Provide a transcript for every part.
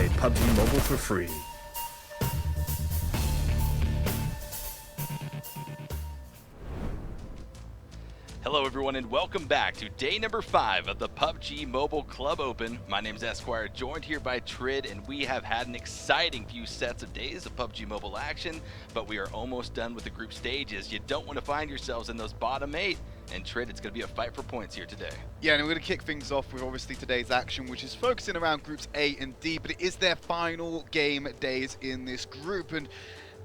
play PUBG Mobile for free. Hello everyone and welcome back to day number 5 of the PUBG Mobile Club Open. My name is Esquire, joined here by Trid, and we have had an exciting few sets of days of PUBG Mobile action, but we are almost done with the group stages. You don't want to find yourselves in those bottom 8, and Trid, it's going to be a fight for points here today. Yeah, and we're going to kick things off with obviously today's action, which is focusing around groups A and D, but it is their final game days in this group, and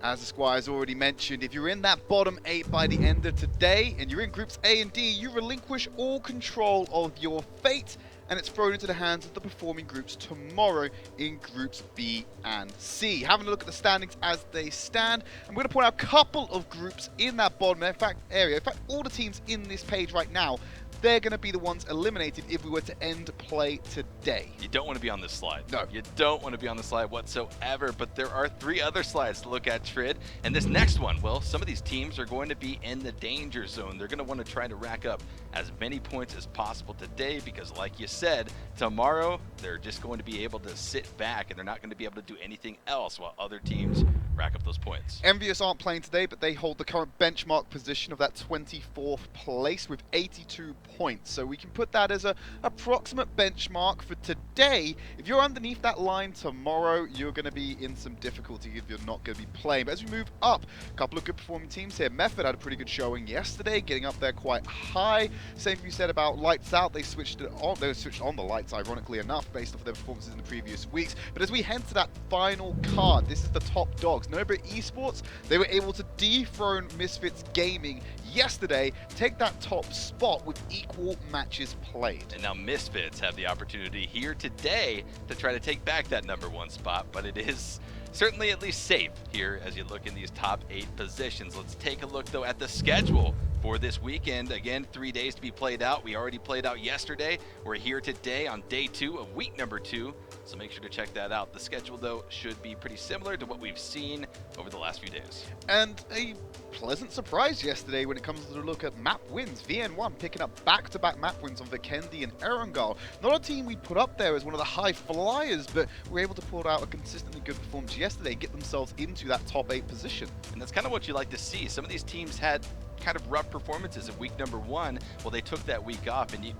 as the Squire's already mentioned, if you're in that bottom 8 by the end of today, and you're in groups A and D, you relinquish all control of your fate, and it's thrown into the hands of the performing groups tomorrow in groups B and C. Having a look at the standings as they stand, I'm going to point out a couple of groups in that bottom area. In fact, all the teams in this page right now, they're going to be the ones eliminated if we were to end play today. You don't want to be on this slide. No. You don't want to be on the slide whatsoever, but there are 3 other slides to look at, Trid. And this next one, well, some of these teams are going to be in the danger zone. They're going to want to try to rack up as many points as possible today because, like you said, tomorrow they're just going to be able to sit back and they're not going to be able to do anything else while other teams rack up those points. NVUS aren't playing today, but they hold the current benchmark position of that 24th place with 82 points. So we can put that as a approximate benchmark for today. If you're underneath that line tomorrow, you're going to be in some difficulty if you're not going to be playing. But as we move up, a couple of good performing teams here. Method had a pretty good showing yesterday, getting up there quite high. Same thing you said about Lights Out. They switched it on. They switched on the lights, ironically enough, based off their performances in the previous weeks. But as we head to that final card, this is the top dogs. Remember Esports? They were able to dethrone Misfits Gaming yesterday, take that top spot with equal matches played. And now Misfits have the opportunity here today to try to take back that #1 spot, but it is certainly at least safe here as you look in these top 8 positions. Let's take a look though at the schedule for this weekend. Again, 3 days to be played out. We already played out yesterday. We're here today on day 2 of week number 2. So make sure to check that out. The schedule though should be pretty similar to what we've seen over the last few days. And a pleasant surprise yesterday when it comes to look at map wins. VN1 picking up back-to-back map wins on Vikendi and Erangel. Not a team we put up there as one of the high flyers, but were able to pull out a consistently good performance yesterday, get themselves into that top 8 position. And that's kind of what you like to see. Some of these teams had kind of rough performances in week number 1. Well, they took that week off, and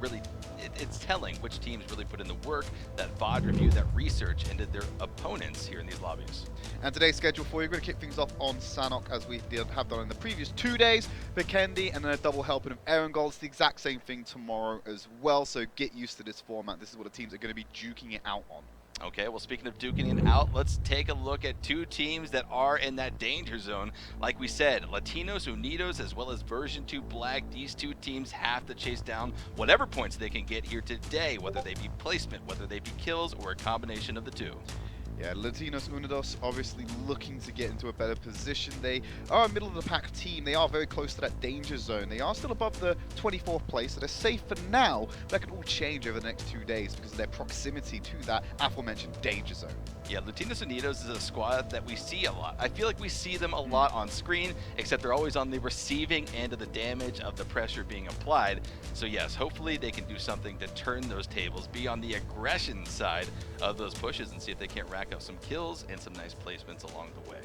it's telling which teams really put in the work, that VOD review, that research into their opponents here in these lobbies. And today's schedule for you, we're going to kick things off on Sanhok as we have done in the previous 2 days. Vikendi and then a double helping of Erangel. It's the exact same thing tomorrow as well, so get used to this format. This is what the teams are going to be duking it out on. Okay, well, speaking of duking it out, let's take a look at 2 teams that are in that danger zone. Like we said, Latinos Undios as well as version 2 Black, these 2 teams have to chase down whatever points they can get here today, whether they be placement, whether they be kills, or a combination of the 2. Yeah, Latinos Undios obviously looking to get into a better position. They are a middle of the pack team. They are very close to that danger zone. They are still above the 24th place, so they're safe for now. That could all change over the next 2 days because of their proximity to that aforementioned danger zone. Yeah, Latinos Undios is a squad that we see a lot. I feel like we see them a lot on screen, except they're always on the receiving end of the damage of the pressure being applied. So yes, hopefully they can do something to turn those tables, be on the aggression side of those pushes, and see if they can't rack up some kills and some nice placements along the way.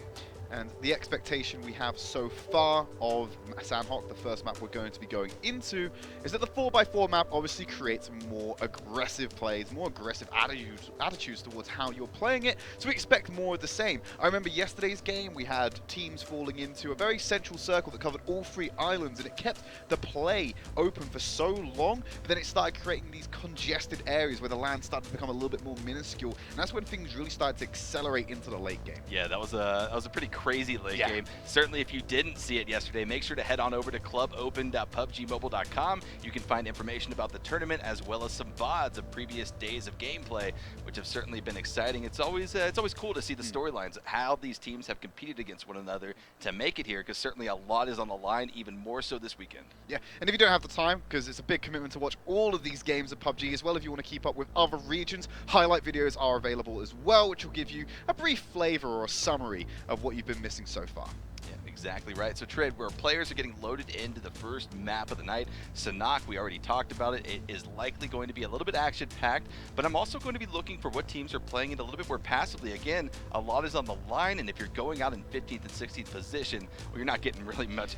And the expectation we have so far of Sanhok, the first map we're going to be going into, is that the 4x4 map obviously creates more aggressive plays, more aggressive attitudes towards how you're playing it. So we expect more of the same. I remember yesterday's game, we had teams falling into a very central circle that covered all 3 islands, and it kept the play open for so long, but then it started creating these congested areas where the land started to become a little bit more minuscule, and that's when things really started to accelerate into the late game. Yeah, that was a pretty crazy late game. Certainly, if you didn't see it yesterday, make sure to head on over to clubopen.pubgmobile.com. You can find information about the tournament as well as some VODs of previous days of gameplay, which have certainly been exciting. It's always cool to see the storylines, how these teams have competed against one another to make it here, because certainly a lot is on the line, even more so this weekend. Yeah, and if you don't have the time, because it's a big commitment to watch all of these games of PUBG as well, if you want to keep up with other regions, highlight videos are available as well, which will give you a brief flavor or a summary of what you've been missing so far. Yeah, exactly right. So Trid, where players are getting loaded into the first map of the night, Sanhok, we already talked about it. It is likely going to be a little bit action-packed, but I'm also going to be looking for what teams are playing it a little bit more passively. Again, a lot is on the line, and if you're going out in 15th and 16th position, well, you're not getting really much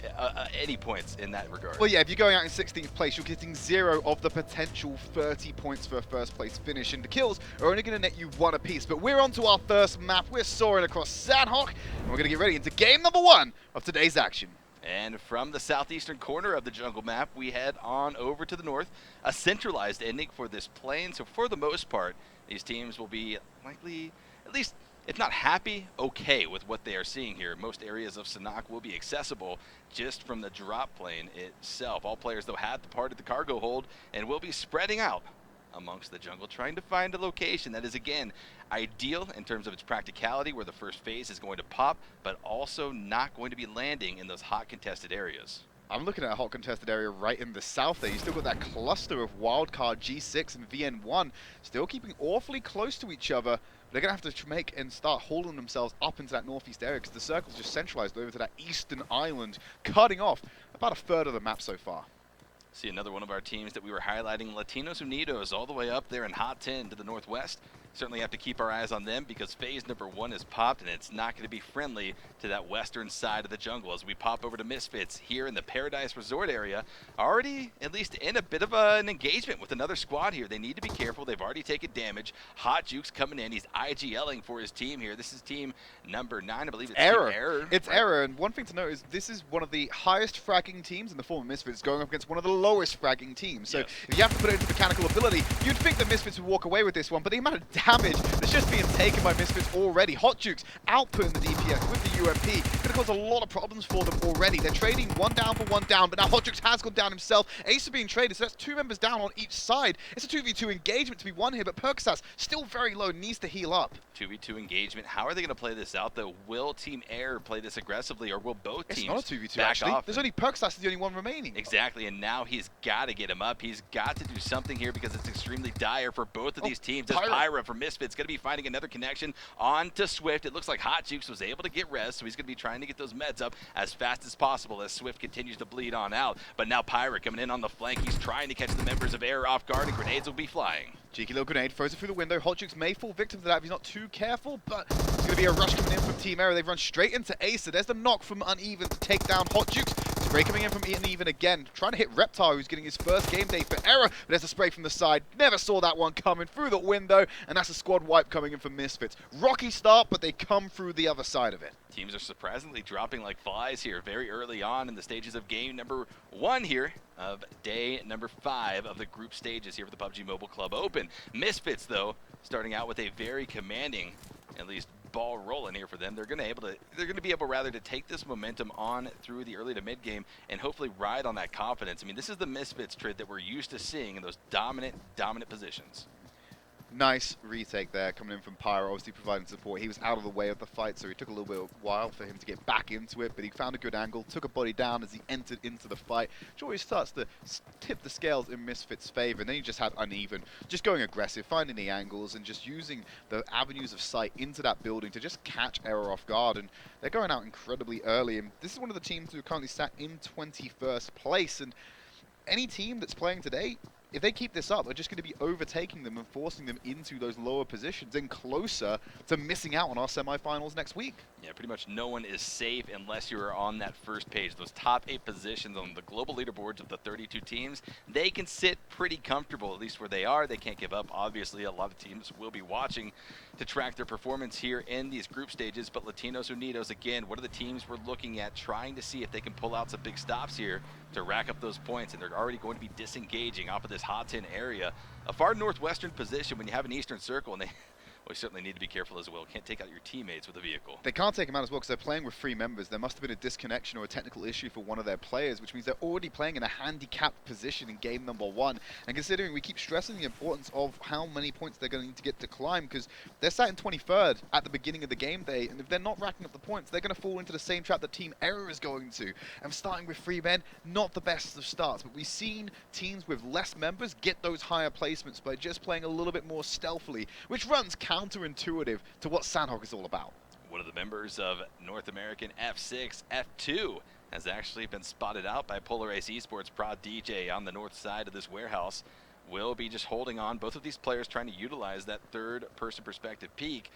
any points in that regard. Well, yeah, if you're going out in 16th place, you're getting 0 of the potential 30 points for a first place finish, and the kills are only going to net you 1 apiece. But we're on to our first map. We're soaring across Sanhok, and we're going to get ready into game number 1 of today's action. And from the southeastern corner of the jungle map, we head on over to the north. A centralized ending for this plane, so for the most part, these teams will be likely, at least, if not happy, okay with what they are seeing here. Most areas of Sanhok will be accessible just from the drop plane itself. All players, though, have departed the cargo hold and will be spreading out amongst the jungle, trying to find a location that is, again, ideal in terms of its practicality, where the first phase is going to pop, but also not going to be landing in those hot contested areas. I'm looking at a hot contested area right in the south there. You still got that cluster of Wildcard, G6, and VN1 still keeping awfully close to each other. They're going to have to make and start holding themselves up into that northeast area because the circle's just centralized over to that eastern island, cutting off about a third of the map so far. See another one of our teams that we were highlighting, Latinos Undios, all the way up there in Hot 10 to the northwest. Certainly have to keep our eyes on them because phase number 1 is popped, and it's not going to be friendly to that western side of the jungle. As we pop over to Misfits here in the Paradise Resort area, already at least in a bit of an engagement with another squad here. They need to be careful. They've already taken damage. Hot Juke's coming in. He's IGLing for his team here. This is team number 9, I believe. It's Error. It's right. Error, and one thing to note is this is one of the highest fragging teams in the form of Misfits going up against one of the lowest fragging teams. So yes, if you have to put it into mechanical ability, you'd think the Misfits would walk away with this one, but the amount of damage that's just being taken by Misfits already. Hot Juke's outputting the DPS with the UMP. Going to cause a lot of problems for them already. They're trading 1 down for 1 down, but now Hot Juke's has gone down himself. Ace are being traded, so that's 2 members down on each side. It's a 2v2 engagement to be won here, but Percocet's still very low, needs to heal up. 2v2 engagement. How are they going to play this out, though? Will Team Air play this aggressively, or will both teams It's not a 2v2, back actually. off? There's only Percocet's the only one remaining. Exactly, and now he's got to get him up. He's got to do something here because it's extremely dire for both of these teams. As Pyra from Misfits going to be finding another connection on to Swift. It looks like Hot Jukes was able to get res, so he's going to be trying to get those meds up as fast as possible as Swift continues to bleed on out. But now Pyra coming in on the flank. He's trying to catch the members of Air off guard, and grenades will be flying. Cheeky little grenade, throws it through the window. Hot Jukes may fall victim to that if he's not too careful, but it's going to be a rush coming in from Team Air. They've run straight into Ace. There's the knock from Uneven to take down Hot Jukes. Spray coming in from Uneven again, trying to hit Reptile, who's getting his first game day for Error, but there's a spray from the side. Never saw that one coming through the window, and that's a squad wipe coming in from Misfits. Rocky start, but they come through the other side of it. Teams are surprisingly dropping like flies here very early on in the stages of game number 1 here of day number 5 of the group stages here for the PUBG Mobile Club Open. Misfits, though, starting out with a very commanding, at least, ball rolling here for them. They're going to be able rather to take this momentum on through the early to mid game and hopefully ride on that confidence. I mean, this is the Misfits Trid that we're used to seeing in those dominant positions. Nice retake there coming in from Pyro, obviously providing support. He was out of the way of the fight, so it took a little bit of a while for him to get back into it, but he found a good angle, took a body down as he entered into the fight, which always starts to tip the scales in Misfits' favor. And then he just had Uneven, just going aggressive, finding the angles, and just using the avenues of sight into that building to just catch Error off guard. And they're going out incredibly early, and this is one of the teams who are currently sat in 21st place, and any team that's playing today, if they keep this up, are just going to be overtaking them and forcing them into those lower positions and closer to missing out on our semifinals next week. Yeah, pretty much no one is safe unless you're on that first page. Those top 8 positions on the global leaderboards of the 32 teams, they can sit pretty comfortable, at least where they are. They can't give up. Obviously, a lot of teams will be watching to track their performance here in these group stages, but Latinos Undios, again, what are the teams we're looking at, trying to see if they can pull out some big stops here to rack up those points, and they're already going to be disengaging off of this Hot 10 area. A far northwestern position when you have an eastern circle, and they we certainly need to be careful as well. Can't take out your teammates with a vehicle. They can't take them out as well because they're playing with 3 members. There must have been a disconnection or a technical issue for one of their players, which means they're already playing in a handicapped position in game number 1. And considering we keep stressing the importance of how many points they're going to need to get to climb, because they're sat in 23rd at the beginning of the game day, and if they're not racking up the points, they're going to fall into the same trap that Team Error is going to. And starting with 3 men, not the best of starts, but we've seen teams with less members get those higher placements by just playing a little bit more stealthily, which runs counterintuitive to what Sanhok is all about. One of the members of NorthAmerica F6, F2, has actually been spotted out by Polar Ace Esports. Prod DJ on the north side of this warehouse will be just holding on. Both of these players trying to utilize that third-person perspective peek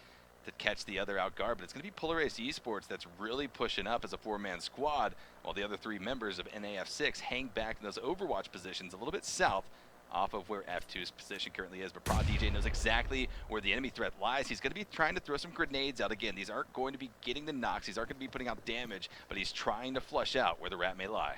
to catch the other out guard, but it's going to be Polar Ace Esports that's really pushing up as a four-man squad, while the other three members of NAF6 hang back in those overwatch positions a little bit south off of where F2's position currently is. But Prod DJ knows exactly where the enemy threat lies. He's going to be trying to throw some grenades out. Again, these aren't going to be getting the knocks. These aren't going to be putting out damage, but he's trying to flush out where the rat may lie.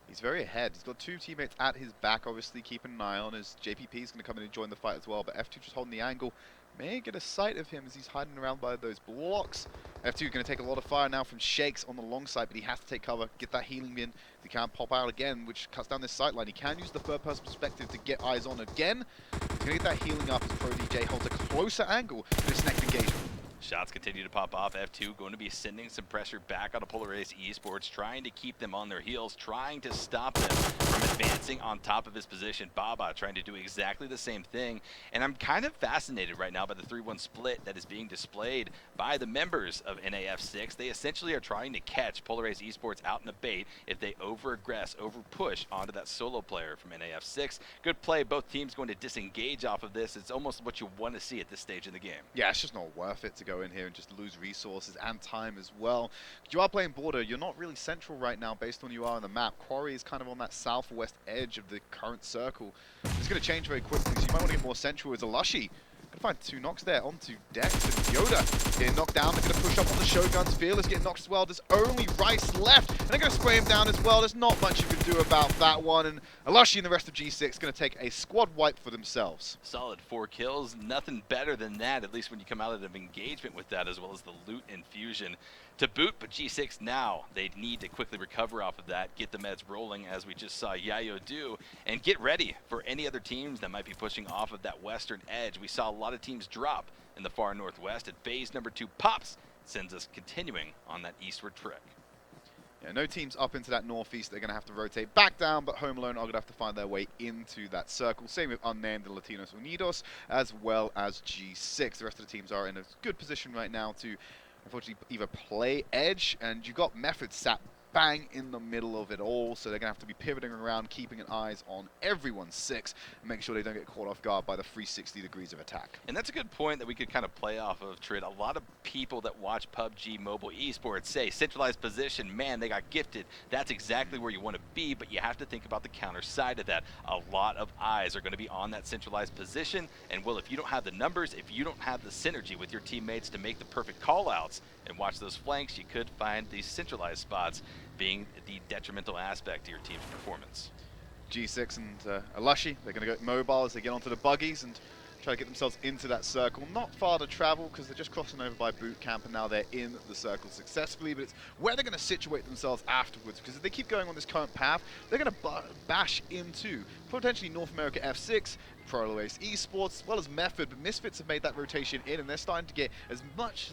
He's very ahead. He's got two teammates at his back, obviously keeping an eye on his JPP is going to come in and join the fight as well, but F2 just holding the angle. May get a sight of him as he's hiding around by those blocks. F2 going to take a lot of fire now from Shakes on the long side, but he has to take cover, get that healing in. He can't pop out again, which cuts down this sight line. He can use the third-person perspective to get eyes on again. He's going to get that healing up as Pro DJ holds a closer angle to this next engagement. Shots continue to pop off. F2 going to be sending some pressure back on Polar Ace Esports, trying to keep them on their heels, trying to stop them from advancing on top of his position. Baba trying to do exactly the same thing. And I'm kind of fascinated right now by the 3-1 split that is being displayed by the members of NAF6. They essentially are trying to catch Polar Ace Esports out in a bait if they over-aggress, over-push onto that solo player from NAF6. Good play. Both teams going to disengage off of this. It's almost what you want to see at this stage in the game. Yeah, it's just not worth it to go in here and just lose resources and time as well. You are playing border. You're not really central right now based on you are on the map. Quarry is kind of on that southwest edge of the current circle. It's going to change very quickly, so you might want to get more central as a Lushy. Gonna find two knocks there onto Dex and Yoda getting knocked down. They're gonna push up on the Shoguns. Fearless getting knocked as well. There's only Rice left, and they're gonna spray him down as well. There's not much you can do about that one, and Alushi and the rest of G6 gonna take a squad wipe for themselves. Solid 4 kills, nothing better than that, at least when you come out of engagement with that, as well as the loot infusion to boot. But G6 now, they need to quickly recover off of that, get the meds rolling, as we just saw Yayo do, and get ready for any other teams that might be pushing off of that western edge. We saw a lot of teams drop in the far northwest, and phase number 2 pops, sends us continuing on that eastward trek. Yeah, no teams up into that northeast. They're going to have to rotate back down, but Home Alone are going to have to find their way into that circle. Same with Unnamed and Latinos Undios, as well as G6. The rest of the teams are in a good position right now to, unfortunately, either play edge, and you've got Method sat bang in the middle of it all, so they're going to have to be pivoting around, keeping an eyes on everyone's 6, and make sure they don't get caught off guard by the 360 degrees of attack. And that's a good point that we could kind of play off of, Trid. A lot of people that watch PUBG Mobile Esports say centralized position, man, they got gifted. That's exactly where you want to be, but you have to think about the counter side of that. A lot of eyes are going to be on that centralized position, and well, if you don't have the numbers, if you don't have the synergy with your teammates to make the perfect call-outs and watch those flanks, you could find these centralized spots being the detrimental aspect to your team's performance. G6 and Alushi, they're going to go mobile as they get onto the buggies and try to get themselves into that circle. Not far to travel because they're just crossing over by boot camp, and now they're in the circle successfully, but it's where they're going to situate themselves afterwards, because if they keep going on this current path, they're going to bash into potentially NorthAmerica F6, Pro Ace Esports, as well as Method, but Misfits have made that rotation in, and they're starting to get as much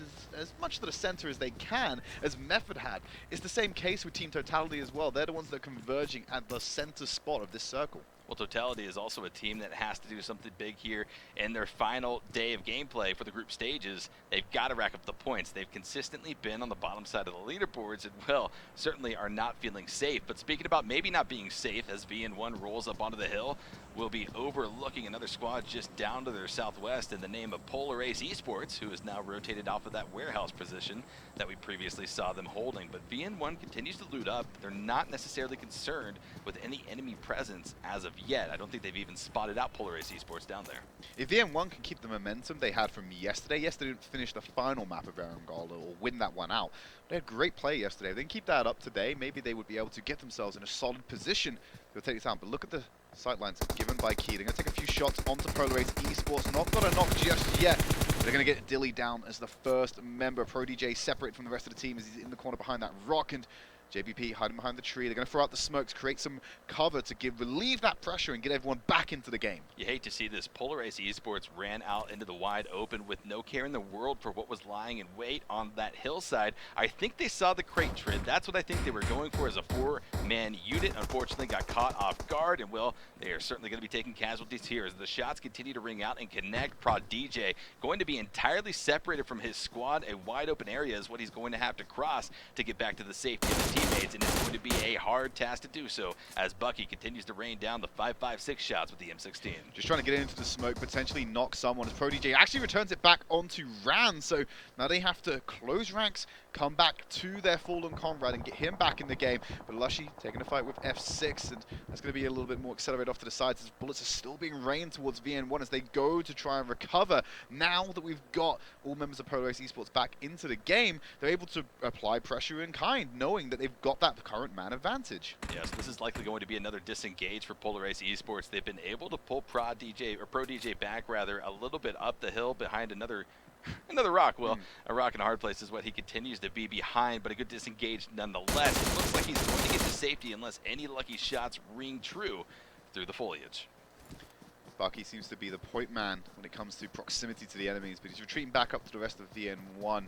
to the center as they can, as Method had. It's the same case with Team Totality as well. They're the ones that are converging at the center spot of this circle. Well, Totality is also a team that has to do something big here in their final day of gameplay for the group stages. They've got to rack up the points. They've consistently been on the bottom side of the leaderboards and, well, certainly are not feeling safe. But speaking about maybe not being safe, as VN1 rolls up onto the hill, we'll be overlooking another squad just down to their southwest in the name of Polar Ace Esports, who is now rotated off of that warehouse position that we previously saw them holding. But VN1 continues to loot up. They're not necessarily concerned with any enemy presence as of yet. I don't think they've even spotted out Polar Ace Esports down there. If VN1 can keep the momentum they had from yesterday, they didn't finish the final map of Erangel or win that one out. They had great play yesterday. If they can keep that up today, maybe they would be able to get themselves in a solid position. It'll take time, but look at the sightlines given by Key. They're going to take a few shots onto Polar Ace Esports. Not got a knock just yet. They're going to get Dilly down as the first member. Pro DJ separated from the rest of the team as he's in the corner behind that rock, and JBP hiding behind the tree. They're going to throw out the smokes, create some cover to relieve that pressure and get everyone back into the game. You hate to see this. Ace Esports ran out into the wide open with no care in the world for what was lying in wait on that hillside. I think they saw the crate trade. That's what I think they were going for as a 4-man unit. Unfortunately, got caught off guard, and well, they are certainly going to be taking casualties here as the shots continue to ring out and connect. ProdDJ going to be entirely separated from his squad. A wide open area is what he's going to have to cross to get back to the safety of his teammates, and it's going to be a hard task to do so as Bucky continues to rain down the 5.56 shots with the M16. Just trying to get into the smoke, potentially knock someone as ProdDJ actually returns it back onto Ran. So now they have to close ranks, come back to their fallen comrade and get him back in the game. But Lushy taking a fight with F6, and that's going to be a little bit more accelerated off to the sides as bullets are still being rained towards VN1 as they go to try and recover. Now that we've got all members of Ace Esports back into the game, they're able to apply pressure in kind, knowing that they've got that current man advantage. Yes, this is likely going to be another disengage for Ace Esports. They've been able to pull ProdDJ back rather a little bit up the hill behind another rock. Well, a rock in a hard place is what he continues to be behind, but a good disengage nonetheless. It looks like he's going to get to safety unless any lucky shots ring true through the foliage. Bucky seems to be the point man when it comes to proximity to the enemies, but he's retreating back up to the rest of VN1.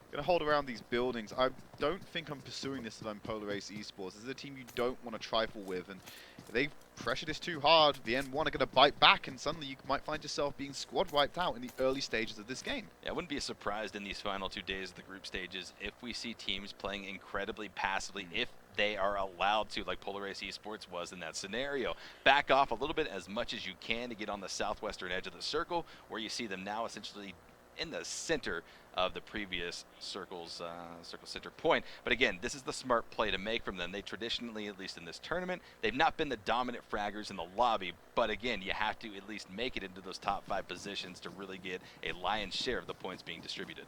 Going to hold around these buildings. I don't think I'm pursuing this if I'm Ace Esports. This is a team you don't want to trifle with, and if they pressure this too hard, the N1 are going to bite back, and suddenly you might find yourself being squad wiped out in the early stages of this game. Yeah, I wouldn't be surprised in these final 2 days of the group stages if we see teams playing incredibly passively, if they are allowed to, like Ace Esports was in that scenario. Back off a little bit as much as you can to get on the southwestern edge of the circle, where you see them now essentially in the center of the previous circle center point. But again, this is the smart play to make from them. They traditionally, at least in this tournament, they've not been the dominant fraggers in the lobby, but again, you have to at least make it into those top 5 positions to really get a lion's share of the points being distributed.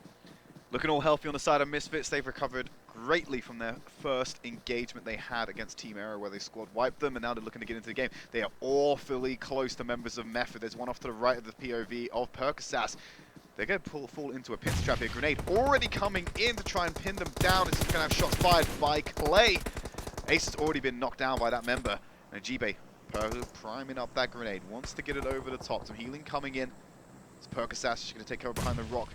Looking all healthy on the side of Misfits. They've recovered greatly from their first engagement they had against Team Arrow, where they squad wiped them, and now they're looking to get into the game. They are awfully close to members of Method. There's one off to the right of the POV of Percasas. They're going to fall into a pincer trap here. Grenade already coming in to try and pin them down as he's going to have shots fired by Clay. Ace has already been knocked down by that member. And Jibe priming up that grenade. Wants to get it over the top. Some healing coming in. It's Percasas. She's going to take cover behind the rock.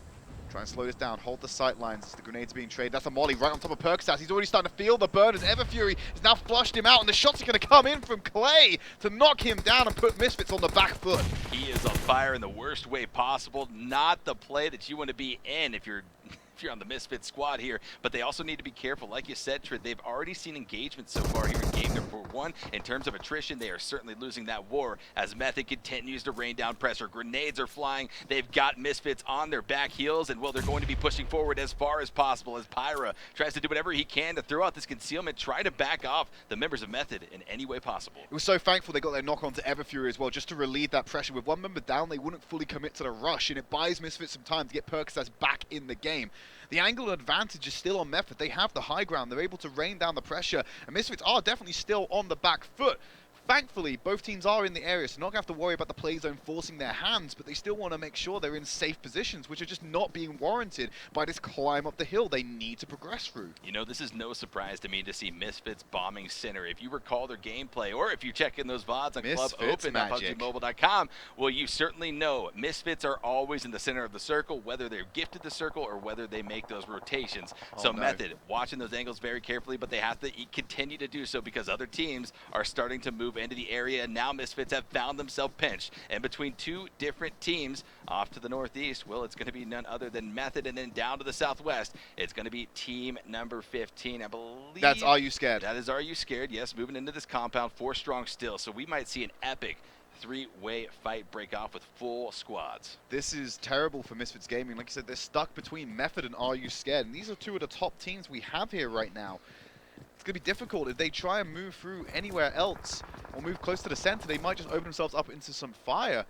Try and slow this down, hold the sight lines. The grenade's being traded. That's a molly right on top of Percasas. He's already starting to feel the burn as Everfury has now flushed him out, and the shots are going to come in from Clay to knock him down and put Misfits on the back foot. He is on fire in the worst way possible. Not the play that you want to be in if you're on the Misfits squad here, but they also need to be careful. Like you said, Trid, they've already seen engagement so far here in game number 1. In terms of attrition, they are certainly losing that war as Method continues to rain down pressure. Grenades are flying. They've got Misfits on their back heels, and well, they're going to be pushing forward as far as possible as Pyra tries to do whatever he can to throw out this concealment, try to back off the members of Method in any way possible. It was so thankful they got their knock on to Everfury as well, just to relieve that pressure. With one member down, they wouldn't fully commit to the rush, and it buys Misfits some time to get Percasas back in the game. The angle advantage is still on Method. They have the high ground. They're able to rain down the pressure. And Misfits are definitely still on the back foot. Thankfully, both teams are in the area, so not going to have to worry about the play zone forcing their hands, but they still want to make sure they're in safe positions, which are just not being warranted by this climb up the hill they need to progress through. You know, this is no surprise to me to see Misfits bombing center. If you recall their gameplay, or if you check in those VODs on Misfits Club Open at PUBGMOBILE.com, well, you certainly know Misfits are always in the center of the circle, whether they're gifted the circle or whether they make those rotations. So Method, watching those angles very carefully, but they have to continue to do so because other teams are starting to move into the area, and now Misfits have found themselves pinched. And between 2 different teams off to the northeast, well, it's going to be none other than Method, and then down to the southwest, it's going to be team number 15, I believe. That's AreYouScared. That is AreYouScared, yes, moving into this compound, 4 strong still. So we might see an epic 3-way fight break off with full squads. This is terrible for Misfits Gaming. Like I said, they're stuck between Method and AreYouScared, and these are 2 of the top teams we have here right now. It's going to be difficult. If they try and move through anywhere else or move close to the center, they might just open themselves up into some fire.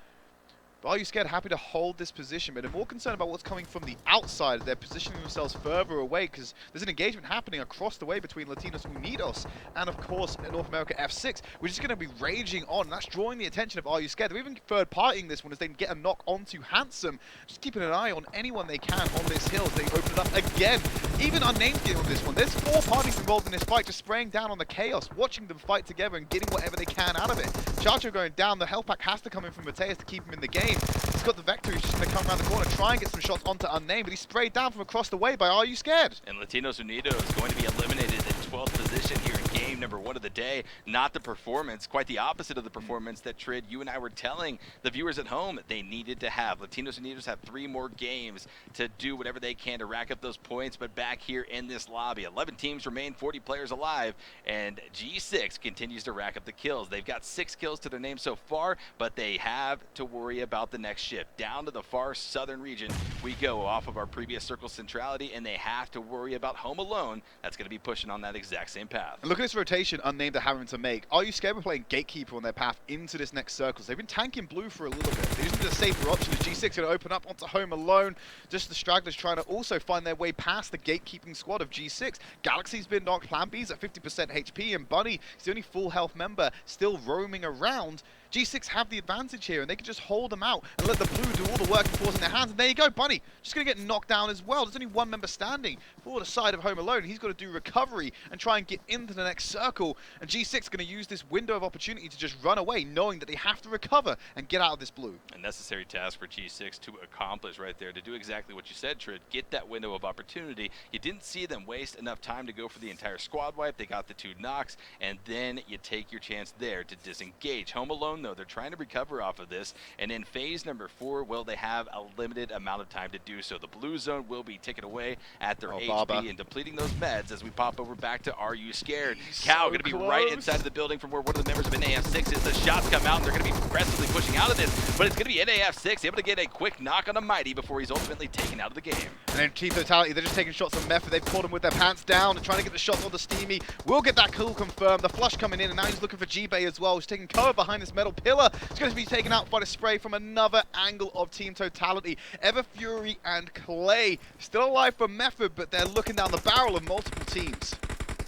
But AreYouScared happy to hold this position, but they're more concerned about what's coming from the outside. They're positioning themselves further away because there's an engagement happening across the way between Latinos Undios and, of course, NorthAmerica F6, which is going to be raging on. And that's drawing the attention of AreYouScared. They're even third-partying this one as they get a knock onto Handsome. Just keeping an eye on anyone they can on this hill as they open it up again. Even Unnamed getting on this one. There's 4 parties involved in this fight, just spraying down on the chaos, watching them fight together and getting whatever they can out of it. Chacho going down. The health pack has to come in from Mateus to keep him in the game. He's got the Vector who's just going to come around the corner, try and get some shots onto Unnamed, but he's sprayed down from across the way by AreYouScared. And Latinos Undios is going to be eliminated in 12th position here in game number 1 of the day. Not the performance, quite the opposite of the performance that Trid, you and I were telling the viewers at home they needed to have. Latinos Undios have 3 more games to do whatever they can to rack up those points, but back here in this lobby, 11 teams remain, 40 players alive, and G6 continues to rack up the kills. They've got 6 kills to their name so far, but they have to worry about the next shift. Down to the far southern region we go off of our previous circle centrality, and they have to worry about Home Alone. That's going to be pushing on that exact same path. And look at this rotation Unnamed are having to make. AreYouScared were playing Gatekeeper on their path into this next circle. So they've been tanking blue for a little bit. They just need a safer option as G6 going to open up onto Home Alone. Just the stragglers trying to also find their way past the gatekeeping squad of G6. Galaxy's been knocked. Plan B's at 50% HP, and Bunny is the only full health member still roaming around. G6 have the advantage here, and they can just hold them out and let the blue do all the work and force in their hands. And there you go, Bunny just going to get knocked down as well. There's only 1 member standing for the side of Home Alone. He's got to do recovery and try and get into the next circle. And G6 going to use this window of opportunity to just run away, knowing that they have to recover and get out of this blue. A necessary task for G6 to accomplish right there, to do exactly what you said, Trid, get that window of opportunity. You didn't see them waste enough time to go for the entire squad wipe. They got the 2 knocks, and then you take your chance there to disengage. Home Alone, though, they're trying to recover off of this, and in phase number 4, well, they have a limited amount of time to do so. The blue zone will be taken away at their HP Baba. and depleting those meds as we pop over back to AreYouScared. Cal going to be right inside of the building from where one of the members of NAF6 is. The shots come out, and they're going to be aggressively pushing out of this, but it's going to be NAF6 able to get a quick knock on a Mighty before he's ultimately taken out of the game. And then Team Totality, they're just taking shots on Method. They've caught him with their pants down and trying to get the shots on the Steamy. Will get that kill confirmed. The flush coming in, and now he's looking for G-Bay as well. He's taking cover behind this metal pillar. It's going to be taken out by the spray from another angle of Team Totality. Everfury and Clay still alive for Method, but they're looking down the barrel of multiple teams.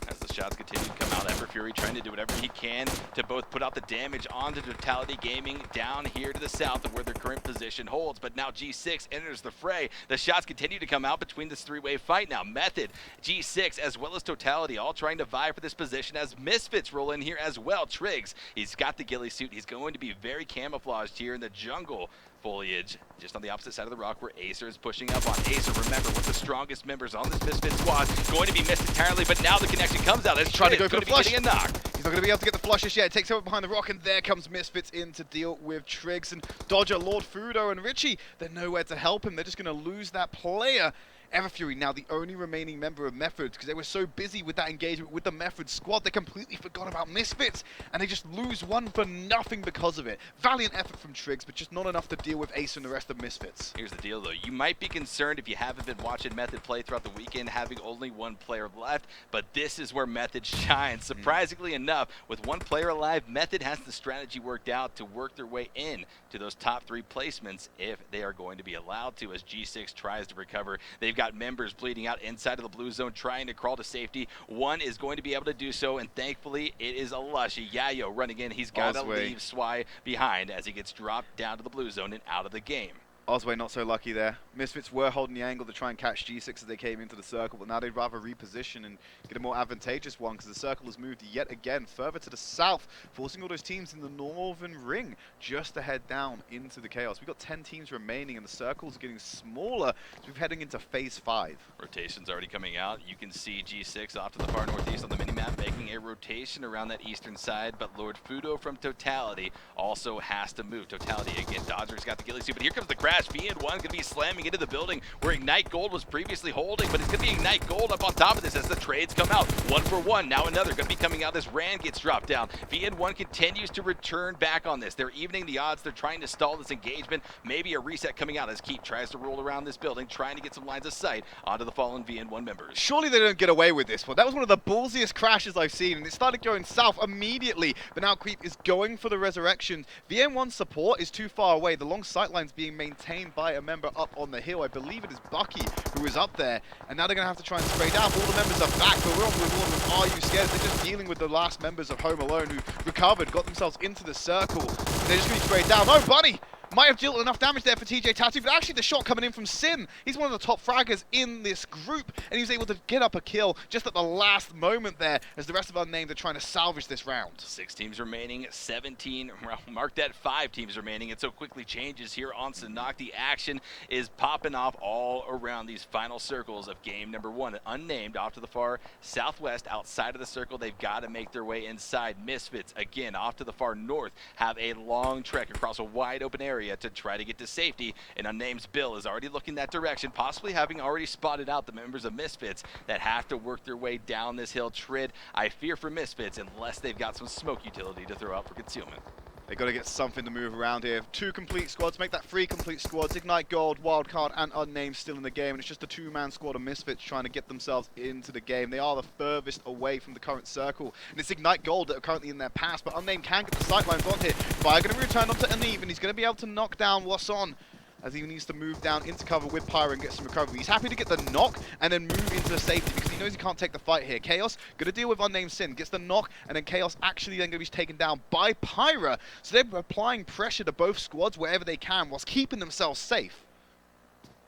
As the shots continue to come out, Everfury trying to do whatever he can to both put out the damage onto Totality Gaming down here to the south of where their current position holds. But now G6 enters the fray. The shots continue to come out between this 3-way fight now. Method, G6, as well as Totality all trying to vie for this position as Misfits roll in here as well. Triggs, he's got the ghillie suit. He's going to be very camouflaged here in the jungle foliage, just on the opposite side of the rock where Acer is pushing up on. Acer, remember, one of the strongest members on this Misfit squad, going to be missed entirely, but now the connection comes out. As Trying to go for the flush. Getting a knock. He's not going to be able to get the flushes yet. It takes over behind the rock, and there comes Misfits in to deal with Triggs and Dodger, Lord Fudo, and Richie. They're nowhere to help him. They're just going to lose that player. Everfury now the only remaining member of Methods because they were so busy with that engagement with the Methods squad they completely forgot about Misfits, and they just lose one for nothing because of it. Valiant effort from Triggs, but just not enough to deal with Ace and the rest of Misfits. Here's the deal though, you might be concerned if you haven't been watching Method play throughout the weekend having only 1 player left, but this is where Method shines. Surprisingly enough, with 1 player alive, Method has the strategy worked out to work their way in to those top 3 placements if they are going to be allowed to, as G6 tries to recover. They've got members bleeding out inside of the blue zone trying to crawl to safety. One is going to be able to do so, and thankfully it is a Lushy. Yayo running in. He's got to leave Swai behind as he gets dropped down to the blue zone and out of the game. Osway not so lucky there. Misfits were holding the angle to try and catch G6 as they came into the circle, but now they'd rather reposition and get a more advantageous one because the circle has moved yet again further to the south, forcing all those teams in the northern ring just to head down into the chaos. We've got 10 teams remaining and the circles are getting smaller as we're heading into phase 5. Rotation's already coming out. You can see G6 off to the far northeast on the minimap making a rotation around that eastern side, but Lord Fudo from Totality also has to move. Totality again, Dodger's got the ghillie suit, but here comes the grab. crash. VN1 going to be slamming into the building where Ignite Gold was previously holding, but it's going to be Ignite Gold up on top of this as the trades come out. 1 for 1, now another going to be coming out as Rand gets dropped down. VN1 continues to return back on this. They're evening the odds. They're trying to stall this engagement. Maybe a reset coming out as Keep tries to roll around this building, trying to get some lines of sight onto the fallen VN1 members. Surely they don't get away with this one. That was one of the ballsiest crashes I've seen, and it started going south immediately. But now Creep is going for the resurrection. VN1 support is too far away. The long sightlines being maintained by a member up on the hill. I believe it is Bucky who is up there. And now they're going to have to try and spray down. All the members are back, but we're on the reward with AreYouScared. They're just dealing with the last members of Home Alone who recovered, got themselves into the circle. They're just going to be sprayed down. Oh, Bunny! Might have dealt enough damage there for TJ Tattoo, but actually the shot coming in from Sin. He's one of the top fraggers in this group, and he was able to get up a kill just at the last moment there as the rest of Unnamed are trying to salvage this round. 6 teams remaining, 17, well, mark that 5 teams remaining. It so quickly changes here on Sanhok. The action is popping off all around these final circles of game number 1. Unnamed off to the far southwest outside of the circle. They've got to make their way inside. Misfits, again, off to the far north, have a long trek across a wide open area to try to get to safety, and Unnamed's Bill is already looking that direction, possibly having already spotted out the members of Misfits that have to work their way down this hill. Trid, I fear for Misfits unless they've got some smoke utility to throw out for concealment. They've got to get something to move around here. 2 complete squads, make that 3 complete squads. Ignite Gold, Wildcard, and Unnamed still in the game. And it's just a 2-man squad of Misfits trying to get themselves into the game. They are the furthest away from the current circle. And it's Ignite Gold that are currently in their pass, but Unnamed can get the sightlines on here. Fire going to be returned onto Uneven. He's going to be able to knock down what's on, as he needs to move down into cover with Pyro and get some recovery. He's happy to get the knock and then move into the safety because he knows he can't take the fight here. Chaos going to deal with Unnamed Sin, gets the knock, and then Chaos actually then going to be taken down by Pyro. So they're applying pressure to both squads wherever they can whilst keeping themselves safe.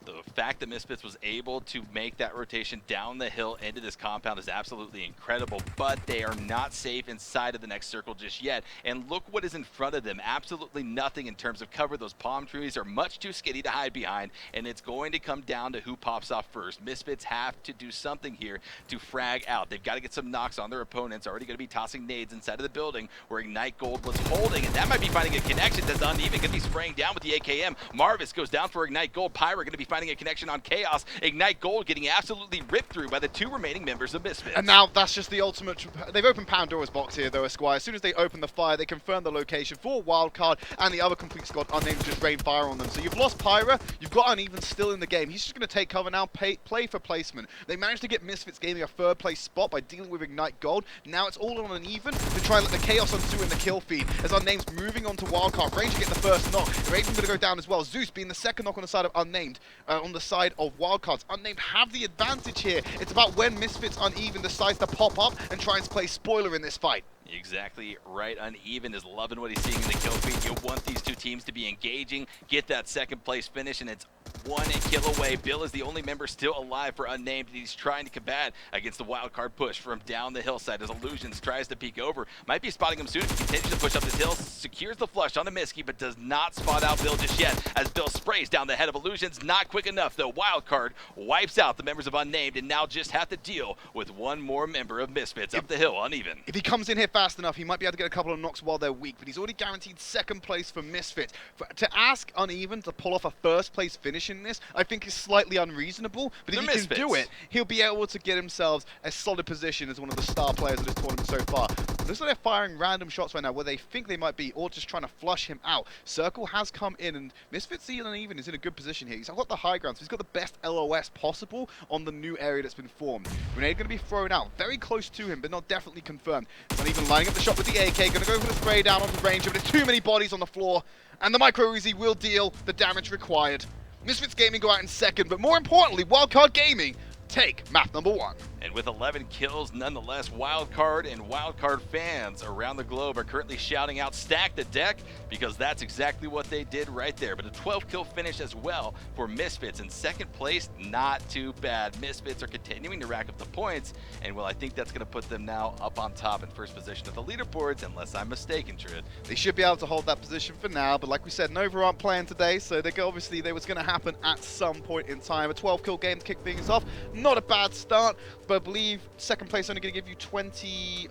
The fact that Misfits was able to make that rotation down the hill into this compound is absolutely incredible, but they are not safe inside of the next circle just yet. And look what is in front of them. Absolutely nothing in terms of cover. Those palm trees are much too skinny to hide behind, and it's going to come down to who pops off first. Misfits have to do something here to frag out. They've got to get some knocks on their opponents. Already going to be tossing nades inside of the building where Ignite Gold was holding, and that might be finding a connection. That's Uneven going to be spraying down with the AKM. Marvis goes down for Ignite Gold. Pyro going to be finding a connection on Chaos. Ignite Gold getting absolutely ripped through by the 2 remaining members of Misfits. And now that's just the ultimate. They've opened Pandora's box here, though, Esquire. As soon as they open the fire, they confirm the location for Wildcard, and the other complete squad Unnamed just rain fire on them. So you've lost Pyro, you've got Uneven still in the game. He's just going to take cover now, play for placement. They managed to get Misfits Gaming a 3rd place spot by dealing with Ignite Gold. Now it's all on Uneven to try and let the Chaos unsue in the kill feed. As Unnamed's moving on to Wildcard, Ranger getting the first knock. Raven's going to go down as well. Zeus being the second knock on the side of Unnamed, on the side of Wildcards. Unnamed have the advantage here. It's about when Misfits Uneven decides to pop up and try and play spoiler in this fight. Exactly right. Uneven is loving what he's seeing in the kill feed. You want these 2 teams to be engaging, get that 2nd place finish, and it's 1 kill away. Bill is the only member still alive for Unnamed. He's trying to combat against the wildcard push from down the hillside as Illusions tries to peek over. Might be spotting him soon. He continues to push up this hill, secures the flush on the Miski, but does not spot out Bill just yet as Bill sprays down the head of Illusions. Not quick enough, though. Wildcard wipes out the members of Unnamed and now just have to deal with 1 more member of Misfits up the hill, Uneven. If he comes in here fast enough, he might be able to get a couple of knocks while they're weak, but he's already guaranteed 2nd place for Misfits. To ask Uneven to pull off a 1st place finish in this, I think is slightly unreasonable, but if he can do it, he'll be able to get himself a solid position as one of the star players of this tournament so far. Looks like they're firing random shots right now where they think they might be, or just trying to flush him out. Circle has come in, and Misfits Uneven is in a good position here. He's got the high ground, so he's got the best LOS possible on the new area that's been formed. Grenade going to be thrown out, very close to him, but not definitely confirmed. Uneven lining up the shot with the AK, going to go for the spray down onto Ranger, but there's too many bodies on the floor, and the Micro Uzi will deal the damage required. Misfits Gaming go out in 2nd, but more importantly, Wildcard Gaming take map number 1. And with 11 kills, nonetheless, Wildcard and Wildcard fans around the globe are currently shouting out, stack the deck, because that's exactly what they did right there. But a 12-kill finish as well for Misfits. In 2nd place, not too bad. Misfits are continuing to rack up the points, and well, I think that's going to put them now up on top in 1st position of the leaderboards, unless I'm mistaken, Trid. They should be able to hold that position for now, but like we said, Nova aren't playing today, so obviously they was going to happen at some point in time. A 12-kill game to kick things off. not a bad start, but I believe second place only going to give you 22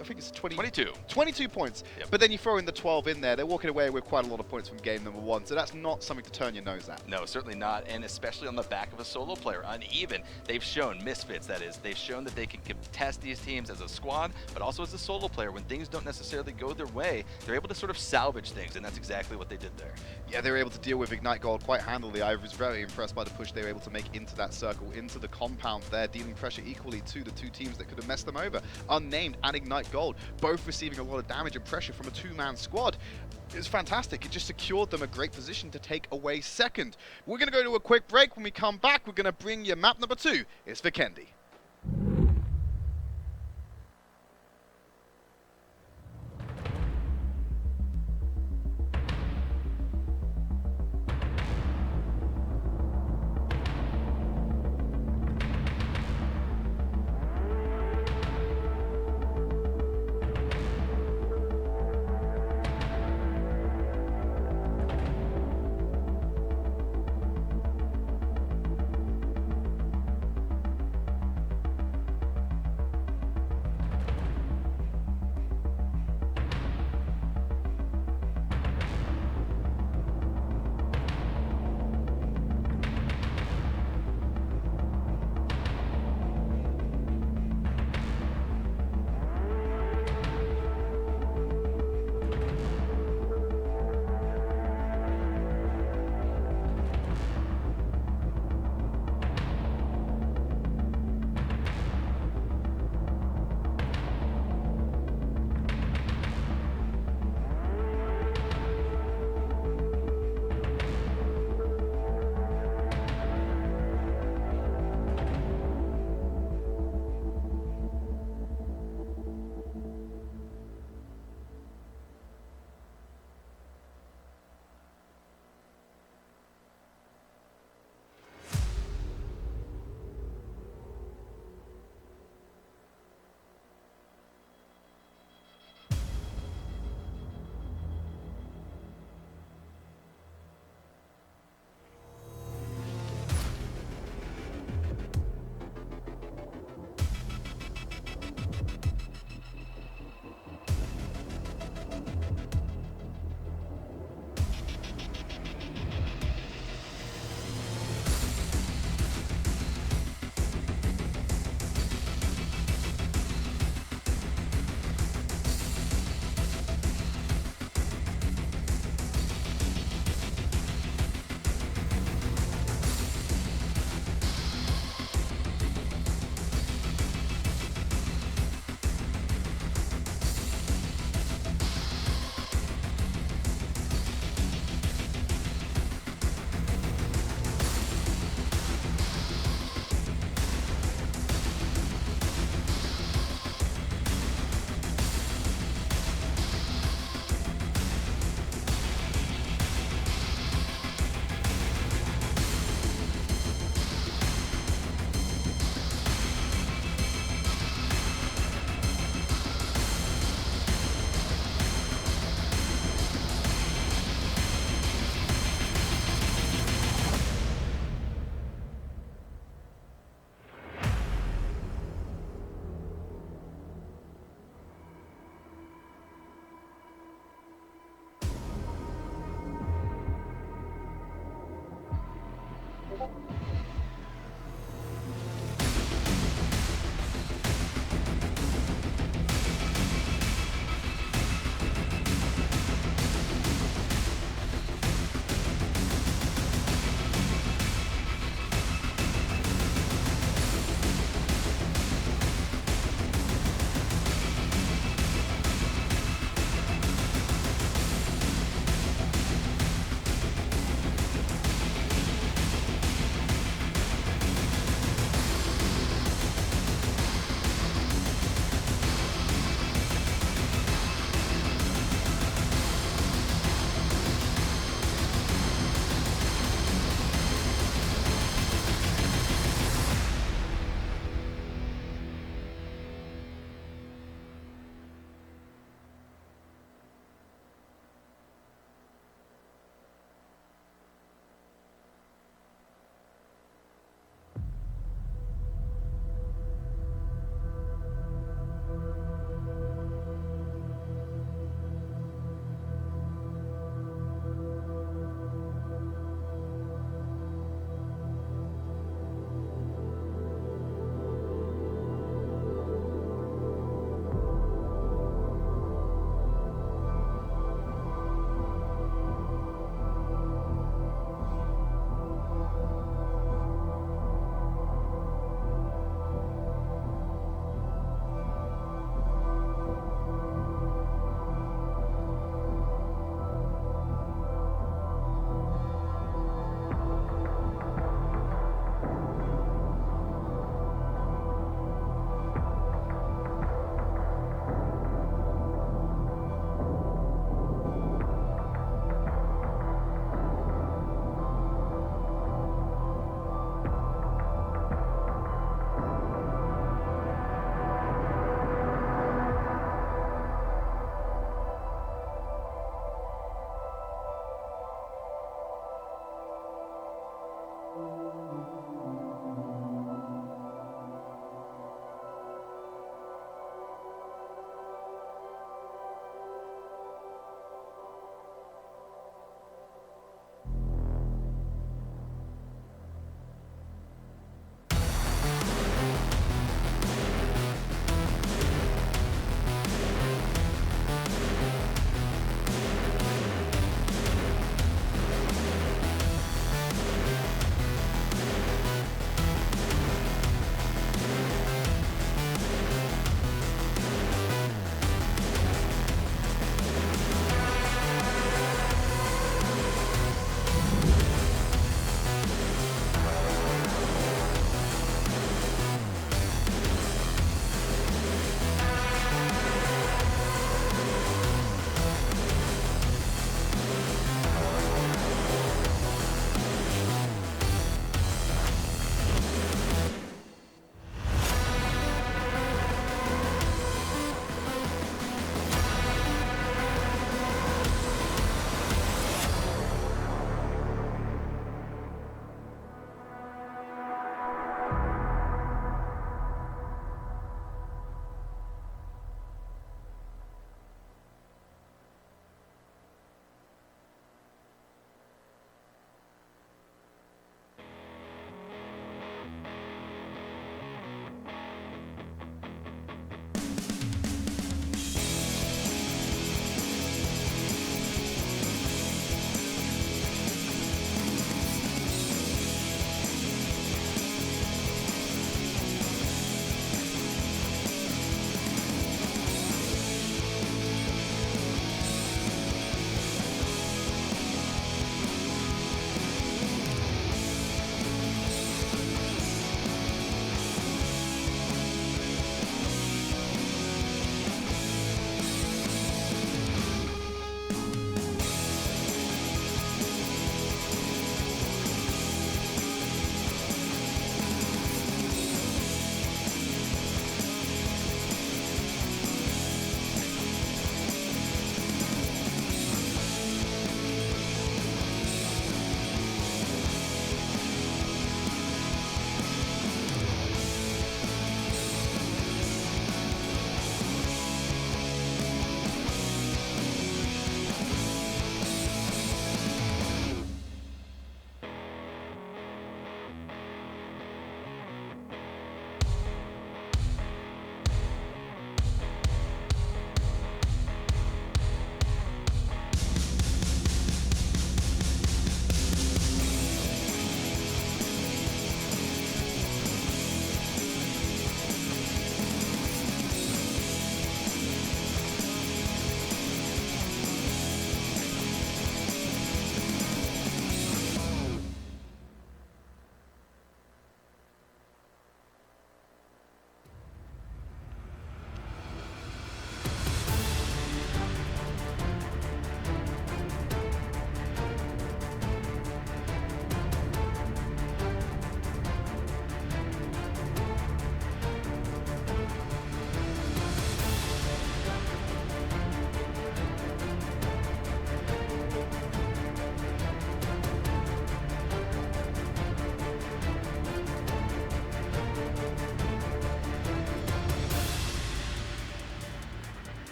points. Yep. But then you throw in the 12 in there, they're walking away with quite a lot of points from game number 1, so that's not something to turn your nose at. No, certainly not, and especially on the back of a solo player. Uneven, they've shown, Misfits that is, they've shown that they can contest these teams as a squad, but also as a solo player. When things don't necessarily go their way, they're able to sort of salvage things, and that's exactly what they did there. Yeah, they were able to deal with Ignite Gold quite handily. I was very impressed by the push they were able to make into that circle, into the compound there, dealing pressure equally to the two teams that could have messed them over. Unnamed and Ignite Gold, both receiving a lot of damage and pressure from a two-man squad. It was fantastic. It just secured them a great position to take away second. We're going to go to a quick break. When we come back, we're going to bring you map number 2. It's Vikendi.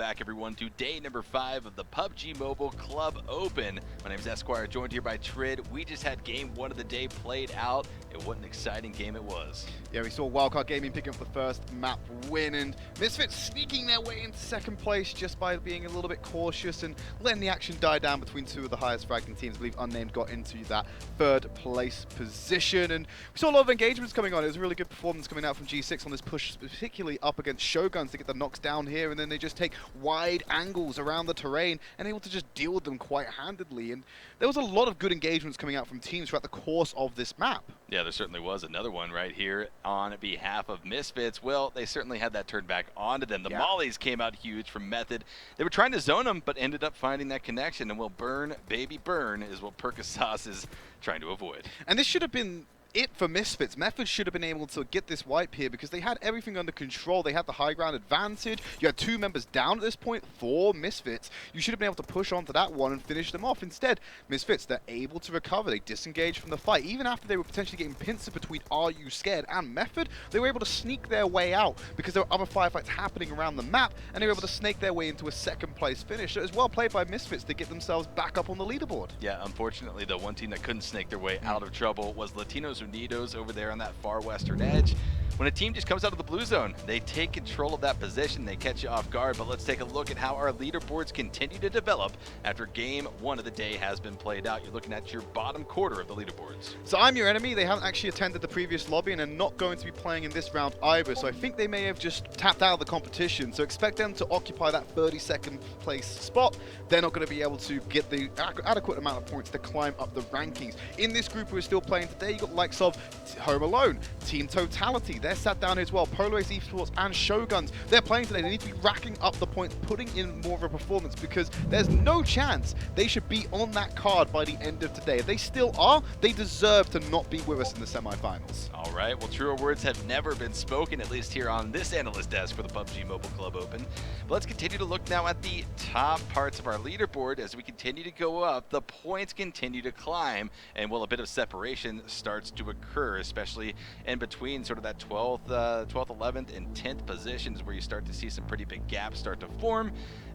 back, everyone, to day number 5 of the PUBG Mobile Club Open. My name is Esquire, joined here by Trid. We just had game 1 of the day played out, and what an exciting game it was. Yeah, we saw Wildcard Gaming picking up the first map win, and Misfits sneaking their way into second place just by being a little bit cautious and letting the action die down between two of the highest ranking teams. I believe Unnamed got into that third place position, and we saw a lot of engagements coming on. It was a really good performance coming out from G6 on this push, particularly up against Shoguns to get the knocks down here, and then they just take wide angles around the terrain and able to just deal with them quite handedly. And there was a lot of good engagements coming out from teams throughout the course of this map. Yeah, there certainly was another one right here on behalf of Misfits. Well, they certainly had that turned back onto them. The mollies came out huge from Method. They were trying to zone them, but ended up finding that connection. And well, burn, baby, burn is what Percasauce is trying to avoid. And this should have been it for Misfits. Method should have been able to get this wipe here because they had everything under control. They had the high ground advantage. You had 2 members down at this point for Misfits. You should have been able to push onto that one and finish them off. Instead, Misfits, they're able to recover. They disengage from the fight. Even after they were potentially getting pincered between AreYouScared and Method, they were able to sneak their way out because there were other firefights happening around the map, and they were able to snake their way into a second place finish. So it was well played by Misfits to get themselves back up on the leaderboard. Yeah, unfortunately, the one team that couldn't snake their way out of trouble was Latinos Undios over there on that far western edge. When a team just comes out of the blue zone, they take control of that position, they catch you off guard. But let's take a look at how our leaderboards continue to develop after game 1 of the day has been played out. You're looking at your bottom quarter of the leaderboards. So ImYourEnemy, they haven't actually attended the previous lobby and are not going to be playing in this round either. So I think they may have just tapped out of the competition. So expect them to occupy that 32nd place spot. They're not going to be able to get the adequate amount of points to climb up the rankings. In this group who are still playing today, you got likes of Home Alone, Team Totality, they're sat down as well, Ace Esports and Shoguns. They're playing today. They need to be racking up the points, putting in more of a performance because there's no chance they should be on that card by the end of today. If they still are, they deserve to not be with us in the semifinals. All right, well, truer words have never been spoken, at least here on this analyst desk for the PUBG Mobile Club Open. But let's continue to look now at the top parts of our leaderboard. As we continue to go up, the points continue to climb, and well, a bit of separation starts to occur, especially in between sort of that 12th, 11th, and 10th positions where you start to see some pretty big gaps start to form.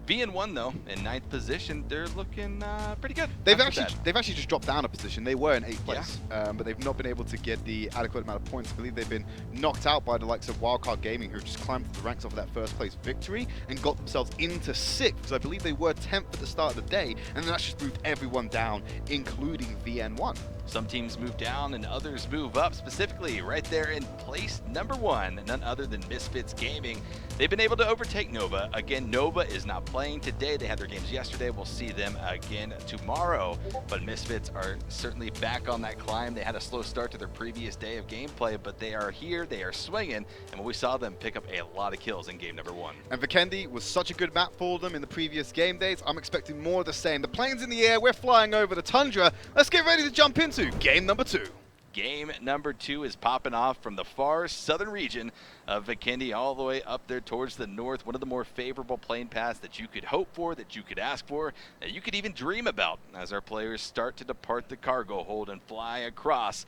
VN1 though, in 9th position, they're looking pretty good. They've actually just dropped down a position. They were in 8th place, yeah. But they've not been able to get the adequate amount of points. I believe they've been knocked out by the likes of Wildcard Gaming, who just climbed through the ranks off of that first place victory and got themselves into 6th, because I believe they were 10th at the start of the day, and then that's just moved everyone down, including VN1. Some teams move down and others move up, specifically right there in place number 1, none other than Misfits Gaming. They've been able to overtake Nova. Again, Nova is not playing today. They had their games yesterday. We'll see them again tomorrow. But Misfits are certainly back on that climb. They had a slow start to their previous day of gameplay, but they are here, they are swinging, and we saw them pick up a lot of kills in game number 1. And Vikendi was such a good map for them in the previous game days. I'm expecting more of the same. The plane's in the air, we're flying over the tundra. Let's get ready to jump into game number 2. Game number 2 is popping off from the far southern region of Vikendi all the way up there towards the north. One of the more favorable plane paths that you could hope for, that you could ask for, that you could even dream about as our players start to depart the cargo hold and fly across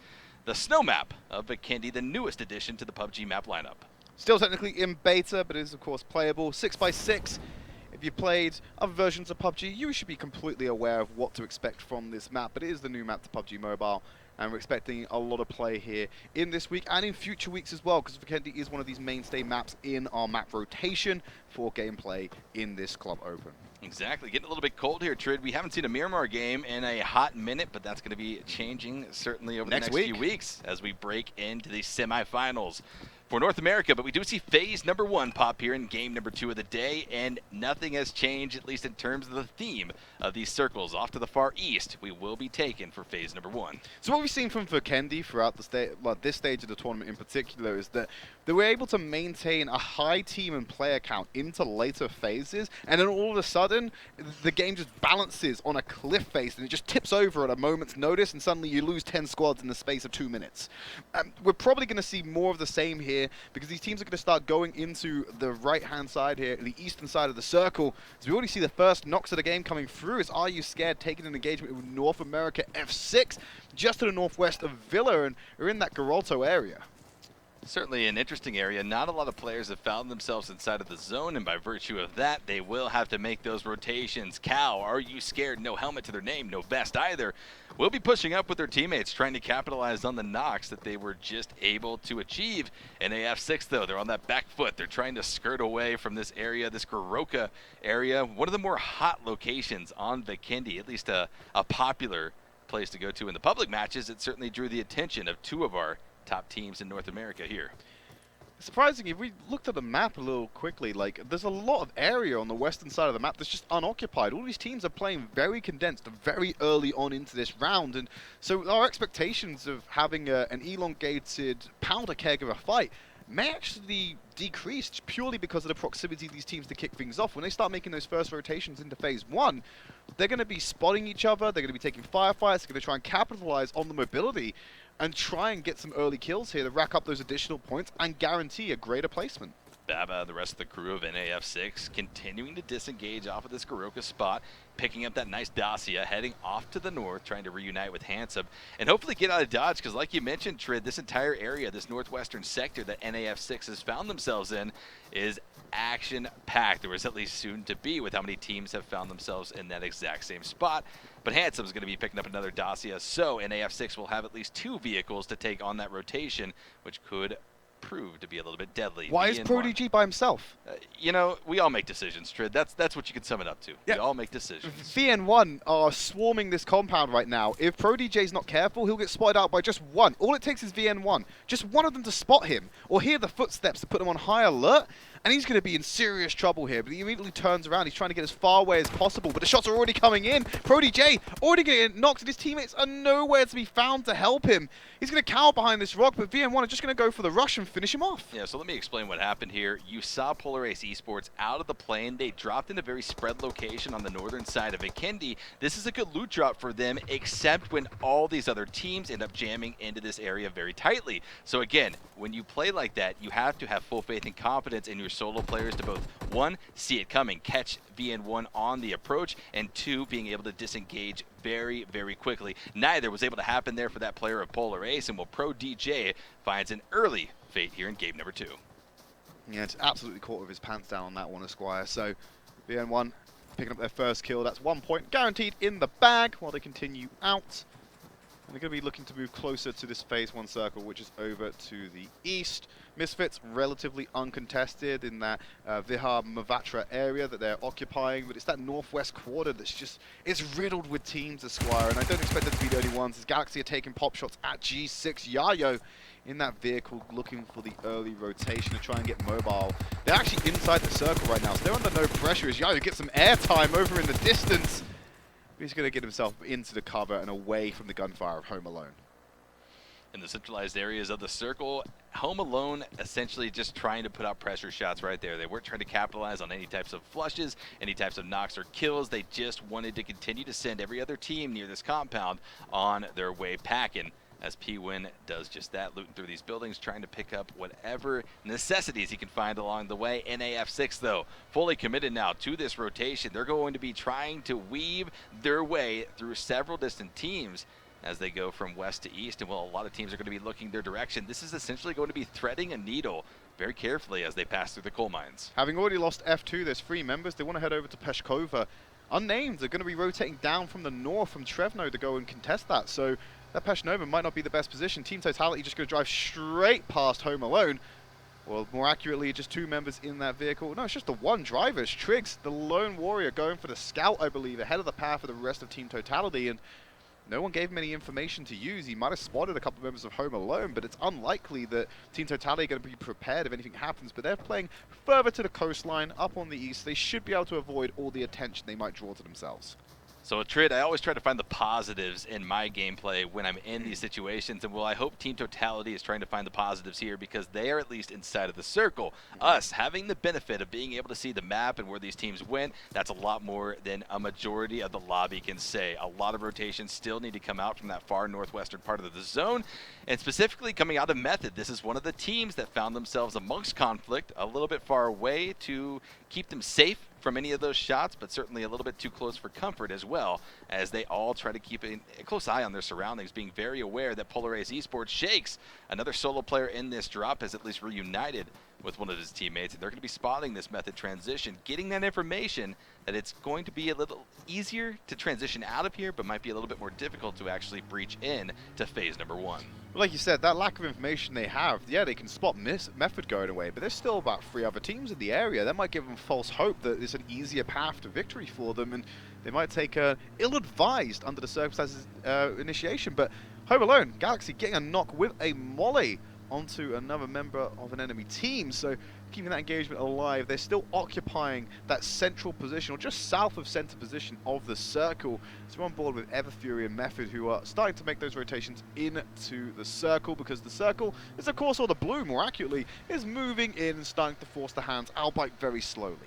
the snow map of Vikendi, the newest addition to the PUBG map lineup. Still technically in beta, but is of course playable. 6x6. If you played other versions of PUBG, you should be completely aware of what to expect from this map. But it is the new map to PUBG Mobile, and we're expecting a lot of play here in this week and in future weeks as well, because Vikendi is one of these mainstay maps in our map rotation for gameplay in this Club Open. Exactly. Getting a little bit cold here, Trid. We haven't seen a Miramar game in a hot minute, but that's going to be changing certainly over the next few weeks as we break into the semifinals for North America. But we do see phase number 1 pop here in game number 2 of the day, and nothing has changed, at least in terms of the theme of these circles. Off to the far east, we will be taken for phase number 1. So what we've seen from Vikendi throughout the this stage of the tournament in particular is that they were able to maintain a high team and player count into later phases, and then all of a sudden, the game just balances on a cliff face, and it just tips over at a moment's notice, and suddenly you lose 10 squads in the space of 2 minutes. We're probably going to see more of the same here, because these teams are going to start going into the right-hand side here, the eastern side of the circle. So we already see the first knocks of the game coming through as AreYouScared taking an engagement with NorthAmerica F6, just to the northwest of Villa, and are in that Geralto area. Certainly an interesting area. Not a lot of players have found themselves inside of the zone, and by virtue of that, they will have to make those rotations. Cal, Are You Scared? No helmet to their name, no vest either. Will be pushing up with their teammates, trying to capitalize on the knocks that they were just able to achieve. In F6, though, they're on that back foot. They're trying to skirt away from this area, this Garoka area, one of the more hot locations on Vikendi, at least a popular place to go to in the public matches. It certainly drew the attention of two of our top teams in North America here. Surprisingly, if we looked at the map a little quickly, like, there's a lot of area on the western side of the map that's just unoccupied. All these teams are playing very condensed, very early on into this round, and so our expectations of having an elongated powder keg of a fight may actually decrease purely because of the proximity of these teams to kick things off. When they start making those first rotations into phase one, they're going to be spotting each other, they're going to be taking firefights, they're going to try and capitalize on the mobility and try and get some early kills here to rack up those additional points and guarantee a greater placement. Baba, the rest of the crew of NAF6, continuing to disengage off of this Garoka spot, picking up that nice Dacia, heading off to the north, trying to reunite with Handsome, and hopefully get out of dodge, because like you mentioned, Trid, this entire area, this northwestern sector that NAF6 has found themselves in is action-packed, or is at least soon to be, with how many teams have found themselves in that exact same spot. But Handsome's going to be picking up another Dacia, so NAF6 will have at least 2 vehicles to take on that rotation, which could prove to be a little bit deadly. Why is ProDG by himself? You know, we all make decisions, Trid. That's what you can sum it up to. Yeah. We all make decisions. VN1 are swarming this compound right now. If ProDJ's not careful, he'll get spotted out by just one. All it takes is VN1. Just one of them to spot him, or hear the footsteps to put him on high alert, and he's going to be in serious trouble here. But he immediately turns around. He's trying to get as far away as possible, but the shots are already coming in. ProDJ already getting knocked, and his teammates are nowhere to be found to help him. He's going to cower behind this rock, but VN1 are just going to go for the rush and finish him off. Yeah, so let me explain what happened here. You saw Polar Ace Esports out of the plane. They dropped in a very spread location on the northern side of Vikendi. This is a good loot drop for them, except when all these other teams end up jamming into this area very tightly. So again, when you play like that, you have to have full faith and confidence in your solo players to both, 1, see it coming, catch VN1 on the approach, and 2, being able to disengage very, very quickly. Neither was able to happen there for that player of Polar Ace, and ProDJ finds an early fate here in game number 2. Yeah, it's absolutely caught with his pants down on that one, Esquire. So VN1 picking up their first kill. That's 1 point guaranteed in the bag while they continue out. And they're going to be looking to move closer to this phase 1 circle, which is over to the east. Misfits relatively uncontested in that Vihar Mavatra area that they're occupying, but it's that northwest quarter that's just, it's riddled with teams, Esquire, and I don't expect them to be the only ones, as Galaxy are taking pop shots at G6. Yayo in that vehicle looking for the early rotation to try and get mobile. They're actually inside the circle right now, so they're under no pressure as Yayo gets some airtime over in the distance. He's going to get himself into the cover and away from the gunfire of Home Alone. In the centralized areas of the circle, Home Alone essentially just trying to put out pressure shots right there. They weren't trying to capitalize on any types of flushes, any types of knocks or kills. They just wanted to continue to send every other team near this compound on their way packing, as PWin does just that, looting through these buildings, trying to pick up whatever necessities he can find along the way. NAF6, though, fully committed now to this rotation. They're going to be trying to weave their way through several distant teams as they go from west to east, and while a lot of teams are going to be looking their direction, this is essentially going to be threading a needle very carefully as they pass through the coal mines. Having already lost F2, there's 3 members. They want to head over to Peshkova. Unnamed, they're going to be rotating down from the north, from Trevno, to go and contest that. So that Peshnova might not be the best position. Team Totality just going to drive straight past Home Alone. Well, more accurately, just 2 members in that vehicle. No, it's just the one driver. It's Triggs, the lone warrior, going for the scout, I believe, ahead of the path for the rest of Team Totality. And no one gave him any information to use. He might have spotted a couple of members of Home Alone, but it's unlikely that Team Totality are going to be prepared if anything happens. But they're playing further to the coastline, up on the east. They should be able to avoid all the attention they might draw to themselves. So Trid, I always try to find the positives in my gameplay when I'm in these situations, and well, I hope Team Totality is trying to find the positives here because they are at least inside of the circle. Us having the benefit of being able to see the map and where these teams went, that's a lot more than a majority of the lobby can say. A lot of rotations still need to come out from that far northwestern part of the zone, and specifically coming out of Method, this is one of the teams that found themselves amongst conflict a little bit far away to keep them safe from any of those shots, but certainly a little bit too close for comfort as well, as they all try to keep a close eye on their surroundings, being very aware that Polar Ace Esports Shakes, another solo player in this drop, has at least reunited with one of his teammates, and they're going to be spotting this method transition, getting that information that it's going to be a little easier to transition out of here, but might be a little bit more difficult to actually breach in to phase number 1. Like you said, that lack of information they have, yeah, they can spot Method going away, but there's still about 3 other teams in the area. That might give them false hope that it's an easier path to victory for them, and they might take a ill-advised, under the circumstances, initiation. But Home Alone, Galaxy getting a knock with a molly onto another member of an enemy team, so keeping that engagement alive. They're still occupying that central position, or just south of center position of the circle. So we're on board with Everfury and Method, who are starting to make those rotations into the circle, because the circle is, of course, or the blue, more accurately, is moving in and starting to force the hands, albeit very slowly.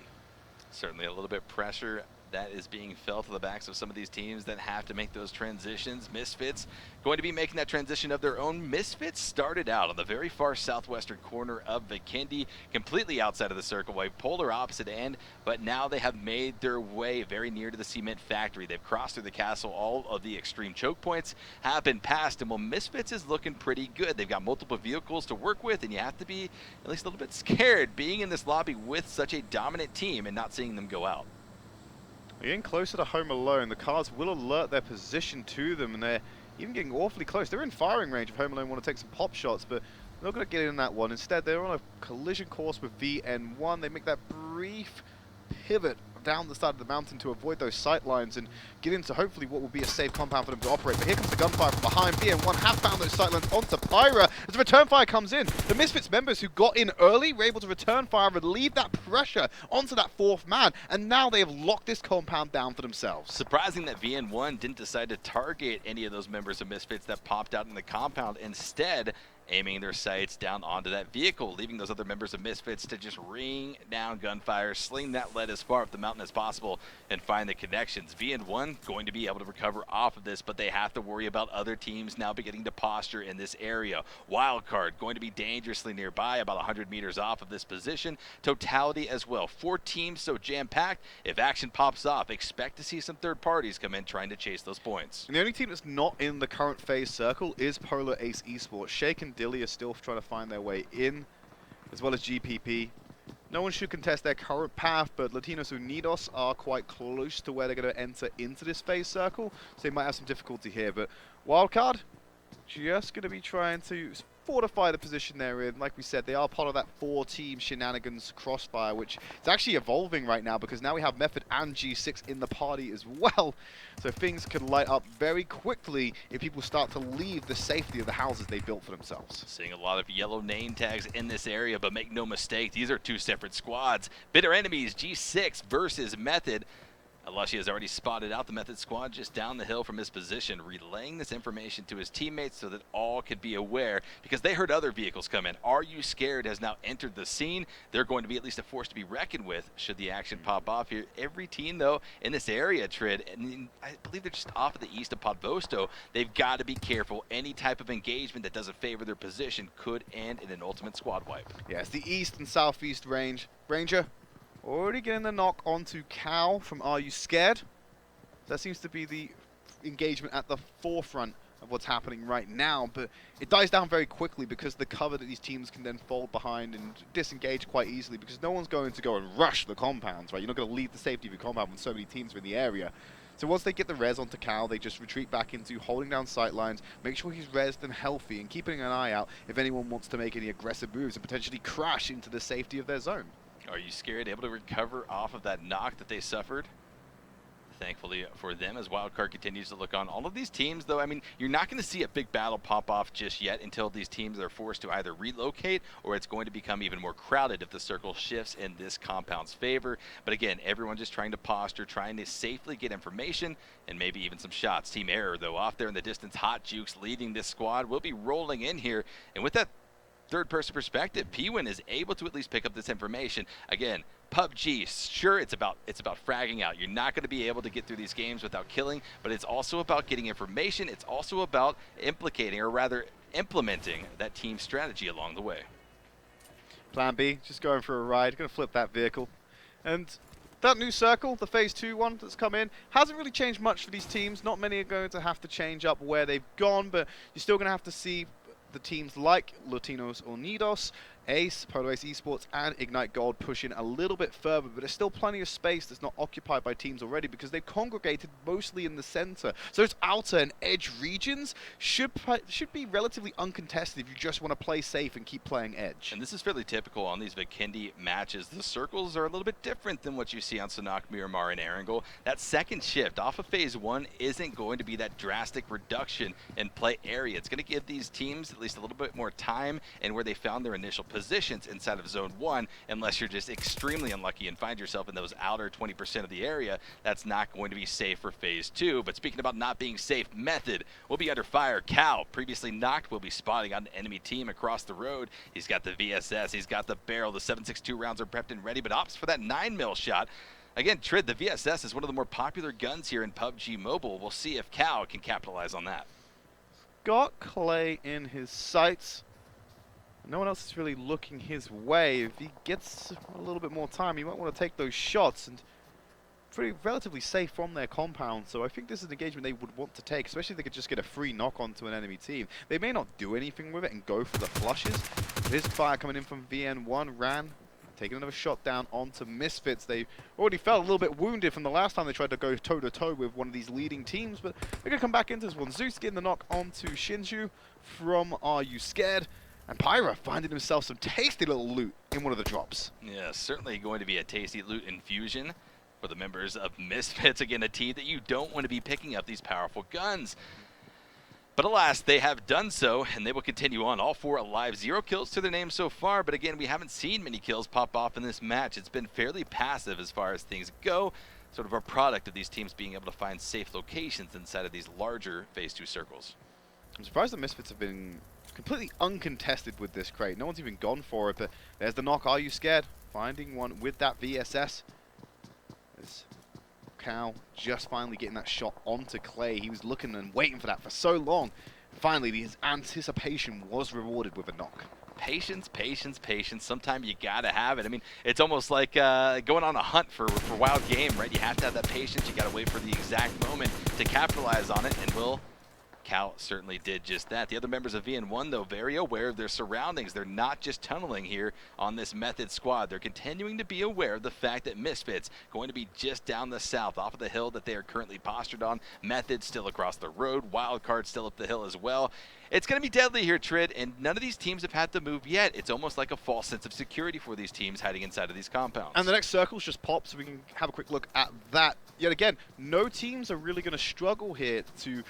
Certainly a little bit pressure that is being felt to the backs of some of these teams that have to make those transitions. Misfits going to be making that transition of their own. Misfits started out on the very far southwestern corner of Vikendi, completely outside of the circle, way polar opposite end, but now they have made their way very near to the cement factory. They've crossed through the castle. All of the extreme choke points have been passed, and well, Misfits is looking pretty good. They've got multiple vehicles to work with, and you have to be at least a little bit scared being in this lobby with such a dominant team and not seeing them go out. Getting closer to Home Alone, the cars will alert their position to them, and they're even getting awfully close. They're in firing range if Home Alone want to take some pop shots, but they're not going to get in that one. Instead, they're on a collision course with VN1. They make that brief pivot down the side of the mountain to avoid those sight lines and get into hopefully what will be a safe compound for them to operate. But here comes the gunfire from behind. VN1 have found those sight lines onto Pyra. As the return fire comes in, the Misfits members who got in early were able to return fire and relieve that pressure onto that 4th man, and now they have locked this compound down for themselves. Surprising that VN1 didn't decide to target any of those members of Misfits that popped out in the compound, instead aiming their sights down onto that vehicle, leaving those other members of Misfits to just ring down gunfire, sling that lead as far up the mountain as possible, and find the connections. VN1 going to be able to recover off of this, but they have to worry about other teams now beginning to posture in this area. Wildcard going to be dangerously nearby, about 100 meters off of this position. Totality as well. 4 teams so jam-packed. If action pops off, expect to see some third parties come in trying to chase those points. And the only team that's not in the current phase circle is Polar Ace Esports. Shake and Dilly are still trying to find their way in, as well as GPP. No one should contest their current path, but Latinos Undios are quite close to where they're going to enter into this phase circle, so they might have some difficulty here. But Wildcard, just going to be trying to fortify the position they're in. Like we said, they are part of that 4-team shenanigans crossfire, which is actually evolving right now, because now we have Method and G6 in the party as well. So things can light up very quickly if people start to leave the safety of the houses they built for themselves. Seeing a lot of yellow name tags in this area, but make no mistake, these are 2 separate squads. Bitter enemies, G6 versus Method. Alushi has already spotted out the Method squad just down the hill from his position, relaying this information to his teammates so that all could be aware, because they heard other vehicles come in. AreYouScared has now entered the scene. They're going to be at least a force to be reckoned with should the action pop off here. Every team, though, in this area, Trid, and I believe they're just off of the east of Podvosto, they've got to be careful. Any type of engagement that doesn't favor their position could end in an ultimate squad wipe. Yeah, it's the east and southeast range. Ranger already getting the knock onto Cal from AreYouScared. That seems to be the engagement at the forefront of what's happening right now, but it dies down very quickly because the cover that these teams can then fold behind and disengage quite easily, because no one's going to go and rush the compounds, right? You're not going to leave the safety of your compound when so many teams are in the area. So once they get the res onto Cal, they just retreat back into holding down sight lines, make sure he's resed and healthy, and keeping an eye out if anyone wants to make any aggressive moves and potentially crash into the safety of their zone. AreYouScared able to recover off of that knock that they suffered? Thankfully for them, as Wildcard continues to look on. All of these teams, though, I mean, you're not going to see a big battle pop off just yet until these teams are forced to either relocate, or it's going to become even more crowded if the circle shifts in this compound's favor. But again, everyone just trying to posture, trying to safely get information, and maybe even some shots. Team Error, though, off there in the distance, Hot Jukes leading this squad, will be rolling in here, and with that third-person perspective, PWin is able to at least pick up this information. Again, PUBG, sure, it's about fragging out. You're not going to be able to get through these games without killing, but it's also about getting information. It's also about implicating, or rather implementing, that team strategy along the way. Plan B, just going for a ride, going to flip that vehicle. And that new circle, the Phase 2 one that's come in, hasn't really changed much for these teams. Not many are going to have to change up where they've gone, but you're still going to have to see the teams like Latinos Undios, Ace Esports, and Ignite Gold push in a little bit further, but there's still plenty of space that's not occupied by teams already because they've congregated mostly in the center. So those outer and edge regions should be relatively uncontested if you just want to play safe and keep playing edge. And this is fairly typical on these Vikendi matches. The circles are a little bit different than what you see on Sanhok, Miramar, and Erangel. That second shift off of Phase 1 isn't going to be that drastic reduction in play area. It's going to give these teams at least a little bit more time and where they found their initial positions inside of Zone 1, unless you're just extremely unlucky and find yourself in those outer 20% of the area. That's not going to be safe for Phase 2. But speaking about not being safe, Method will be under fire. Cal, previously knocked, will be spotting on an enemy team across the road. He's got the VSS, he's got the barrel, the 7.62 rounds are prepped and ready, but opts for that 9mm shot. Again, Trid, the VSS is one of the more popular guns here in PUBG Mobile. We'll see if Cal can capitalize on that. Got Clay in his sights. No one else is really looking his way. If he gets a little bit more time, he might want to take those shots, and pretty relatively safe from their compound. So I think this is an engagement they would want to take, especially if they could just get a free knock onto an enemy team. They may not do anything with it and go for the flushes. There's fire coming in from VN1. Ran, taking another shot down onto Misfits. They already felt a little bit wounded from the last time they tried to go toe-to-toe with one of these leading teams, but they're going to come back into this one. Zeus getting the knock onto Shinju from AreYouScared. And Pyra finding himself some tasty little loot in one of the drops. Yeah, certainly going to be a tasty loot infusion for the members of Misfits. Again, a team that you don't want to be picking up these powerful guns. But alas, they have done so, and they will continue on. All 4 alive, 0 kills to their name so far. But again, we haven't seen many kills pop off in this match. It's been fairly passive as far as things go. Sort of a product of these teams being able to find safe locations inside of these larger Phase 2 circles. I'm surprised the Misfits have been completely uncontested with this crate. No one's even gone for it, but there's the knock. AreYouScared finding one with that VSS. There's Cal just finally getting that shot onto Clay. He was looking and waiting for that for so long. Finally, his anticipation was rewarded with a knock. Patience, patience, patience. Sometimes you gotta have it. I mean, it's almost like going on a hunt for wild game, right? You have to have that patience. You gotta wait for the exact moment to capitalize on it, and Cal certainly did just that. The other members of VN1, though, very aware of their surroundings. They're not just tunneling here on this Method squad. They're continuing to be aware of the fact that Misfits going to be just down the south off of the hill that they are currently postured on. Method still across the road. Wildcard still up the hill as well. It's going to be deadly here, Trid, and none of these teams have had to move yet. It's almost like a false sense of security for these teams hiding inside of these compounds. And the next circle's just popped, so we can have a quick look at that. Yet again, no teams are really going to struggle here to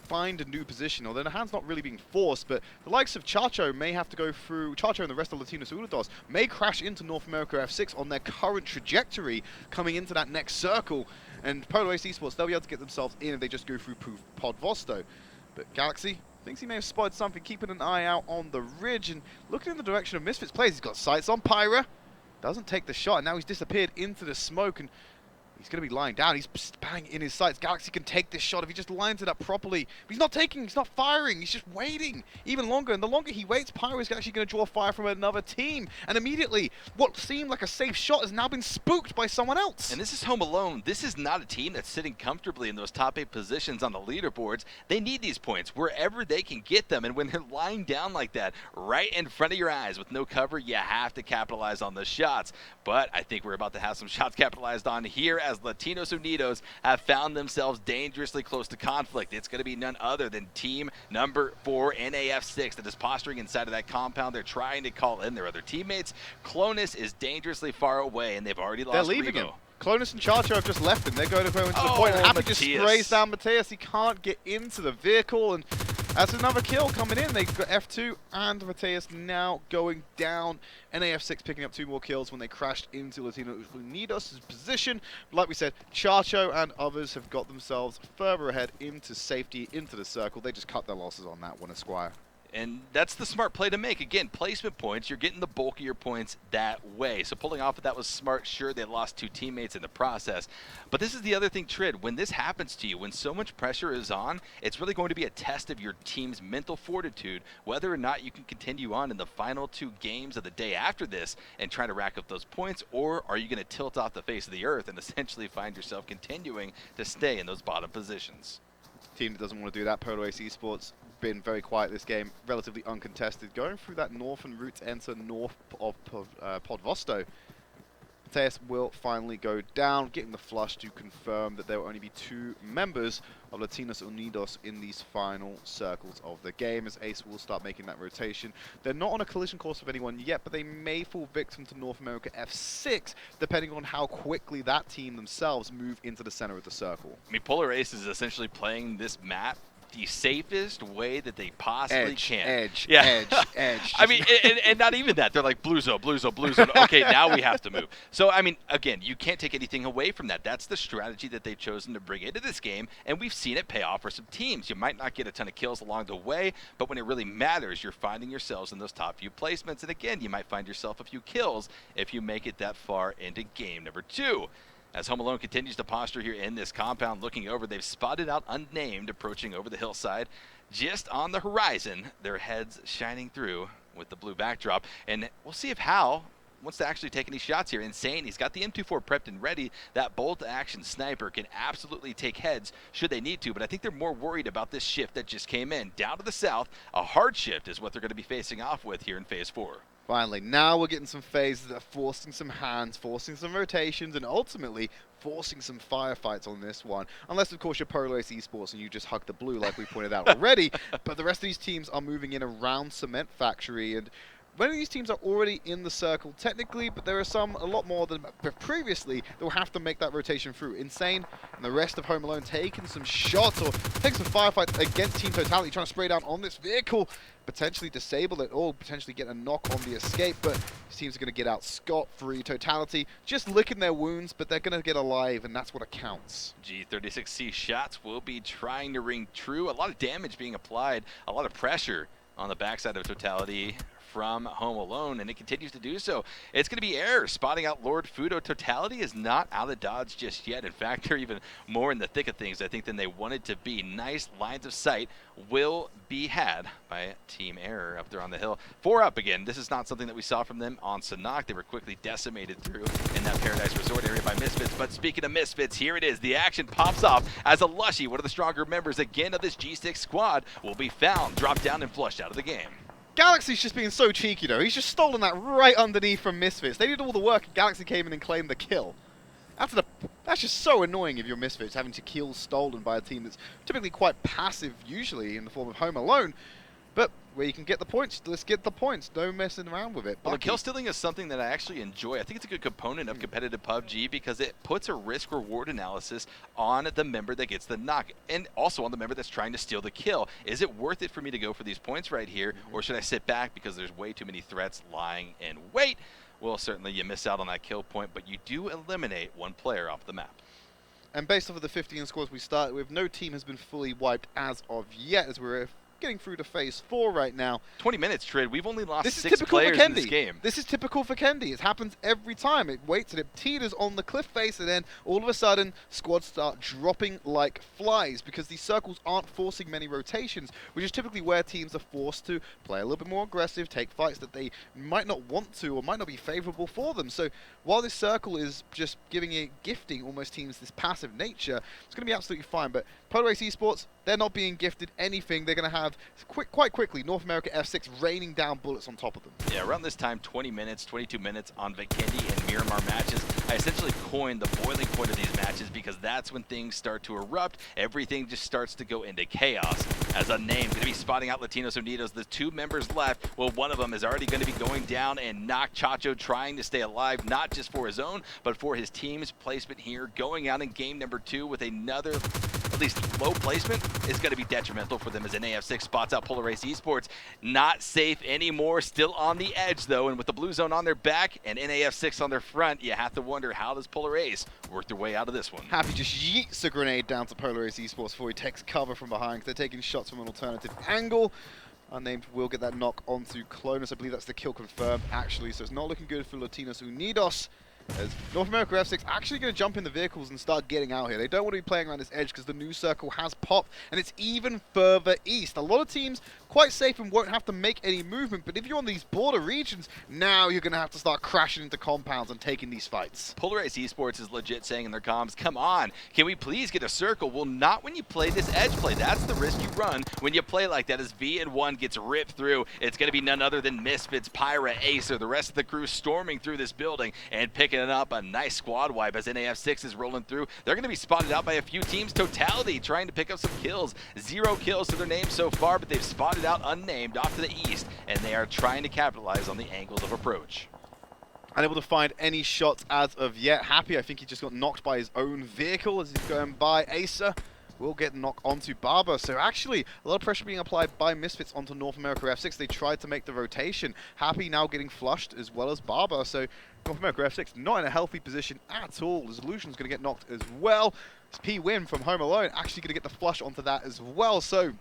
find a new position, although the hand's not really being forced, but the likes of Chacho may have to go through, Chacho and the rest of Latinos Undios may crash into NorthAmerica F6 on their current trajectory coming into that next circle, and Ace Esports, they'll be able to get themselves in if they just go through Pod Vosto. But Galaxy thinks he may have spotted something, keeping an eye out on the ridge, and looking in the direction of Misfits players. He's got sights on Pyra, doesn't take the shot, and now he's disappeared into the smoke, and he's going to be lying down. He's bang in his sights. Galaxy can take this shot if he just lines it up properly. But he's not taking, he's not firing. He's just waiting even longer. And the longer he waits, Pyro is actually going to draw fire from another team. And immediately, what seemed like a safe shot has now been spooked by someone else. And this is Home Alone. This is not a team that's sitting comfortably in those top 8 positions on the leaderboards. They need these points wherever they can get them. And when they're lying down like that, right in front of your eyes with no cover, you have to capitalize on the shots. But I think we're about to have some shots capitalized on here as Latinos Undios have found themselves dangerously close to conflict. It's going to be none other than team number 4, NAF6, that is posturing inside of that compound. They're trying to call in their other teammates. Clonus is dangerously far away, and they've already lost They're leaving Revo. him. Clonus and Chacho have just left him. They're going to go into the point, and Happy just sprays down Mateus. He can't get into the vehicle, and that's another kill coming in. They've got F2 and Mateus now going down. NAF6 picking up 2 more kills when they crashed into Latinos Undios' position. Like we said, Chacho and others have got themselves further ahead into safety, into the circle. They just cut their losses on that one, Esquire. And that's the smart play to make. Again, placement points, you're getting the bulk of your points that way. So pulling off of that was smart. Sure, they lost 2 teammates in the process. But this is the other thing, Trid. When this happens to you, when so much pressure is on, it's really going to be a test of your team's mental fortitude, whether or not you can continue on in the final 2 games of the day after this and try to rack up those points, or are you going to tilt off the face of the earth and essentially find yourself continuing to stay in those bottom positions? Team that doesn't want to do that, Polar Ace Esports, been very quiet this game, relatively uncontested, going through that northern route to enter north of Podvosto. Mateus will finally go down, getting the flush to confirm that there will only be 2 members of Latinos Undios in these final circles of the game, as Ace will start making that rotation. They're not on a collision course with anyone yet, but they may fall victim to NorthAmerica F6, depending on how quickly that team themselves move into the center of the circle. I mean, Polar Ace is essentially playing this map the safest way that they possibly can. Edge. I mean, and not even that. They're like, blue zone. Okay, now we have to move. So, I mean, again, you can't take anything away from that. That's the strategy that they've chosen to bring into this game, and we've seen it pay off for some teams. You might not get a ton of kills along the way, but when it really matters, you're finding yourselves in those top few placements, and again, you might find yourself a few kills if you make it that far into game number 2. As Home Alone continues to posture here in this compound, looking over, they've spotted out Unnamed approaching over the hillside. Just on the horizon, their heads shining through with the blue backdrop. And we'll see if Hal wants to actually take any shots here. Insane, he's got the M24 prepped and ready. That bolt-action sniper can absolutely take heads should they need to, but I think they're more worried about this shift that just came in. Down to the south, a hard shift is what they're going to be facing off with here in Phase 4. Finally, now we're getting some phases that are forcing some hands, forcing some rotations, and ultimately forcing some firefights on this one. Unless, of course, you're Polar Ace Esports and you just hug the blue like we pointed out already. But the rest of these teams are moving in around Cement Factory, and many of these teams are already in the circle technically, but there are some, a lot more than previously, that will have to make that rotation through. Insane and the rest of Home Alone taking some shots or taking some firefights against Team Totality, trying to spray down on this vehicle, potentially disable it or potentially get a knock on the escape, but these teams are going to get out scot-free. Totality just licking their wounds, but they're going to get alive, and that's what counts. G36C shots will be trying to ring true. A lot of damage being applied, a lot of pressure on the backside of Totality from Home Alone, and it continues to do so. It's going to be Air spotting out Lord Fudo. Totality is not out of dodge just yet. In fact, they're even more in the thick of things, I think, than they wanted to be. Nice lines of sight will be had by Team Air up there on the hill. 4 up again. This is not something that we saw from them on Sanhok. They were quickly decimated through in that Paradise Resort area by Misfits. But speaking of Misfits, here it is. The action pops off as a Lushy, one of the stronger members again of this G6 squad, will be found, dropped down, and flushed out of the game. Galaxy's just being so cheeky, though. He's just stolen that right underneath from Misfits. They did all the work, and Galaxy came in and claimed the kill. That's just so annoying if you're Misfits, having to kills stolen by a team that's typically quite passive, usually, in the form of Home Alone. But where you can get the points, let's get the points. No messing around with it. Well, the kill stealing is something that I actually enjoy. I think it's a good component of competitive PUBG because it puts a risk-reward analysis on the member that gets the knock, and also on the member that's trying to steal the kill. Is it worth it for me to go for these points right here, or should I sit back because there's way too many threats lying in wait? Well, certainly you miss out on that kill point, but you do eliminate one player off the map. And based off of the 15 scores we started with, no team has been fully wiped as of yet, as we're getting through to Phase 4 right now. 20 minutes, Trid. We've only lost 6 players in this game. This is typical for Vikendi. It happens every time. It waits and it teeters on the cliff face, and then all of a sudden, squads start dropping like flies because these circles aren't forcing many rotations, which is typically where teams are forced to play a little bit more aggressive, take fights that they might not want to or might not be favorable for them. So while this circle is just gifting almost teams this passive nature, it's going to be absolutely fine. But Polar Ace Esports, they're not being gifted anything. They're going to have quite quickly NorthAmerica F6 raining down bullets on top of them. Yeah, around this time, 20 minutes, 22 minutes on Vikendi and Miramar matches. I essentially coined the boiling point of these matches because that's when things start to erupt. Everything just starts to go into chaos. As Unnamed, going to be spotting out Latinos Undios. The 2 members left. Well, one of them is already going to be going down and knock Chacho, trying to stay alive, not just for his own, but for his team's placement here. Going out in game number 2 with another, at least low placement, is going to be detrimental for them as NAF6 spots out Polar Ace Esports. Not safe anymore, still on the edge though, and with the blue zone on their back and NAF6 on their front, you have to wonder, how does Polar Ace work their way out of this one? Happy just yeets a grenade down to Polar Ace Esports before he takes cover from behind because they're taking shots from an alternative angle. Unnamed will get that knock onto Clonus. I believe that's the kill confirmed, actually, so it's not looking good for Latinos Undios. As NorthAmerica F6 actually going to jump in the vehicles and start getting out here. They don't want to be playing around this edge because the new circle has popped, and it's even further east. A lot of teams quite safe and won't have to make any movement, but if you're on these border regions, now you're going to have to start crashing into compounds and taking these fights. Ace Esports is legit saying in their comms, come on, can we please get a circle? Well, not when you play this edge play. That's the risk you run when you play like that. As V and 1 gets ripped through, it's going to be none other than Misfits, Pyra, Acer, the rest of the crew storming through this building and picking it up. A nice squad wipe as NAF6 is rolling through. They're going to be spotted out by a few teams. Totality trying to pick up some kills. 0 kills to their name so far, but they've spotted out Unnamed off to the east, and they are trying to capitalize on the angles of approach. Unable to find any shots as of yet. Happy, I think he just got knocked by his own vehicle as he's going by. Acer will get knocked onto Barber. So actually, a lot of pressure being applied by Misfits onto NorthAmerica F6. They tried to make the rotation. Happy now getting flushed as well as Barber. So NorthAmerica F6 not in a healthy position at all. Illusion's going to get knocked as well. It's P-Win from Home Alone actually going to get the flush onto that as well. So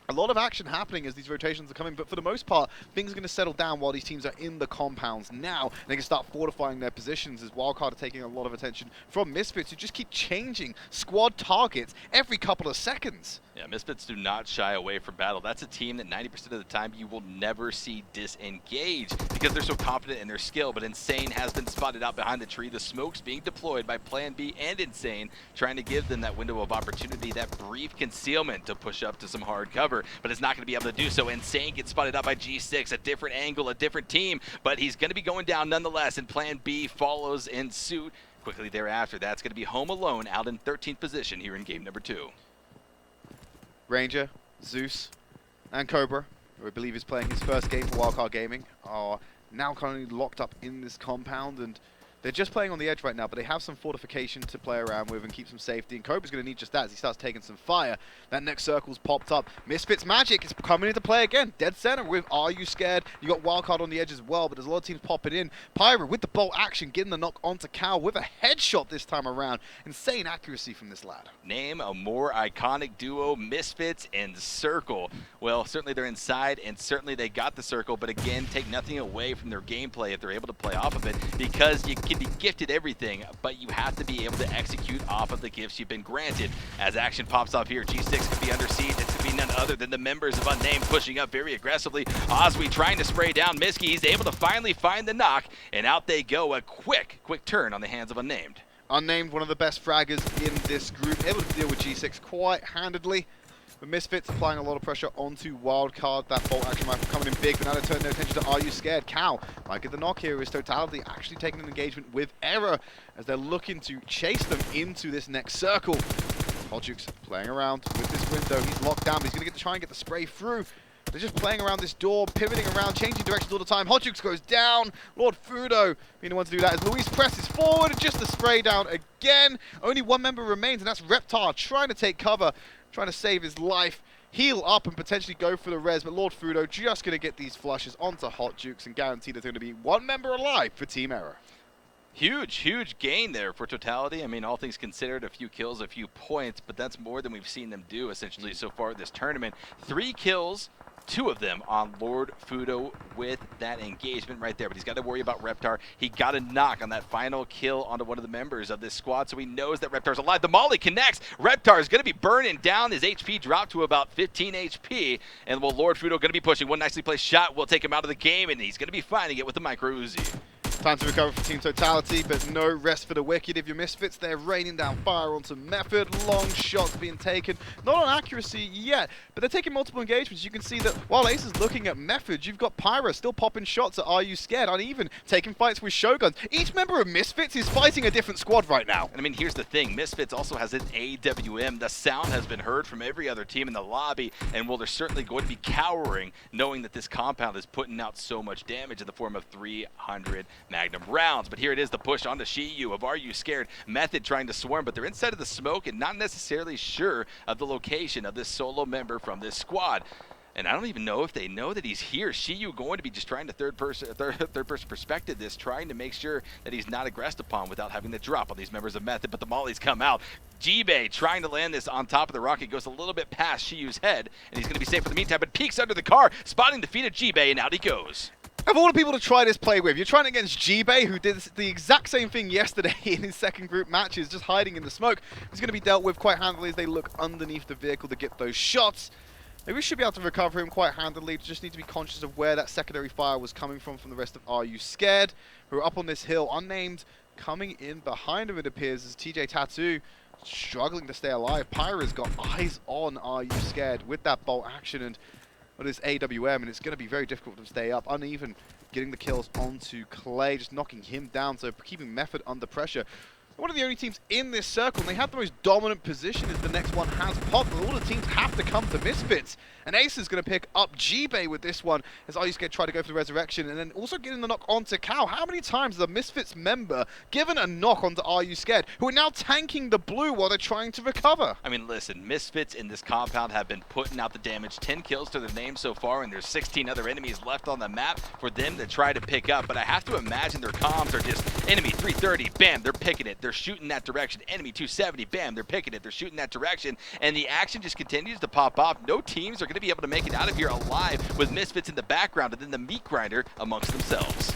a lot of action happening as these rotations are coming, but for the most part, things are going to settle down while these teams are in the compounds now. And they can start fortifying their positions as Wildcard are taking a lot of attention from Misfits, who just keep changing squad targets every couple of seconds. Yeah, Misfits do not shy away from battle. That's a team that 90% of the time you will never see disengage because they're so confident in their skill, but Insane has been spotted out behind the tree. The smoke's being deployed by Plan B and Insane, trying to give them that window of opportunity, that brief concealment to push up to some hard cover, but it's not going to be able to do so. Insane gets spotted out by G6, a different angle, a different team, but he's going to be going down nonetheless, and Plan B follows in suit quickly thereafter. That's going to be Home Alone out in 13th position here in game number 2. Ranger, Zeus, and Cobra, who I believe is playing his first game for Wildcard Gaming, are now currently locked up in this compound, and they're just playing on the edge right now, but they have some fortification to play around with and keep some safety, and Cobra's going to need just that as he starts taking some fire. That next circle's popped up. Misfits Magic is coming into play again. Dead center with AreYouScared. You got Wildcard on the edge as well, but there's a lot of teams popping in. Pyra with the bolt action, getting the knock onto Cal with a headshot this time around. Insane accuracy from this lad. Name a more iconic duo, Misfits and Circle. Well, certainly they're inside, and certainly they got the circle, but again, take nothing away from their gameplay if they're able to play off of it, because you can be gifted everything, but you have to be able to execute off of the gifts you've been granted. As action pops up here, G6 could be under siege. It's going to be none other than the members of Unnamed pushing up very aggressively. Oswe trying to spray down Miski. He's able to finally find the knock, and out they go. A quick turn on the hands of Unnamed. Unnamed, one of the best fraggers in this group, able to deal with G6 quite handedly. The Misfits applying a lot of pressure onto Wildcard. That bolt action rifle coming in big, but now they turn their attention to AreYouScared. Cal might get the knock here. Is Totality actually taking an engagement with Error as they're looking to chase them into this next circle. HOKAGE playing around with this window. He's locked down, but he's going to try and get the spray through. They're just playing around this door, pivoting around, changing directions all the time. HOKAGE goes down. Lord Fudo being the one to do that as Luis presses forward, and just the spray down again. Only one member remains, and that's Reptar trying to take cover, trying to save his life, heal up and potentially go for the res, but Lord Fudo just going to get these flushes onto HOKAGE and guarantee there's going to be one member alive for Team Error. Huge gain there for Totality. I mean, all things considered, a few kills, a few points, but that's more than we've seen them do essentially so far this tournament. 3 kills, 2 of them on Lord Fudo with that engagement right there, but he's got to worry about Reptar. He got a knock on that final kill onto one of the members of this squad, so he knows that Reptar's alive. The molly connects. Reptar is going to be burning down. His HP dropped to about 15 HP, and well, Lord Fudo going to be pushing. One nicely placed shot will take him out of the game, and he's going to be finding it with the micro Uzi. Time to recover for Team Totality, but no rest for the wicked. If you're Misfits, they're raining down fire onto Method. Long shots being taken. Not on accuracy yet, but they're taking multiple engagements. You can see that while Ace is looking at Method, you've got Pyra still popping shots at AreYouScared, uneven, taking fights with Shoguns. Each member of Misfits is fighting a different squad right now. And I mean, here's the thing. Misfits also has an AWM. The sound has been heard from every other team in the lobby, and well, they're certainly going to be cowering, knowing that this compound is putting out so much damage in the form of 300 Magnum rounds. But here it is, the push onto Shiyu of AreYouScared. Method trying to swarm, but they're inside of the smoke and not necessarily sure of the location of this solo member from this squad. And I don't even know if they know that he's here. Shiyu going to be just trying to third person perspective this, trying to make sure that he's not aggressed upon without having to drop on these members of Method, but the mollies come out. Jibei trying to land this on top of the rocket, goes a little bit past Shiyu's head, and he's going to be safe for the meantime, but peeks under the car, spotting defeated Jibei, and out he goes. Of all the people to try this play with, you're trying against Jibei, who did the exact same thing yesterday in his second group matches, just hiding in the smoke. He's going to be dealt with quite handily as they look underneath the vehicle to get those shots. Maybe we should be able to recover him quite handily. Just need to be conscious of where that secondary fire was coming from the rest of AreYouScared, who are up on this hill. Unnamed coming in behind him, it appears, as TJ Tattoo struggling to stay alive. Pyra's got eyes on AreYouScared with that bolt action and what is AWM, and it's going to be very difficult to stay up. Uneven getting the kills onto Clay, just knocking him down, so keeping Method under pressure. One of the only teams in this circle, and they have the most dominant position as the next one has popped. All the teams have to come to Misfits. And Ace is going to pick up Jibei with this one as AreYouScared try to go for the resurrection, and then also getting the knock onto Cal. How many times has a Misfits member given a knock onto AreYouScared, who are now tanking the blue while they're trying to recover? I mean, listen, Misfits in this compound have been putting out the damage. 10 kills to their name so far, and there's 16 other enemies left on the map for them to try to pick up. But I have to imagine their comms are just enemy 330, bam, they're picking it. They're shooting that direction. Enemy 270, bam, they're picking it. They're shooting that direction, and the action just continues to pop off. No teams are going to be able to make it out of here alive with Misfits in the background and then the meat grinder amongst themselves.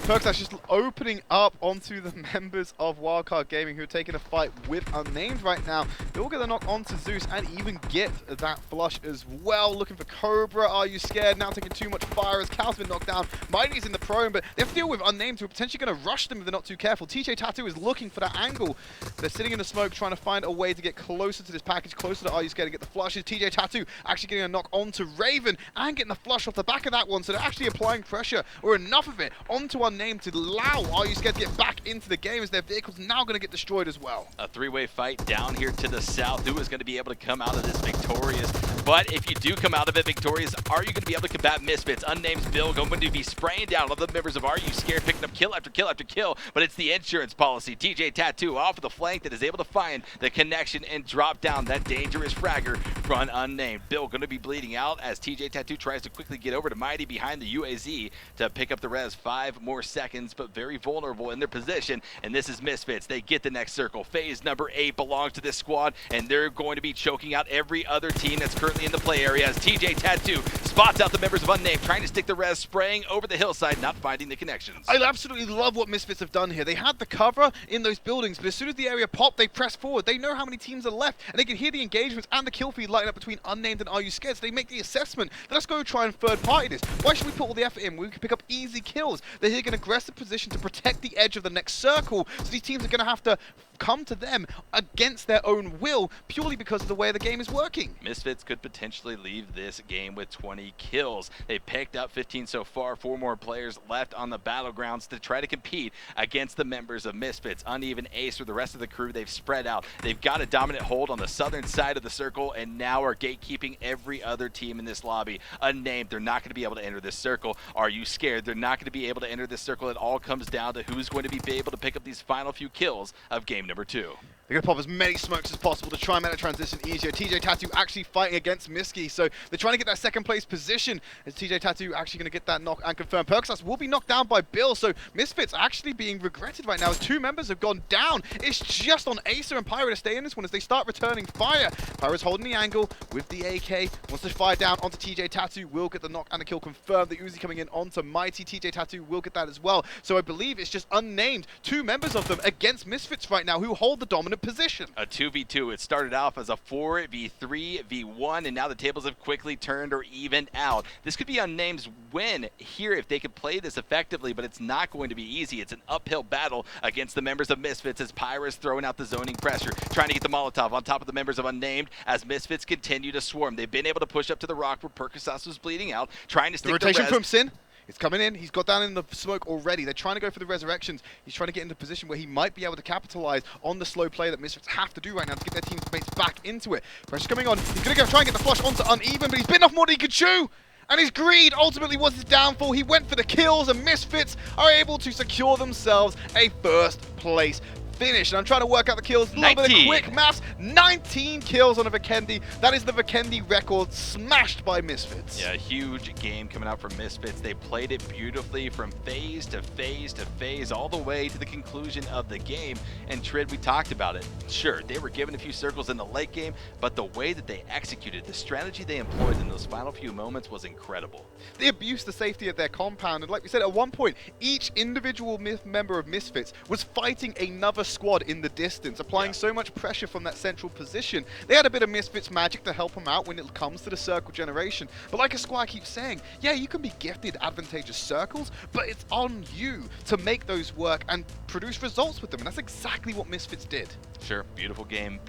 Perks just opening up onto the members of Wildcard Gaming who are taking a fight with Unnamed right now. They all get a knock onto Zeus and even get that flush as well. Looking for Cobra. AreYouScared now taking too much fire as Cal's been knocked down. Mighty's in the prone, but they have to deal with Unnamed who are potentially going to rush them if they're not too careful. TJ Tattoo is looking for that angle. They're sitting in the smoke trying to find a way to get closer to this package, closer to AreYouScared to get the flushes. TJ Tattoo actually getting a knock onto Raven and getting the flush off the back of that one, so they're actually applying pressure, or enough of it, onto Unnamed to allow AreYouScared to get back into the game as their vehicle's now going to get destroyed as well. A three-way fight down here to the south. Who is going to be able to come out of this victorious? But if you do come out of it victorious, are you going to be able to combat Misfits? Unnamed Bill going to be spraying down all the members of AreYouScared, picking up kill after kill after kill, but it's the insurance policy. TJ Tattoo off of the flank that is able to find the connection and drop down that dangerous fragger from Unnamed. Bill going to be bleeding out as TJ Tattoo tries to quickly get over to Mighty behind the UAZ to pick up the res. 5 more seconds, but very vulnerable in their position, and this is Misfits. They get the next circle. Phase number 8 belongs to this squad, and they're going to be choking out every other team that's currently in the play area as TJ Tattoo spots out the members of Unnamed, trying to stick the res, spraying over the hillside, not finding the connections. I absolutely love what Misfits have done here. They had the cover in those buildings, but as soon as the area popped, they press forward. They know how many teams are left, and they can hear the engagements and the kill feed lighting up between Unnamed and AreYouScared, so they make the assessment. Let's go try and third party this. Why should we put all the effort in? We can pick up easy kills. They're here in an aggressive position to protect the edge of the next circle, so these teams are going to have to come to them against their own will purely because of the way the game is working. Misfits could potentially leave this game with 20 kills. They picked up 15 so far, 4 more players left on the battlegrounds to try to compete against the members of Misfits. Uneven Ace or the rest of the crew, they've spread out. They've got a dominant hold on the southern side of the circle and now are gatekeeping every other team in this lobby. Unnamed, they're not going to be able to enter this circle. AreYouScared? They're not going to be able to enter this circle. It all comes down to who's going to be able to pick up these final few kills of game number 2. They're going to pop as many smokes as possible to try and make that transition easier. TJ Tattoo actually fighting against Miski, so they're trying to get that second place position. Is TJ Tattoo actually going to get that knock and confirm? Perksas will be knocked down by Bill, so Misfits actually being regretted right now as 2 members have gone down. It's just on Acer and Pyra to stay in this one as they start returning fire. Pyra's holding the angle with the AK, wants to fire down onto TJ Tattoo, will get the knock and the kill confirmed. The Uzi coming in onto Mighty. TJ Tattoo will get that as well. So I believe it's just Unnamed, 2 members of them against Misfits right now who hold the dominant position. A 2v2. It started off as a 4v3v1, and now the tables have quickly turned or evened out. This could be Unnamed's win here if they could play this effectively, but it's not going to be easy. It's an uphill battle against the members of Misfits as Pyra's throwing out the zoning pressure, trying to get the Molotov on top of the members of Unnamed as Misfits continue to swarm. They've been able to push up to the rock where Perkasas was bleeding out, trying to stick the rotation res. from Sin. It's coming in. He's got down in the smoke already. They're trying to go for the resurrections. He's trying to get into a position where he might be able to capitalize on the slow play that Misfits have to do right now to get their teammates back into it. Pressure's coming on. He's going to go try and get the flush onto Uneven, but he's bitten off more than he could chew. And his greed ultimately was his downfall. He went for the kills, and Misfits are able to secure themselves a first place finish. And I'm trying to work out the kills. A little bit of 19. quick maths. 19 kills on a Vikendi. That is the Vikendi record smashed by Misfits. Yeah, huge game coming out from Misfits. They played it beautifully from phase to phase to phase, all the way to the conclusion of the game. And Trid, we talked about it. Sure, they were given a few circles in the late game, but the way that they executed, the strategy they employed in those final few moments was incredible. They abused the safety of their compound, and like we said, at one point, each individual member of Misfits was fighting another squad in the distance, applying so much pressure from that central position. They had a bit of Misfits magic to help them out when it comes to the circle generation. But like Esquire keeps saying, yeah, you can be gifted advantageous circles, but it's on you to make those work and produce results with them, and that's exactly what Misfits did. Sure, beautiful game,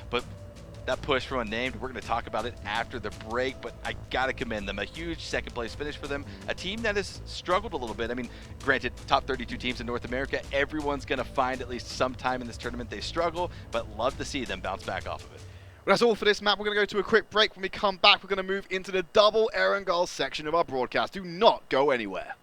but that push from Unnamed, we're going to talk about it after the break, but I got to commend them. A huge second place finish for them. A team that has struggled a little bit. I mean, granted, top 32 teams in North America, everyone's going to find at least some time in this tournament they struggle, but love to see them bounce back off of it. Well, that's all for this map. We're going to go to a quick break. When we come back, we're going to move into the double Erangel section of our broadcast. Do not go anywhere.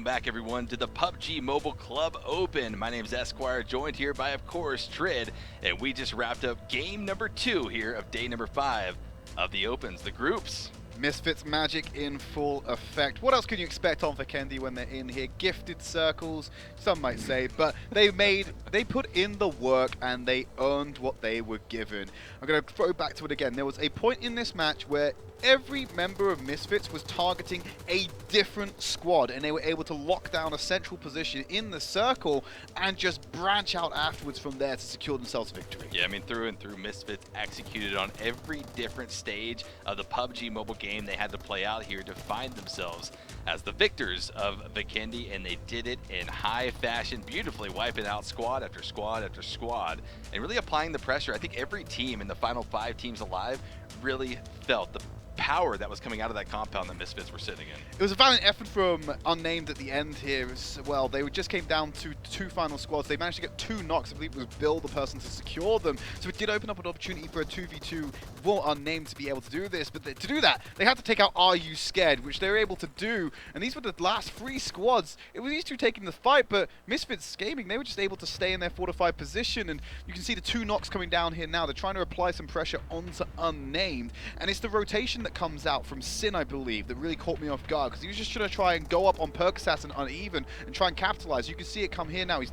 Welcome back, everyone, to the PUBG Mobile Club Open. My name's Esquire, joined here by, of course, Trid, and we just wrapped up game number 2 here of day number 5 of the Opens, the groups. Misfits magic in full effect. What else can you expect on Vikendi when they're in here? Gifted circles, some might say, but they put in the work and they earned what they were given. I'm going to throw back to it again. There was a point in this match where every member of Misfits was targeting a different squad, and they were able to lock down a central position in the circle and just branch out afterwards from there to secure themselves victory. Yeah, I mean, through and through, Misfits executed on every different stage of the PUBG mobile game they had to play out here to find themselves as the victors of Vikendi, and they did it in high fashion, beautifully wiping out squad after squad after squad, and really applying the pressure. I think every team in the final 5 teams alive really felt the power that was coming out of that compound that Misfits were sitting in. It was a valiant effort from Unnamed at the end here as well. They just came down to 2 final squads. They managed to get 2 knocks. I believe it was Bill, the person to secure them. So it did open up an opportunity for a 2v2 for Unnamed to be able to do this. But to do that, they had to take out AreYouScared, which they were able to do. And these were the last 3 squads. It was these 2 taking the fight, but Misfits Gaming, they were just able to stay in their fortified position. And you can see the 2 knocks coming down here now. They're trying to apply some pressure onto Unnamed. And it's the rotation that comes out from Sin, I believe, that really caught me off guard, because he was just trying to try and go up on Percocet and Uneven and try and capitalize. You can see it come here now. He's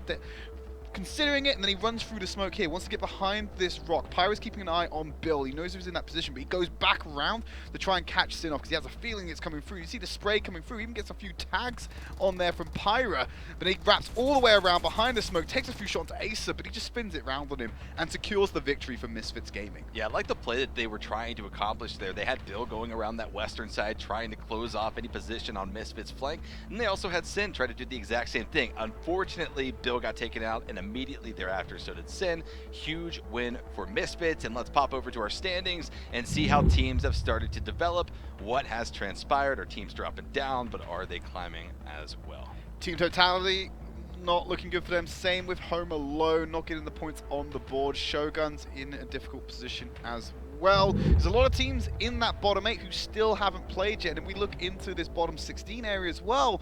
considering it, and then he runs through the smoke here. Wants to get behind this rock. Pyro's keeping an eye on Bill. He knows he was in that position, but he goes back around to try and catch Sin off, because he has a feeling it's coming through. You see the spray coming through. He even gets a few tags on there from Pyra, but he wraps all the way around behind the smoke, takes a few shots to Acer, but he just spins it round on him and secures the victory for Misfits Gaming. Yeah, I like the play that they were trying to accomplish there. They had Bill going around that western side, trying to close off any position on Misfits' flank, and they also had Sin try to do the exact same thing. Unfortunately, Bill got taken out, and immediately thereafter so did Sin. Huge win for Misfits, and let's pop over to our standings and see how teams have started to develop. What has transpired? Are teams dropping down, but are they climbing as well? Team Totality, not looking good for them. Same with Home Alone, not getting the points on the board. Shogun's in a difficult position as well. There's a lot of teams in that bottom 8 who still haven't played yet, and we look into this bottom 16 area as well.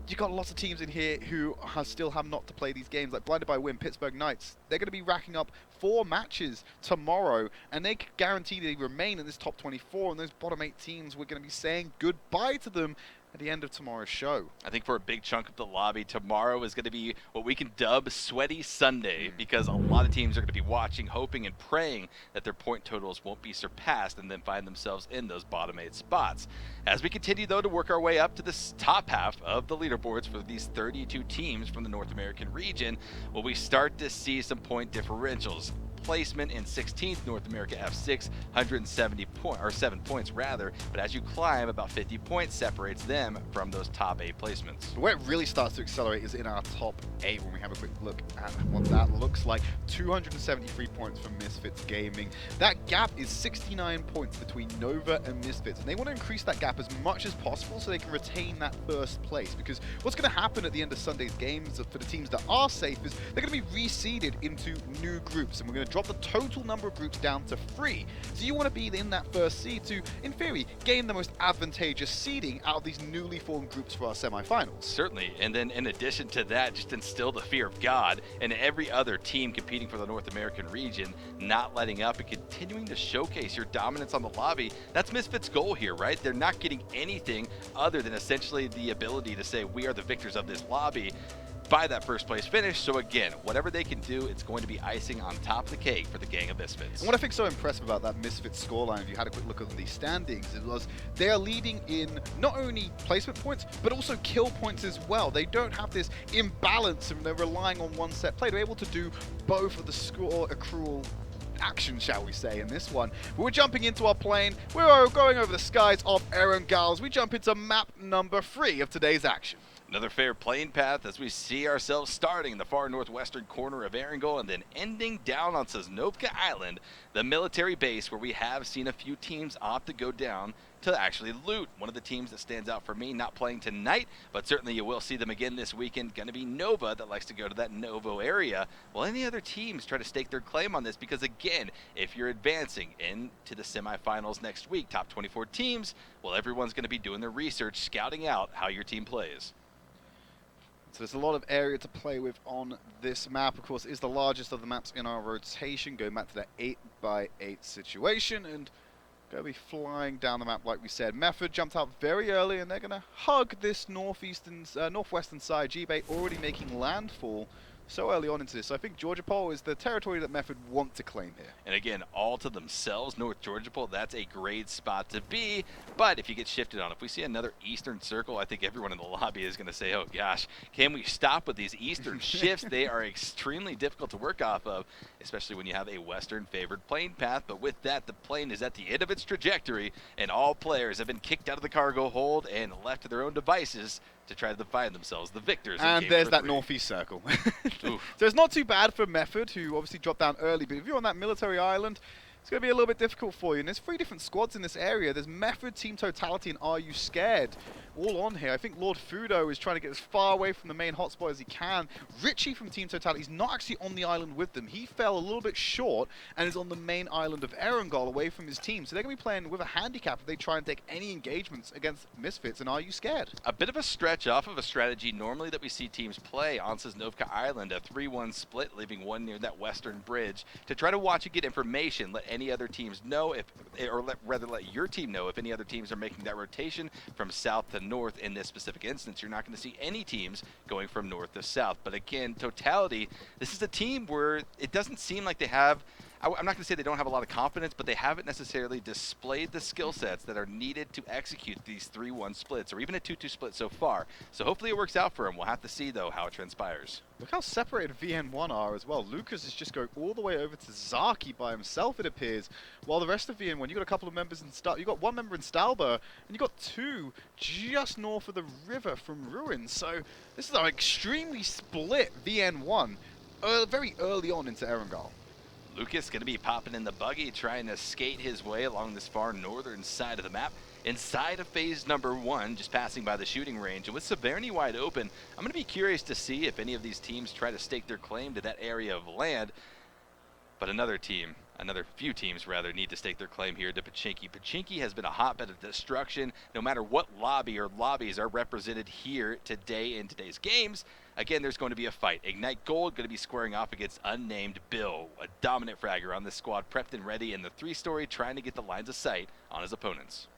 You've got lots of teams in here who still have not to play these games, like BlindedByWin, Pittsburgh Knights. They're going to be racking up 4 matches tomorrow, and they guarantee they remain in this top 24, and those bottom 8 teams, we're going to be saying goodbye to them at the end of tomorrow's show. I think for a big chunk of the lobby, tomorrow is going to be what we can dub Sweaty Sunday, because a lot of teams are going to be watching, hoping and praying that their point totals won't be surpassed and then find themselves in those bottom 8 spots. As we continue, though, to work our way up to this top half of the leaderboards for these 32 teams from the North American region, will we start to see some point differentials. Placement in 16th, North America F6, 7 points rather, but as you climb, about 50 points separates them from those top 8 placements. Where it really starts to accelerate is in our top 8 when we have a quick look at what that looks like. 273 points from Misfits Gaming. That gap is 69 points between Nova and Misfits, and they want to increase that gap as much as possible so they can retain that first place, because what's going to happen at the end of Sunday's games for the teams that are safe is they're going to be reseeded into new groups, and we're going to drop the total number of groups down to 3. So you want to be in that first seed to, in theory, gain the most advantageous seeding out of these newly formed groups for our semifinals. Certainly, and then in addition to that, just instill the fear of God in every other team competing for the North American region, not letting up and continuing to showcase your dominance on the lobby. That's Misfits' goal here, right? They're not getting anything other than essentially the ability to say we are the victors of this lobby by that first place finish. So again, whatever they can do, it's going to be icing on top of the cake for the gang of Misfits. And what I think so impressive about that Misfits scoreline, if you had a quick look at these standings, it was they are leading in not only placement points, but also kill points as well. They don't have this imbalance and they're relying on one set play. They're able to do both of the score accrual action, shall we say, in this one. We're jumping into our plane. We're going over the skies of Erangel as we jump into map number 3 of today's action. Another fair plane path as we see ourselves starting in the far northwestern corner of Erangel and then ending down on Sanhok Island, the military base where we have seen a few teams opt to go down to actually loot. One of the teams that stands out for me, not playing tonight, but certainly you will see them again this weekend, going to be Nova, that likes to go to that Novo area. Well, any other teams try to stake their claim on this, because again, if you're advancing into the semifinals next week, top 24 teams, well, everyone's going to be doing their research, scouting out how your team plays. So there's a lot of area to play with on this map. Of course, it is the largest of the maps in our rotation, going back to that 8x8 situation, and going to be flying down the map like we said. Method jumped out very early, and they're going to hug this northwestern side. G-Bay already making landfall so early on into this. So I think Georgia Pole is the territory that Method want to claim here. And again, all to themselves, North Georgia Pole, that's a great spot to be. But if you get shifted on, if we see another Eastern Circle, I think everyone in the lobby is going to say, oh gosh, can we stop with these Eastern shifts? They are extremely difficult to work off of, especially when you have a Western favored plane path. But with that, the plane is at the end of its trajectory, and all players have been kicked out of the cargo hold and left to their own devices to try to find themselves the victors. And there's that northeast circle. So it's not too bad for Method, who obviously dropped down early, but if you're on that military island, it's going to be a little bit difficult for you. And there's 3 different squads in this area. There's Method, Team Totality, and AreYouScared all on here. I think Lord Fudo is trying to get as far away from the main hotspot as he can. Richie from Team Totality is not actually on the island with them. He fell a little bit short and is on the main island of Erangel away from his team. So they're going to be playing with a handicap if they try and take any engagements against Misfits. And AreYouScared? A bit of a stretch off of a strategy normally that we see teams play on Sosnovka Island, a 3-1 split, leaving one near that western bridge to try to watch and get information, let any other teams know if, or rather let your team know if any other teams are making that rotation from south to north. In this specific instance, you're not going to see any teams going from north to south. But again, Totality, this is a team where it doesn't seem like they have, I'm not going to say they don't have a lot of confidence, but they haven't necessarily displayed the skill sets that are needed to execute these 3-1 splits or even a 2-2 split so far. So hopefully it works out for them. We'll have to see, though, how it transpires. Look how separated VN1 are as well. Lucas is just going all the way over to Zaki by himself, it appears, while the rest of VN1, you've got a couple of members in you've got 1 member in Stalber, and you've got 2 just north of the river from Ruins. So this is an extremely split VN1 very early on into Erangel. Lucas going to be popping in the buggy, trying to skate his way along this far northern side of the map. Inside of phase number 1, just passing by the shooting range. And with Severny wide open, I'm going to be curious to see if any of these teams try to stake their claim to that area of land. But another few teams rather, need to stake their claim here to Pachinki. Pachinki has been a hotbed of destruction no matter what lobby or lobbies are represented here today in today's games. Again, there's going to be a fight. Ignite Gold going to be squaring off against Unnamed Bill, a dominant fragger on this squad, prepped and ready in the 3-story, trying to get the lines of sight on his opponents.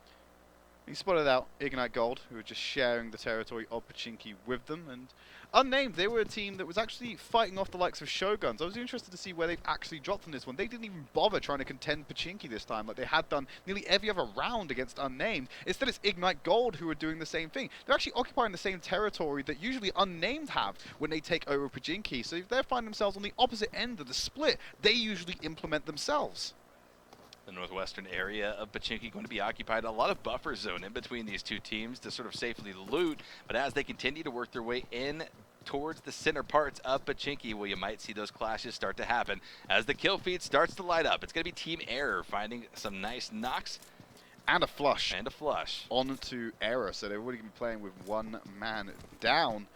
He spotted out Ignite Gold, who were just sharing the territory of Pachinki with them, and Unnamed, they were a team that was actually fighting off the likes of Shoguns. I was interested to see where they've actually dropped in this one. They didn't even bother trying to contend Pachinki this time like they had done nearly every other round against Unnamed. Instead, it's Ignite Gold who are doing the same thing. They're actually occupying the same territory that usually Unnamed have when they take over Pachinki. So if they find themselves on the opposite end of the split, they usually implement themselves. The northwestern area of Pachinki going to be occupied. A lot of buffer zone in between these two teams to sort of safely loot, but as they continue to work their way in towards the center parts of Pachinki, well, you might see those clashes start to happen as the kill feed starts to light up. It's going to be Team Error finding some nice knocks. And a flush. And a flush. On to Error, so they're already going to be playing with 1 man down.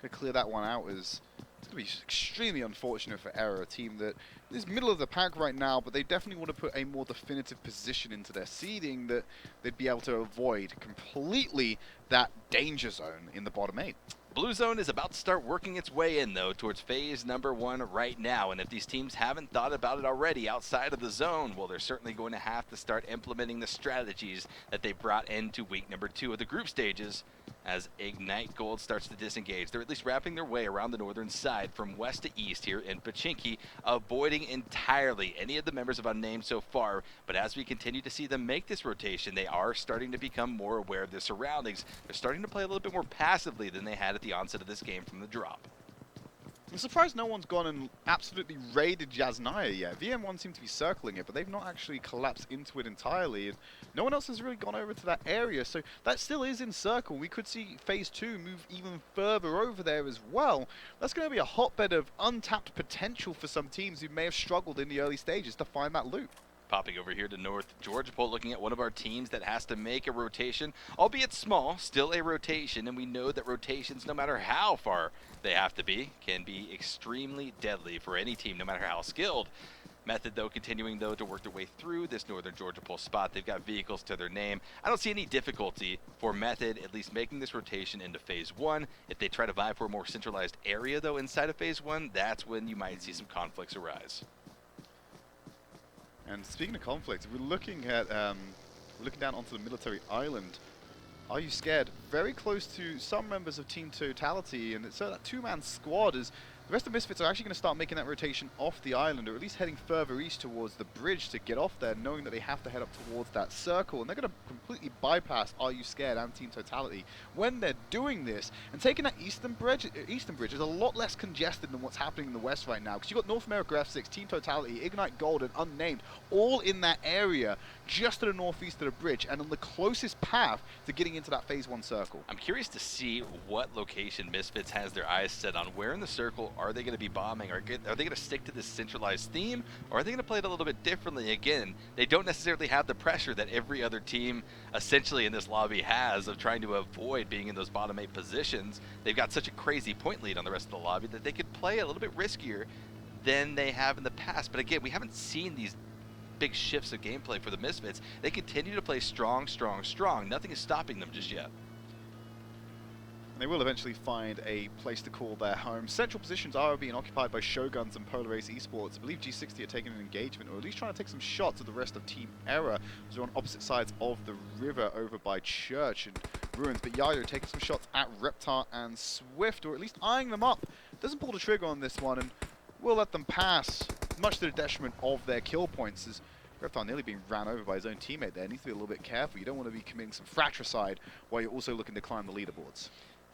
Going to clear that one out as... It's going to be extremely unfortunate for Error, a team that is middle of the pack right now, but they definitely want to put a more definitive position into their seeding that they'd be able to avoid completely that danger zone in the bottom 8. Blue Zone is about to start working its way in, though, towards phase number 1 right now. And if these teams haven't thought about it already outside of the zone, well, they're certainly going to have to start implementing the strategies that they brought into week number 2 of the group stages as Ignite Gold starts to disengage. They're at least wrapping their way around the northern side from west to east here in Pachinki, avoiding entirely any of the members of Unnamed so far. But as we continue to see them make this rotation, they are starting to become more aware of their surroundings. They're starting to play a little bit more passively than they had at the onset of this game from the drop. I'm surprised no one's gone and absolutely raided Yasnaya yet. VM1 seem to be circling it, but they've not actually collapsed into it entirely, and no one else has really gone over to that area, so that still is in circle. We could see phase 2 move even further over there as well. That's going to be a hotbed of untapped potential for some teams who may have struggled in the early stages to find that loot. Popping over here to North Georgia Pole, looking at one of our teams that has to make a rotation, albeit small, still a rotation, and we know that rotations, no matter how far they have to be, can be extremely deadly for any team, no matter how skilled. Method, though, continuing, though, to work their way through this northern Georgia Pole spot. They've got vehicles to their name. I don't see any difficulty for Method at least making this rotation into Phase 1. If they try to vie for a more centralized area, though, inside of Phase 1, that's when you might see some conflicts arise. And speaking of conflicts, we're looking at we're looking down onto the military island. AreYouScared very close to some members of Team Totality, and so that two-man squad is. The rest of Misfits are actually going to start making that rotation off the island, or at least heading further east towards the bridge to get off there, knowing that they have to head up towards that circle. And they're going to completely bypass AreYouScared and Team Totality when they're doing this. And taking that eastern bridge is a lot less congested than what's happening in the west right now, because you've got NorthAmerica F6, Team Totality, Ignite Gold, and Unnamed all in that area, just to the northeast of the bridge, and on the closest path to getting into that Phase 1 circle. I'm curious to see what location Misfits has their eyes set on. Where in the circle are they going to be bombing? Are they going to stick to this centralized theme, or are they going to play it a little bit differently? Again, they don't necessarily have the pressure that every other team essentially in this lobby has of trying to avoid being in those bottom 8 positions. They've got such a crazy point lead on the rest of the lobby that they could play a little bit riskier than they have in the past. But again, we haven't seen these big shifts of gameplay for the Misfits. They continue to play strong, strong, strong. Nothing is stopping them just yet. And they will eventually find a place to call their home. Central positions are being occupied by Shoguns and Polar Ace Esports. I believe G60 are taking an engagement, or at least trying to take some shots at the rest of Team Error, as they're on opposite sides of the river over by Church and Ruins. But Yayo taking some shots at Reptar and Swift, or at least eyeing them up. Doesn't pull the trigger on this one, and will let them pass, much to the detriment of their kill points, as Reptar nearly being ran over by his own teammate there. Needs to be a little bit careful. You don't want to be committing some fratricide while you're also looking to climb the leaderboards.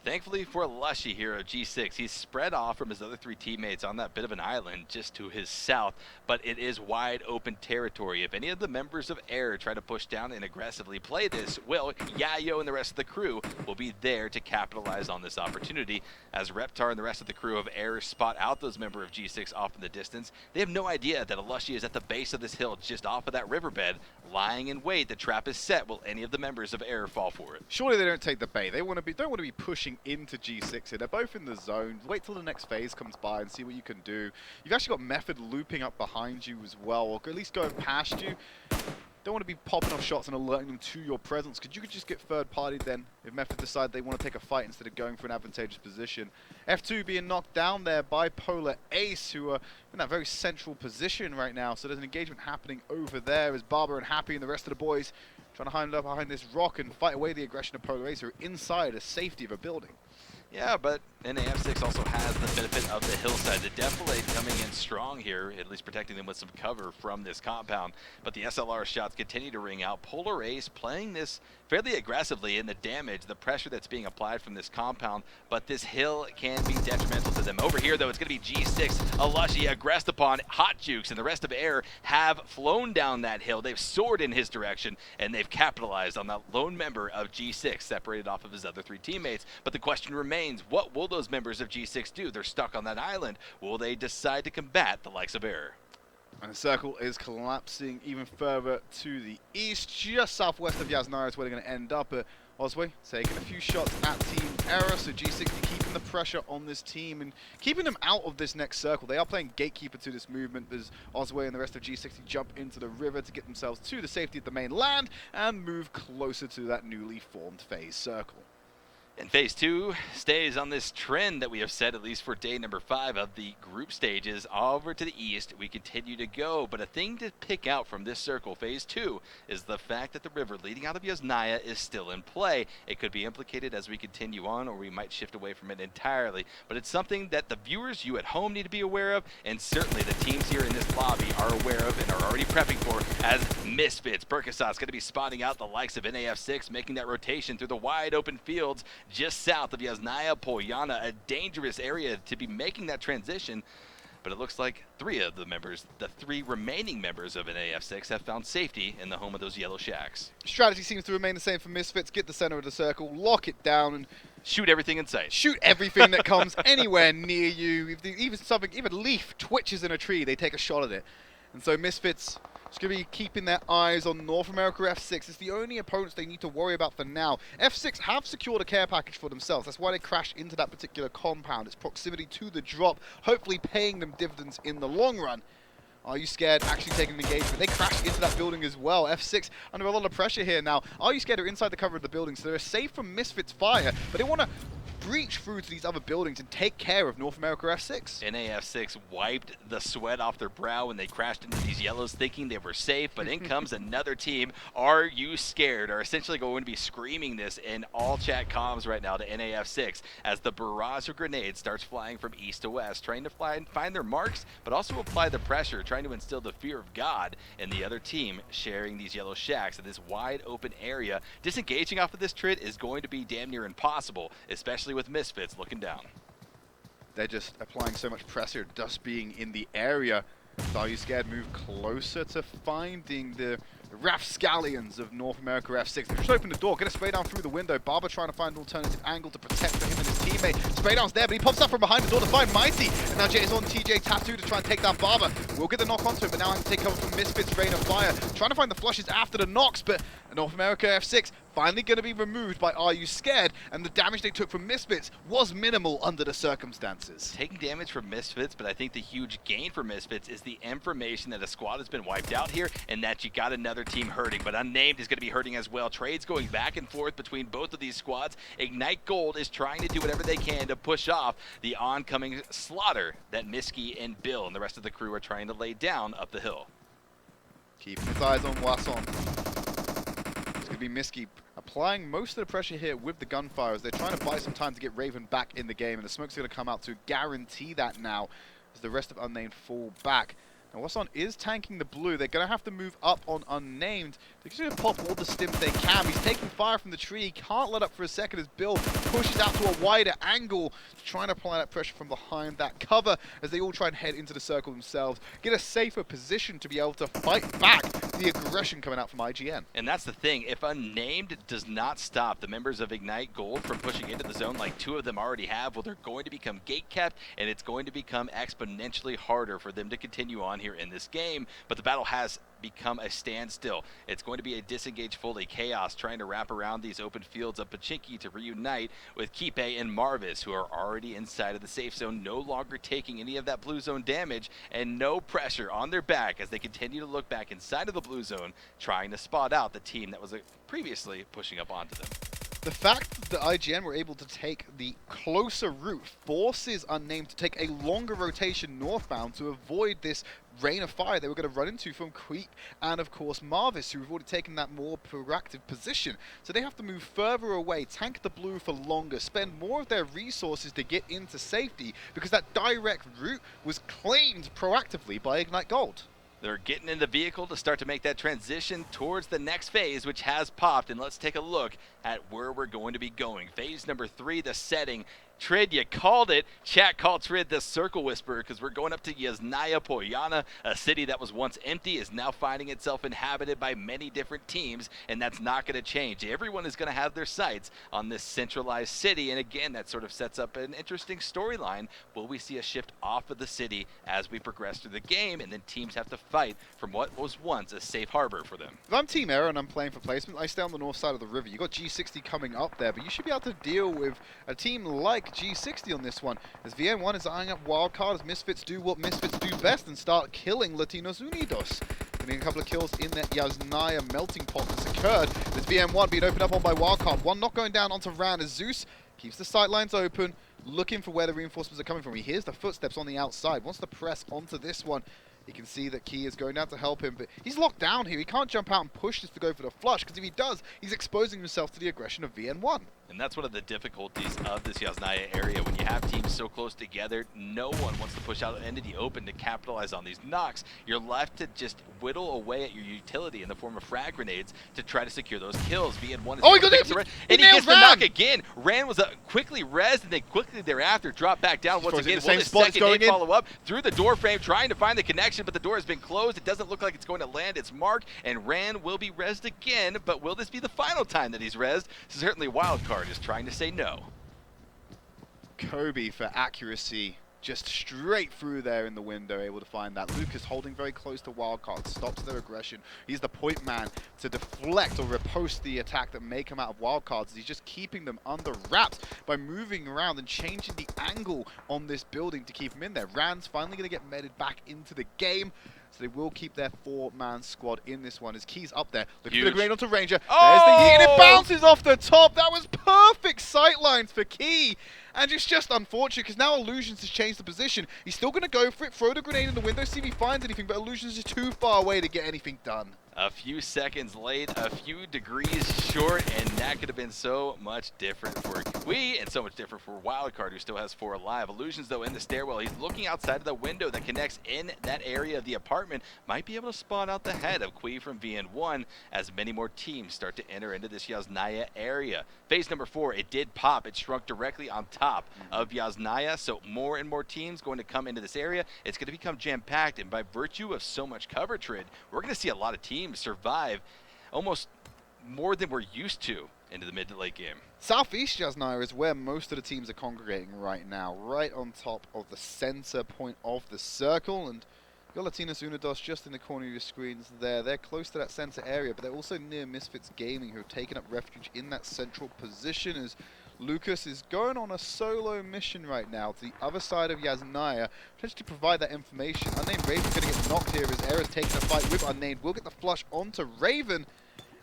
Thankfully for Lushy here at G6, he's spread off from his other 3 teammates on that bit of an island just to his south, but it is wide open territory. If any of the members of Air try to push down and aggressively play this, well, Yayo and the rest of the crew will be there to capitalize on this opportunity. As Reptar and the rest of the crew of Air spot out those members of G6 off in the distance, they have no idea that Lushy is at the base of this hill just off of that riverbed, lying in wait. The trap is set. Will any of the members of Air fall for it? Surely they don't take the bait. They don't want to be pushing into G6 here. They're both in the zone. Wait till the next phase comes by and see what you can do. You've actually got Method looping up behind you as well, or at least going past you. Don't want to be popping off shots and alerting them to your presence, because you could just get third-partied then if Method decide they want to take a fight instead of going for an advantageous position. F2 being knocked down there by Polar Ace, who are in that very central position right now. So there's an engagement happening over there as Barber and Happy and the rest of the boys trying to hide up behind this rock and fight away the aggression of Polar Ace, who are inside the safety of a building. Yeah, but NA F6 also has the benefit of the hillside. The Defilade coming in strong here, at least protecting them with some cover from this compound. But the SLR shots continue to ring out. Polar Ace playing this fairly aggressively in the damage, the pressure that's being applied from this compound. But this hill can be detrimental to them. Over here, though, it's going to be G6, Alushy, aggressed upon. Hot Jukes and the rest of Air have flown down that hill. They've soared in his direction, and they've capitalized on that lone member of G6, separated off of his other 3 teammates. But the question remains, what will those members of G6 do? They're stuck on that island. Will they decide to combat the likes of Air? And the circle is collapsing even further to the east, just southwest of Yasnaya is where they're going to end up. Oswey taking a few shots at Team Error, so G60 keeping the pressure on this team and keeping them out of this next circle. They are playing gatekeeper to this movement as Oswey and the rest of G60 jump into the river to get themselves to the safety of the main land and move closer to that newly formed phase circle. And Phase 2 stays on this trend that we have set, at least for day number 5 of the group stages. Over to the east, we continue to go. But a thing to pick out from this circle, Phase 2, is the fact that the river leading out of Yasnaya is still in play. It could be implicated as we continue on, or we might shift away from it entirely. But it's something that the viewers, you at home, need to be aware of, and certainly the teams here in this lobby are aware of and are already prepping for, as Misfits. Burkasat's going to be spotting out the likes of NAF6, making that rotation through the wide open fields just south of Yasnaya, Polyana, a dangerous area to be making that transition. But it looks like 3 of the members, the 3 remaining members of NAF6, have found safety in the home of those yellow shacks. Strategy seems to remain the same for Misfits. Get the center of the circle, lock it down, and shoot everything in sight. Shoot everything that comes anywhere near you. If even a leaf twitches in a tree, they take a shot at it. And so Misfits is going to be keeping their eyes on NorthAmerica F6. It's the only opponents they need to worry about for now. F6 have secured a care package for themselves. That's why they crashed into that particular compound. Its proximity to the drop, hopefully paying them dividends in the long run. AreYouScared actually taking the engagement. They crashed into that building as well. F6 under a lot of pressure here now. AreYouScared are inside the cover of the building, so they're safe from Misfits fire, but they want to breach through to these other buildings and take care of NorthAmerica F6. NA F6 wiped the sweat off their brow when they crashed into these yellows thinking they were safe, but in comes another team. AreYouScared are essentially going to be screaming this in all chat comms right now to NA F6 as the barrage of grenades starts flying from east to west, trying to find their marks, but also apply the pressure, trying to instill the fear of God in the other team, sharing these yellow shacks in this wide open area. Disengaging off of this trid is going to be damn near impossible, especially with Misfits looking down. They're just applying so much pressure, dust being in the area. AreYouScared move closer to finding the rapscallions of NorthAmerica F6. They just open the door, get a spray down through the window. Barber trying to find an alternative angle to protect for him and his teammate. Spray down's there, but he pops up from behind the door to find Mighty. And now Jet is on TJ Tattoo to try and take down Barber. We'll get the knock onto it, but now has to take cover from Misfits' Rain of Fire. Trying to find the flushes after the knocks, but NorthAmerica F6 finally going to be removed by AreYouScared, and the damage they took from Misfits was minimal under the circumstances. Taking damage from Misfits, but I think the huge gain for Misfits is the information that a squad has been wiped out here and that you got another team hurting, but Unnamed is going to be hurting as well. Trades going back and forth between both of these squads. Ignite Gold is trying to do whatever they can to push off the oncoming slaughter that Miski and Bill and the rest of the crew are trying to lay down up the hill. Keeping his eyes on Wasson. It's going to be Miski applying most of the pressure here with the gunfire as they're trying to buy some time to get Raven back in the game, and the smoke's going to come out to guarantee that now as the rest of Unnamed fall back. Now Wasson is tanking the blue. They're going to have to move up on Unnamed. They're just going to pop all the stims they can. He's taking fire from the tree. He can't let up for a second as Bill pushes out to a wider angle, trying to apply that pressure from behind that cover as they all try and head into the circle themselves, get a safer position to be able to fight back the aggression coming out from IGN. And that's the thing. If Unnamed does not stop the members of Ignite Gold from pushing into the zone like two of them already have, well, they're going to become gate-kept, and it's going to become exponentially harder for them to continue on here in this game. But the battle has become a standstill. It's going to be a disengage fully. Chaos trying to wrap around these open fields of Pachinki to reunite with Kipe and Marvis, who are already inside of the safe zone, no longer taking any of that blue zone damage, and no pressure on their back as they continue to look back inside of the blue zone, trying to spot out the team that was previously pushing up onto them. The fact that IGN were able to take the closer route forces Unnamed to take a longer rotation northbound to avoid this rain of fire they were going to run into from Creep and, of course, Marvis, who have already taken that more proactive position. So they have to move further away, tank the blue for longer, spend more of their resources to get into safety because that direct route was claimed proactively by Ignite Gold. They're getting in the vehicle to start to make that transition towards the next phase, which has popped. And let's take a look at where we're going to be going. Phase number 3, the setting. Trid, you called it. Chat called Trid the Circle Whisperer because we're going up to Yasnaya Polyana, a city that was once empty, is now finding itself inhabited by many different teams, and that's not going to change. Everyone is going to have their sights on this centralized city, and again, that sort of sets up an interesting storyline. Will we see a shift off of the city as we progress through the game, and then teams have to fight from what was once a safe harbor for them? If I'm Team Era and I'm playing for placement, I stay on the north side of the river. You've got G60 coming up there, but you should be able to deal with a team like G60 on this one, as VN1 is eyeing up Wildcard as Misfits do what Misfits do best and start killing Latinos Undios. Getting a couple of kills in that Yasnaya melting pot that's occurred. There's VN1 being opened up on by Wildcard. One not going down onto Ran as Zeus keeps the sight lines open, looking for where the reinforcements are coming from. He hears the footsteps on the outside, wants to press onto this one. You can see that Key is going down to help him, but he's locked down here. He can't jump out and push this to go for the flush, because if he does, he's exposing himself to the aggression of VN1. And that's one of the difficulties of this Yasnaya area. When you have teams so close together, no one wants to push out into the open to capitalize on these knocks. You're left to just whittle away at your utility in the form of frag grenades to try to secure those kills. VN1 is he gets the knock again. Ran was quickly rezzed, and they quickly thereafter dropped back down once again. Will the second follow up through the door frame, trying to find the connection, but the door has been closed. It doesn't look like it's going to land its mark, and Ran will be rezzed again, but will this be the final time that he's rezzed? Certainly Wildcard is trying to say no. Kobe for accuracy, just straight through there in the window, able to find that. Lucas holding very close to Wildcard, stops their aggression. He's the point man to deflect or riposte the attack that may come out of Wildcards. He's just keeping them under wraps by moving around and changing the angle on this building to keep him in there. Rand's finally going to get meted back into the game. so they will keep their 4-man squad in this one. As Key's up there, looking for Huge. the grenade onto Ranger. Oh! There's the heat, and it bounces off the top. That was perfect sight lines for Key. And it's just unfortunate because now Illusions has changed the position. He's still going to go for it, throw the grenade in the window, see if he finds anything, but Illusions is too far away to get anything done. A few seconds late, a few degrees short, and that could have been so much different for Kui and so much different for Wildcard, who still has 4 alive. Illusions, though, in the stairwell. He's looking outside of the window that connects in that area of the apartment. Might be able to spot out the head of Kui from VN1 as many more teams start to enter into this Yasnaya area. Phase number 4, it did pop. It shrunk directly on top of Yasnaya, so more and more teams going to come into this area. It's going to become jam-packed, and by virtue of so much cover trade, we're going to see a lot of teams survive almost more than we're used to into the mid to late game. Southeast Yasnaya is where most of the teams are congregating right now, right on top of the center point of the circle, and you've got Latinos Undios just in the corner of your screens there. They're close to that center area, but they're also near Misfits Gaming, who have taken up refuge in that central position as Lucas is going on a solo mission right now to the other side of Yasnaya, potentially to provide that information. Unnamed Raven's going to get knocked here as Era's taking a fight with Unnamed. Will get the flush onto Raven.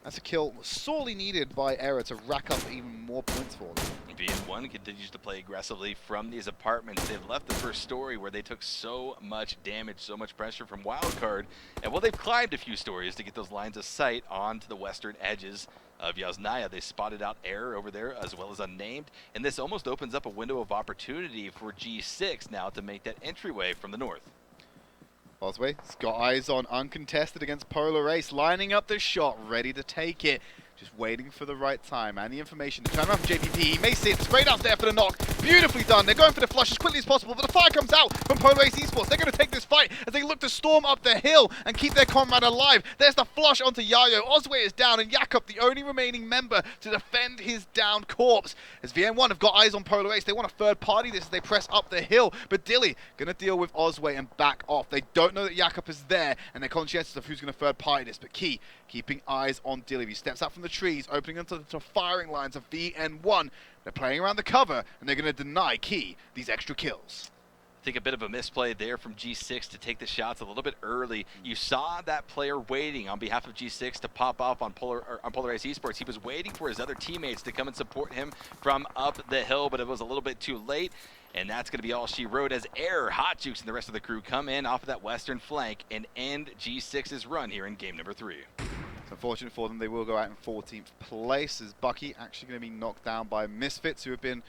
That's a kill sorely needed by Era to rack up even more points for them. VN1 continues to play aggressively from these apartments. They've left the first story where they took so much damage, so much pressure from Wildcard, and well, they've climbed a few stories to get those lines of sight onto the western edges of Yasnaya. They spotted out Error over there as well as Unnamed, and this almost opens up a window of opportunity for G6 now to make that entryway from the north. Osway's got eyes on uncontested against Polar Ace, lining up the shot, ready to take it. Just waiting for the right time and the information to turn around from JPP. He may see it straight out there for the knock. Beautifully done. They're going for the flush as quickly as possible, but the fire comes out from Polar Ace Esports. They're going to take this fight as they look to storm up the hill and keep their comrade alive. There's the flush onto Yayo. Osway is down, and Jakob, the only remaining member to defend his downed corpse. As VN1 have got eyes on Polar Ace, they want a third party this as they press up the hill, but Dilly going to deal with Osway and back off. They don't know that Jakob is there, and they're conscientious of who's going to third party this, but Key keeping eyes on Dilly. He steps out from the trees, opening into the firing lines of VN1. They're playing around the cover, and they're going to deny Key these extra kills. I think a bit of a misplay there from G6 to take the shots a little bit early. You saw that player waiting on behalf of G6 to pop off on Polar Ace Esports. He was waiting for his other teammates to come and support him from up the hill, but it was a little bit too late. And that's going to be all she wrote as Error, Hot Jukes, and the rest of the crew come in off of that western flank and end G6's run here in game number 3. It's unfortunate for them. They will go out in 14th place as Bucky actually going to be knocked down by Misfits, who have been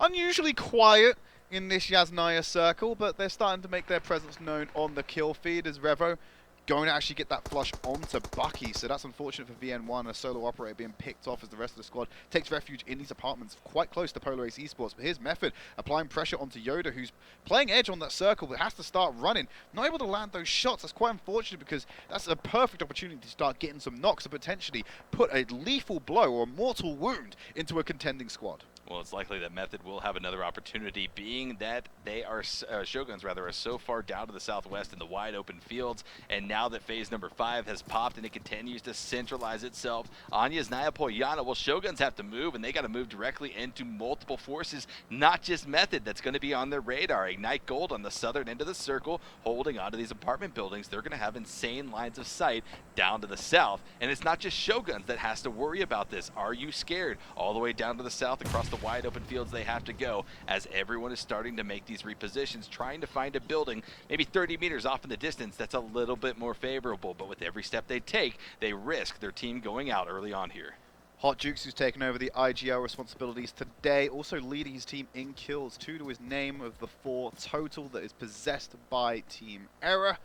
unusually quiet in this Yasnaya circle, but they're starting to make their presence known on the kill feed as Revo going to actually get that flush onto Bucky. So that's unfortunate for VN1, a solo operator being picked off as the rest of the squad takes refuge in these apartments quite close to Polar Ace Esports. But his method, applying pressure onto Yoda, who's playing edge on that circle but has to start running. Not able to land those shots. That's quite unfortunate because that's a perfect opportunity to start getting some knocks and potentially put a lethal blow or a mortal wound into a contending squad. Well, it's likely that Method will have another opportunity, being that they are, Shoguns rather, are so far down to the southwest in the wide open fields, and now that phase number 5 has popped and it continues to centralize itself on Yasnaya Poyana, well, Shoguns have to move, and they got to move directly into multiple forces, not just Method that's going to be on their radar. Ignite Gold on the southern end of the circle, holding onto these apartment buildings. They're going to have insane lines of sight down to the south, and it's not just Shoguns that has to worry about this. AreYouScared all the way down to the south across the wide open fields they have to go, as everyone is starting to make these repositions, trying to find a building maybe 30 meters off in the distance that's a little bit more favorable. But with every step they take, they risk their team going out early on here. Hot Jukes, who's taken over the IGL responsibilities today, also leading his team in kills, 2 to his name of the 4 total that is possessed by Team Error.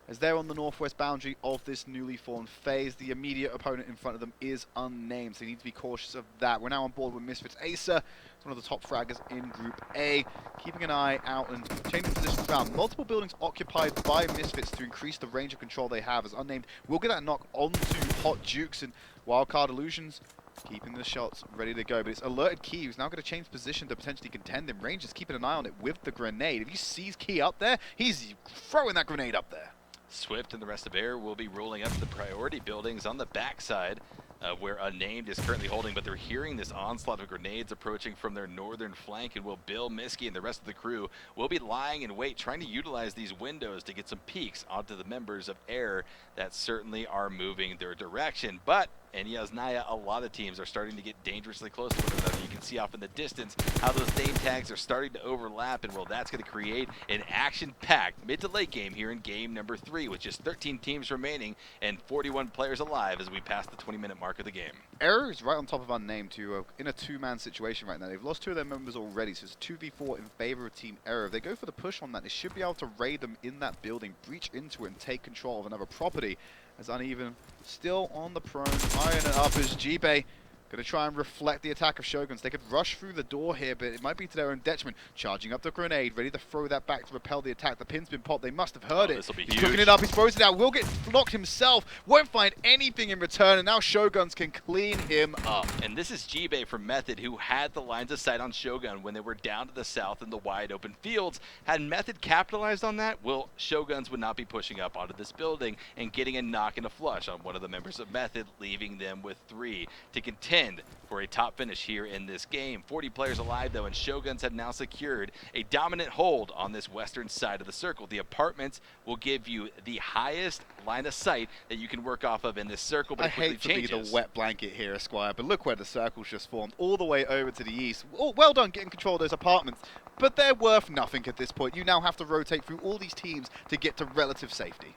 As they're on the northwest boundary of this newly formed phase, the immediate opponent in front of them is Unnamed, so they need to be cautious of that. We're now on board with Misfits Acer, one of the top fraggers in Group A, keeping an eye out and changing positions around. Multiple buildings occupied by Misfits to increase the range of control they have, as Unnamed will get that knock onto Hot Jukes, and Wildcard Illusions keeping the shots ready to go. But it's alerted Key, who's now going to change position to potentially contend him. Rangers keeping an eye on it with the grenade. If he sees Key up there, he's throwing that grenade up there. Swift and the rest of Air will be rolling up the priority buildings on the backside where Unnamed is currently holding, but they're hearing this onslaught of grenades approaching from their northern flank, and will Bill, Miski, and the rest of the crew will be lying in wait, trying to utilize these windows to get some peeks onto the members of Air that certainly are moving their direction. But in Yasnaya, a lot of teams are starting to get dangerously close to one another. You can see off in the distance how those name tags are starting to overlap, and well, that's going to create an action-packed mid to late game here in game number 3, with just 13 teams remaining and 41 players alive as we pass the 20-minute mark of the game. Error is right on top of Unnamed, who are in a two-man situation right now. They've lost 2 of their members already, so it's 2v4 in favor of Team Error. If they go for the push on that, they should be able to raid them in that building, breach into it, and take control of another property. As Uneven still on the prone, iron it up as G-Bay going to try and reflect the attack of Shoguns. They could rush through the door here, but it might be to their own detriment. Charging up the grenade, ready to throw that back to repel the attack. The pin's been popped. They must have heard it. He's cooking it up. He's frozen out. Will get blocked himself. Won't find anything in return, and now Shoguns can clean him up. And this is G-Bay from Method, who had the lines of sight on Shogun when they were down to the south in the wide open fields. Had Method capitalized on that, well, Shoguns would not be pushing up onto this building and getting a knock and a flush on one of the members of Method, leaving them with 3 to contend for a top finish here in this game. 40 players alive though, and Shoguns have now secured a dominant hold on this western side of the circle. The apartments will give you the highest line of sight that you can work off of in this circle, but I hate to be the wet blanket here, Esquire, but look where the circle's just formed, all the way over to the east. Oh, well done getting control of those apartments, but they're worth nothing at this point. You now have to rotate through all these teams to get to relative safety.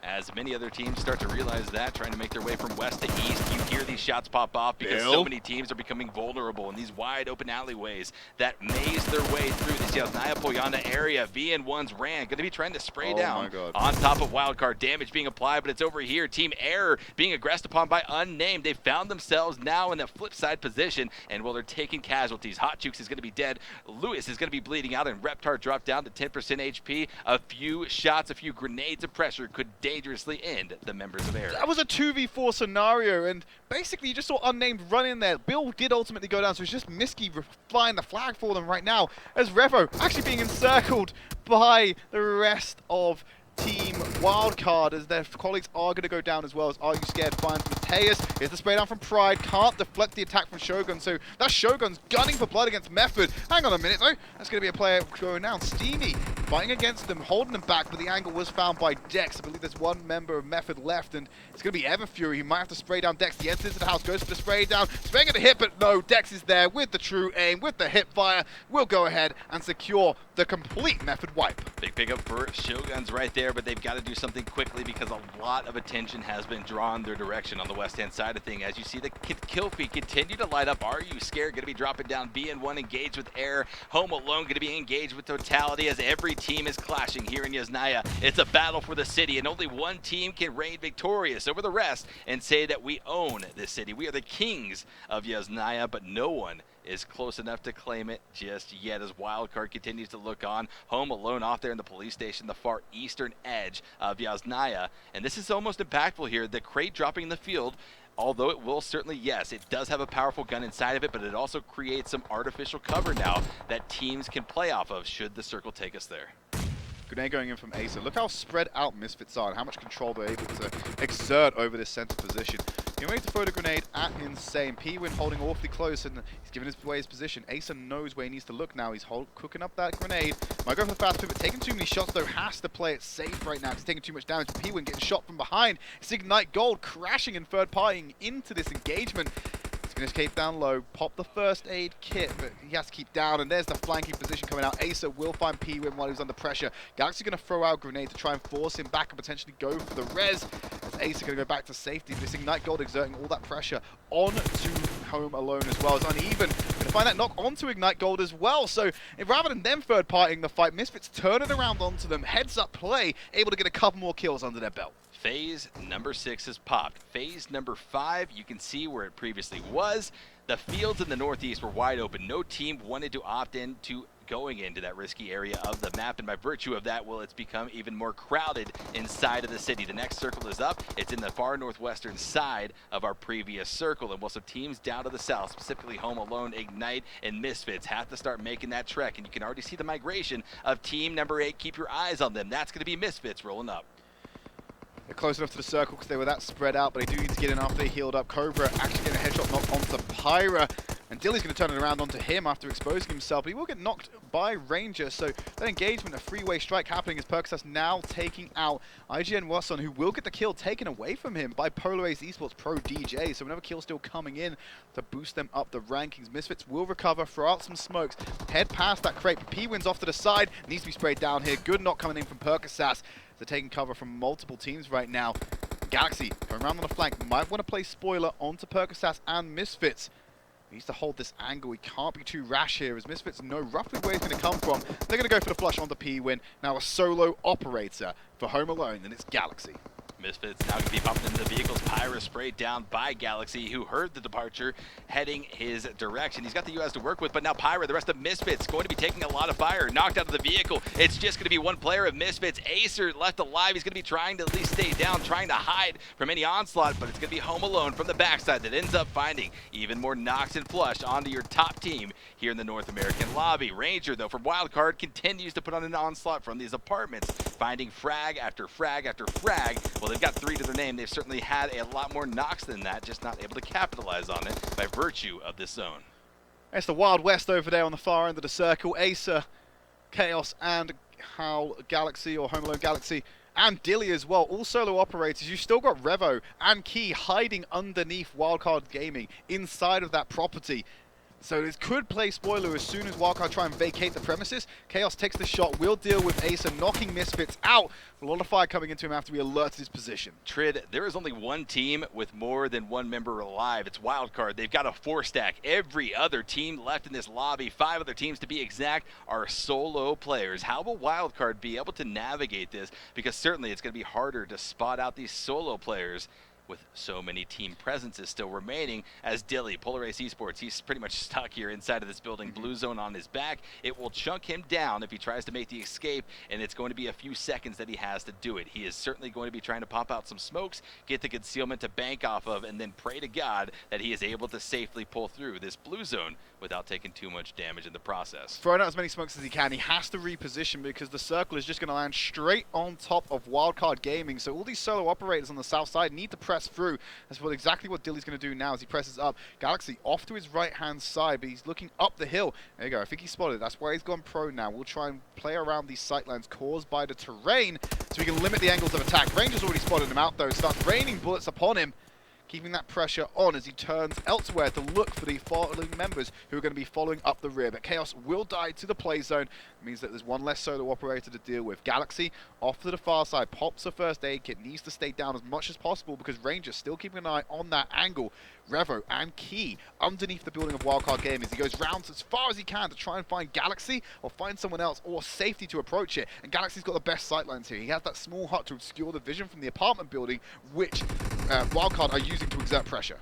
As many other teams start to realize that, trying to make their way from west to east, you hear these shots pop off because so many teams are becoming vulnerable in these wide open alleyways that maze their way through this Yasnaya Poyana area. VN1's Ran going to be trying to spray down on top of Wildcard. Damage being applied, but it's over here. Team Error being aggressed upon by Unnamed. They found themselves now in the flip side position, and while they're taking casualties, Hot Jukes is going to be dead. Lewis is going to be bleeding out, and Reptar dropped down to 10% HP. A few shots, a few grenades of pressure could dangerously end the members of Error. That was a 2v4 scenario, and basically you just saw Unnamed run in there. Bill did ultimately go down, so it's just Miski flying the flag for them right now, as Revo actually being encircled by the rest of Team Wildcard, as their colleagues are going to go down as well, as AreYouScared finds Mateus. Here's the spray down from Pride, can't deflect the attack from Shogun, so that's Shogun's gunning for blood against Method. Hang on a minute though, that's going to be a player going down. Steamy fighting against them, holding them back, but the angle was found by Dex. I believe there's one member of Method left, and it's going to be Everfury. He might have to spray down Dex. He enters into the house, goes for the spray down, spraying at the hit, but no, Dex is there with the true aim, with the hip fire. We'll go ahead and secure the complete Method wipe. Big pickup for Shoguns right there, but they've got to do something quickly because a lot of attention has been drawn their direction on the west-hand side of things. As you see the kill feed continue to light up, AreYouScared going to be dropping down. BN1 engaged with Air. Home Alone going to be engaged with Totality, as every team is clashing here in Yasnaya. It's a battle for the city, and only one team can reign victorious over the rest and say that we own this city. We are the kings of Yasnaya, but no one is close enough to claim it just yet, as Wildcard continues to look on. Home Alone off there in the police station, the far eastern edge of Yasnaya. And this is almost impactful here. The crate dropping in the field, although it will certainly, yes, it does have a powerful gun inside of it, but it also creates some artificial cover now that teams can play off of should the circle take us there. Grenade going in from Ace. Look how spread out Misfits are and how much control they're able to exert over this center position. Getting ready to throw the grenade at Insane. PWin holding awfully close, and he's giving away his position. Acer knows where he needs to look now. He's cooking up that grenade. Might go for the fast pivot. Taking too many shots though. Has to play it safe right now. He's taking too much damage. PWin getting shot from behind. It's Ignite Gold crashing and third partying into this engagement. He's going to escape down low, pop the first aid kit, but he has to keep down, and there's the flanking position coming out. Acer will find PWin while he's under pressure. Galaxy going to throw out a grenade to try and force him back and potentially go for the res, as Acer going to go back to safety. This Ignite Gold exerting all that pressure onto Home Alone as well. As Uneven going to find that knock onto Ignite Gold as well. So rather than them third partying the fight, Misfits turn it around onto them, heads up play, able to get a couple more kills under their belt. Phase number 6 is popped. Phase number 5, you can see where it previously was. The fields in the northeast were wide open. No team wanted to opt into going into that risky area of the map, and by virtue of that, well, it's become even more crowded inside of the city. The next circle is up. It's in the far northwestern side of our previous circle, and while some teams down to the south, specifically Home Alone, Ignite, and Misfits, have to start making that trek, and you can already see the migration of team number 8. Keep your eyes on them. That's going to be Misfits rolling up. They're close enough to the circle because they were that spread out, but they do need to get in after they healed up. Cobra actually getting a headshot knocked onto Pyra, and Dilly's going to turn it around onto him after exposing himself, but he will get knocked by Ranger, so that engagement, a three-way strike happening as Percocet's now taking out ImYourEnemy, who will get the kill taken away from him by Ace Esports Pro DJ, so another kill still coming in to boost them up the rankings. Misfits will recover, throw out some smokes, head past that crate, P wins off to the side, needs to be sprayed down here. Good knock coming in from Percocet. They're taking cover from multiple teams right now. Galaxy going around on the flank, might want to play spoiler onto Percocet and Misfits. He needs to hold this angle. He can't be too rash here as Misfits know roughly where he's going to come from. They're going to go for the flush on the P-win. Now a solo operator for Home Alone, and it's Galaxy. Misfits now going to be bumping into the vehicles. Pyra sprayed down by Galaxy, who heard the departure heading his direction. He's got the US to work with, but now Pyra, the rest of Misfits, going to be taking a lot of fire. Knocked out of the vehicle. It's just going to be one player of Misfits. Acer left alive. He's going to be trying to at least stay down, trying to hide from any onslaught, but it's going to be Home Alone from the backside that ends up finding even more knocks and flush onto your top team here in the North American lobby. Ranger, though, from Wildcard, continues to put on an onslaught from these apartments, finding frag after frag after frag. Well, they've got 3 to their name. They've certainly had a lot more knocks than that, just not able to capitalize on it by virtue of this zone. It's the Wild West over there on the far end of the circle. Acer, Chaos, and Howl Galaxy, or Home Alone Galaxy, and Dilly as well. All solo operators. You've still got Revo and Key hiding underneath Wildcard Gaming inside of that property. So this could play spoiler as soon as Wildcard try and vacate the premises. Chaos takes the shot, will deal with Acer, knocking Misfits out. A lot of fire coming into him after he alerts his position. Trid, there is only one team with more than one member alive. It's Wildcard. They've got a 4-stack. Every other team left in this lobby, 5 other teams to be exact, are solo players. How will Wildcard be able to navigate this? Because certainly it's going to be harder to spot out these solo players with so many team presences still remaining, as Dilly, Ace Esports, he's pretty much stuck here inside of this building, blue zone on his back. It will chunk him down if he tries to make the escape, and it's going to be a few seconds that he has to do it. He is certainly going to be trying to pop out some smokes, get the concealment to bank off of, and then pray to God that he is able to safely pull through this blue zone without taking too much damage in the process. Throwing out as many smokes as he can. He has to reposition because the circle is just going to land straight on top of Wildcard Gaming. So all these solo operators on the south side need to press through. That's exactly what Dilly's going to do now as he presses up. Galaxy off to his right-hand side, but he's looking up the hill. There you go. I think he spotted it. That's why he's gone pro now. We'll try and play around these sightlines caused by the terrain so we can limit the angles of attack. Ranger's already spotted him out, though. Starts raining bullets upon him, keeping that pressure on as he turns elsewhere to look for the following members who are going to be following up the rear. But Chaos will die to the play zone. It means that there's one less solo operator to deal with. Galaxy off to the far side, pops a first aid kit, needs to stay down as much as possible because Ranger's still keeping an eye on that angle. Revo and Key underneath the building of Wildcard Gaming as he goes round as far as he can to try and find Galaxy or find someone else or safety to approach it. And Galaxy's got the best sightlines here. He has that small hut to obscure the vision from the apartment building, which Wildcard are using to exert pressure.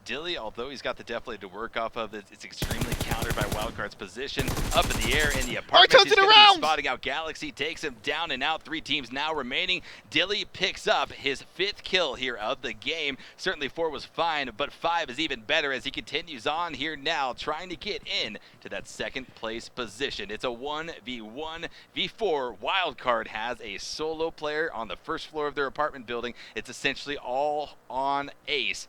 Dilly, although he's got the def blade to work off of, it's extremely countered by Wildcard's position. Up in the air in the apartment, he's going to be spotting out Galaxy, takes him down and out. 3 teams now remaining. Dilly picks up his 5th kill here of the game. Certainly 4 was fine, but 5 is even better as he continues on here now, trying to get in to that 2nd place position. It's a 1v1, v4. Wildcard has a solo player on the 1st floor of their apartment building. It's essentially all on Ace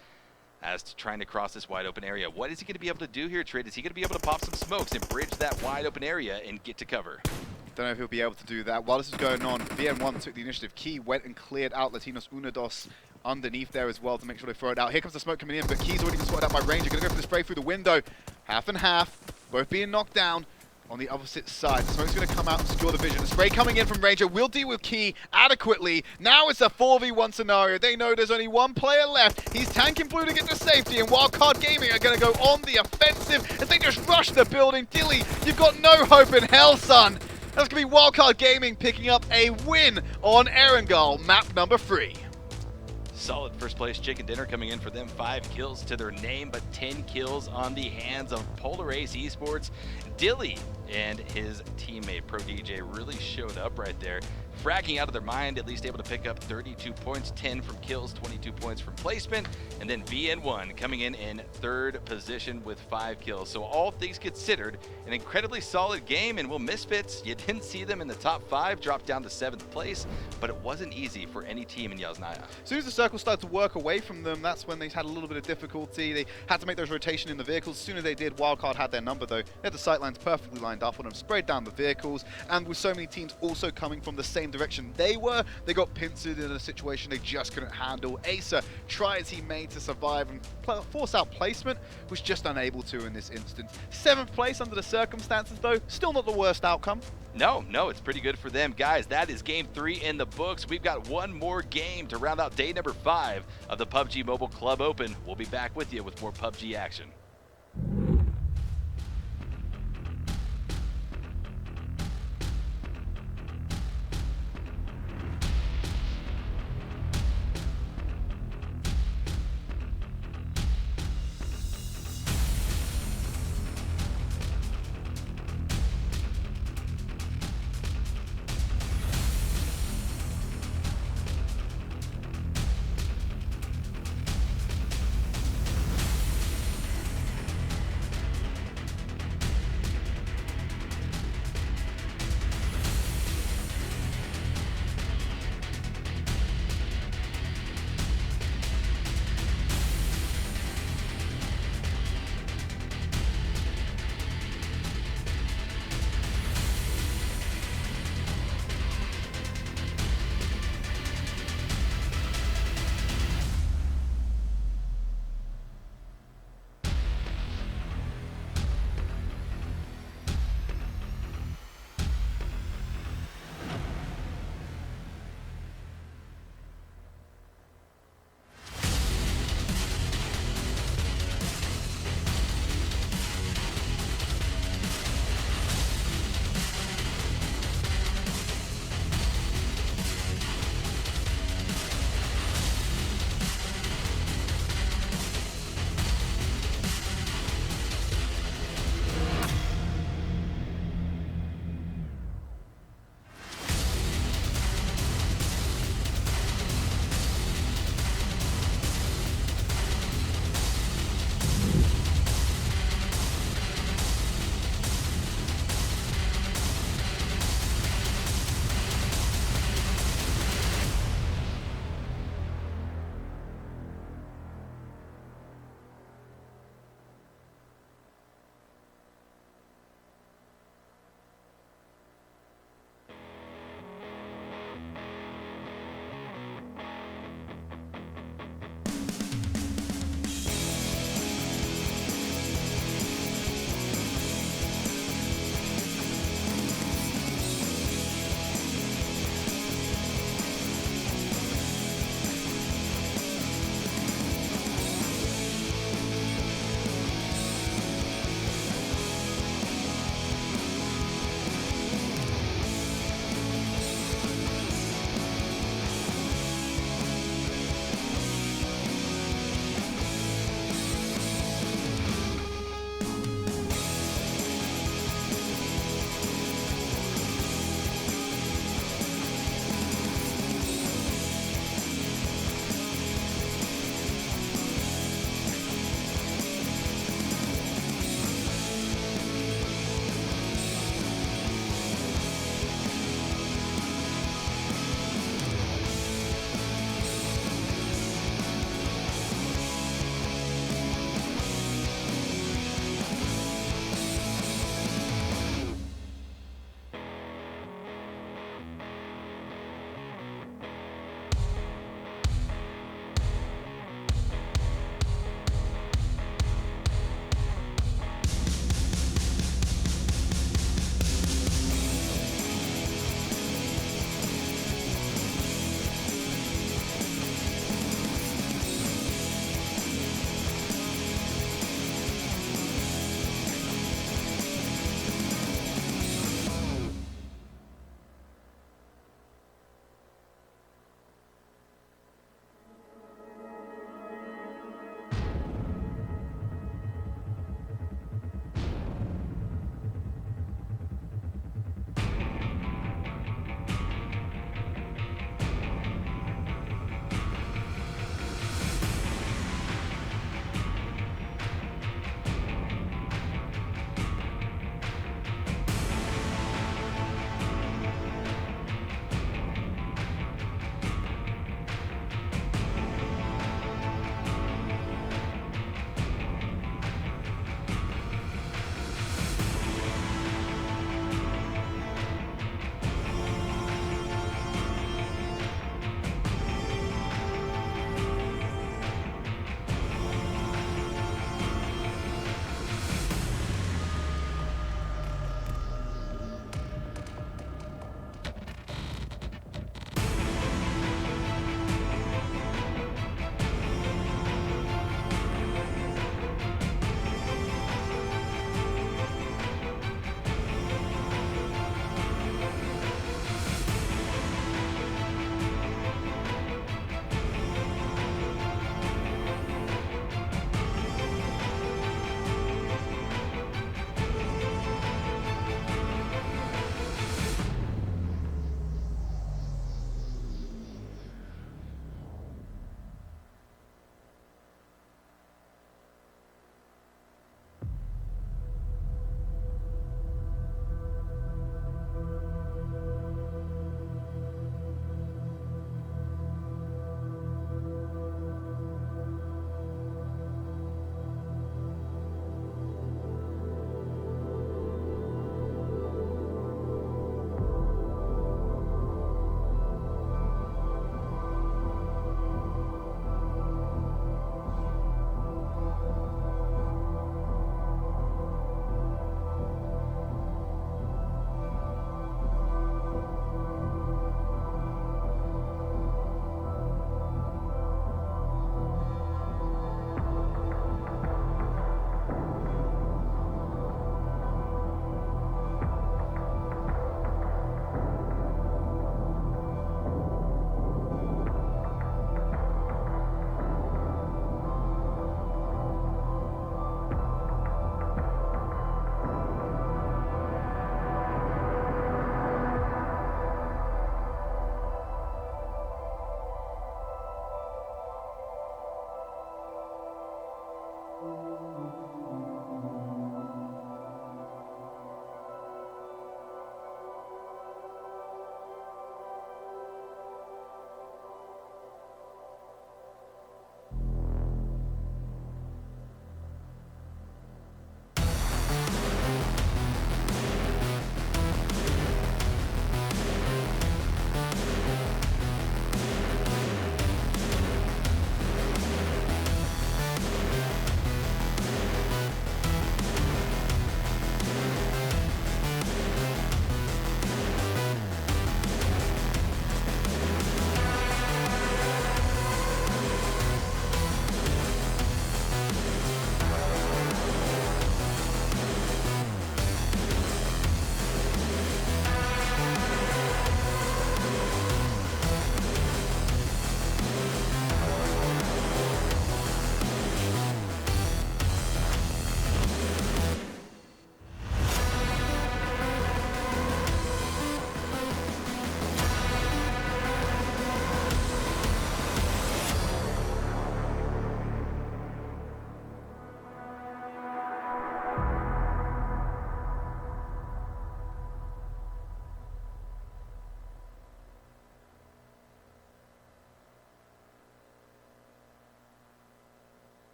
as to trying to cross this wide open area. What is he going to be able to do here, Trade? Is he going to be able to pop some smokes and bridge that wide open area and get to cover? Don't know if he'll be able to do that. While this is going on, VN1 took the initiative. Key went and cleared out Latinos Undios underneath there as well to make sure they throw it out. Here comes the smoke coming in, but Key's already been spotted out by Ranger. Going to go for the spray through the window. Half and half, both being knocked down. On the opposite side, the smoke's going to come out and obscure the vision. The spray coming in from Ranger will deal with Key adequately. Now it's a 4v1 scenario. They know there's only one player left. He's tanking blue to get to safety, and Wildcard Gaming are going to go on the offensive as they just rush the building. Dilly, you've got no hope in hell, son. That's going to be Wildcard Gaming picking up a win on Erangel, map number 3. Solid first place chicken dinner coming in for them. 5 kills to their name, but 10 kills on the hands of Ace Esports. Dilly and his teammate Pro DJ really showed up right there. fragging out of their mind, at least able to pick up 32 points, 10 from kills, 22 points from placement, and then VN1 coming in third position with 5 kills. So all things considered, an incredibly solid game, and Misfits, you didn't see them in the top 5, dropped down to 7th place, but it wasn't easy for any team in Yasnaya. As soon as the circle started to work away from them, that's when they had a little bit of difficulty. They had to make those rotation in the vehicles. As soon as they did, Wildcard had their number though. They had the sightlines perfectly lined up on them, sprayed down the vehicles, and with so many teams also coming from the same direction they got pincered in a situation they just couldn't handle. Ace, try as he may to survive and force out placement, was just unable to in this instance. 7th place under the circumstances though, still not the worst outcome. No, it's pretty good for them. Guys, that is game 3 in the books. We've got one more game to round out day number 5 of the PUBG Mobile Club Open. We'll be back with you with more PUBG action.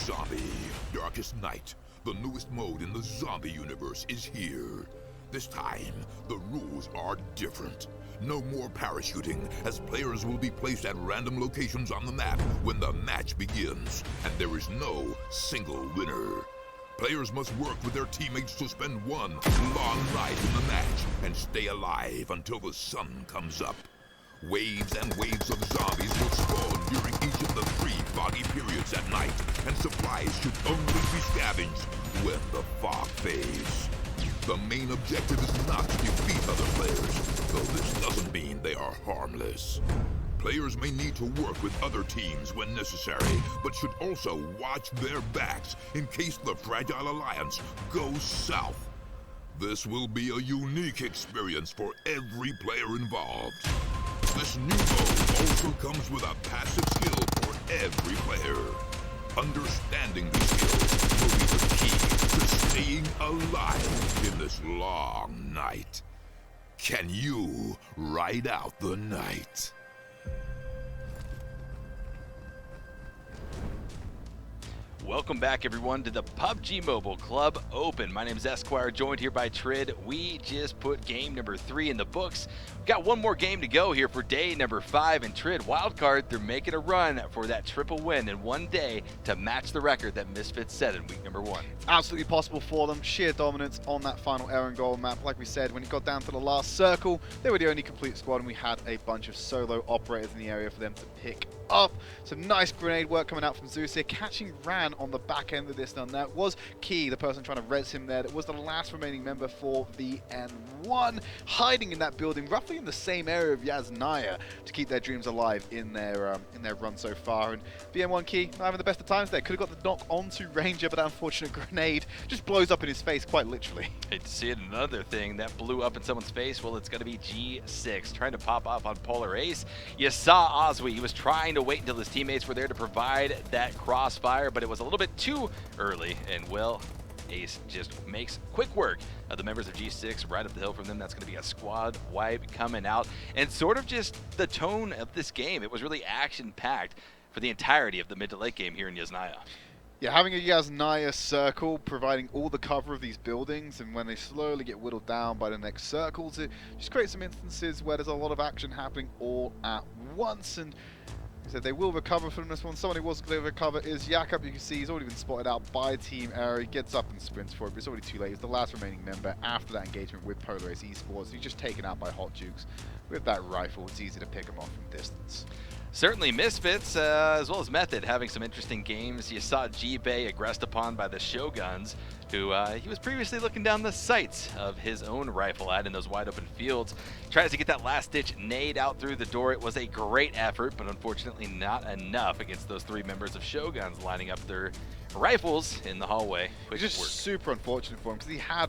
Zombie, Darkest Night, the newest mode in the zombie universe, is here. This time, the rules are different. No more parachuting, as players will be placed at random locations on the map when the match begins, and there is no single winner. Players must work with their teammates to spend one long night in the match and stay alive until the sun comes up. Waves and waves of zombies will spawn during each of the 3 foggy periods at night, and supplies should only be scavenged when the fog fades. The main objective is not to defeat other players, though this doesn't mean they are harmless. Players may need to work with other teams when necessary, but should also watch their backs in case the Fragile Alliance goes south. This will be a unique experience for every player involved. This new mode also comes with a passive skill for every player. Understanding the skills will be the key to staying alive in this long night. Can you ride out the night? Welcome back, everyone, to the PUBG Mobile Club Open. My name is Esquire, joined here by Trid. We just put game number 3 in the books. We've got one more game to go here for day number 5, and Trid, Wildcard, they're making a run for that triple win in one day to match the record that Misfits set in week number 1. Absolutely possible for them. Sheer dominance on that final Erangel map. Like we said, when it got down to the last circle, they were the only complete squad, and we had a bunch of solo operators in the area for them to pick up. Some nice grenade work coming out from Zeus here, catching Ran on the back end of this. Now that was key, the person trying to res him there. That was the last remaining member for the N1, hiding in that building, roughly in the same area of Yasnaya, to keep their dreams alive in their run so far. And BM1 Key not having the best of times there. Could have got the knock onto Ranger, but that unfortunate grenade just blows up in his face, quite literally. Hate to see it. Another thing that blew up in someone's face, well, it's going to be G6 trying to pop up on Polar Ace. You saw Oswe. He was trying to wait until his teammates were there to provide that crossfire, but it was a little bit too early, and well, Ace just makes quick work of the members of G6 right up the hill from them. That's going to be a squad wipe coming out, and sort of just the tone of this game. It was really action-packed for the entirety of the mid to late game here in Yasnaya. Yeah, having a Yasnaya circle, providing all the cover of these buildings, and when they slowly get whittled down by the next circles, it just creates some instances where there's a lot of action happening all at once. And he said they will recover from this one. Someone who was going to recover is Jakob. You can see he's already been spotted out by Team Air. He gets up and sprints for it, but it's already too late. He's the last remaining member after that engagement with Polar Ace Esports. He's just taken out by Hot Jukes. With that rifle, it's easy to pick him off from distance. Certainly Misfits, as well as Method, having some interesting games. You saw G-Bay aggressed upon by the Shoguns, who he was previously looking down the sights of his own rifle at in those wide open fields. Tries to get that last-ditch nade out through the door. It was a great effort, but unfortunately not enough against those 3 members of Shoguns lining up their rifles in the hallway. It's just super unfortunate for him, because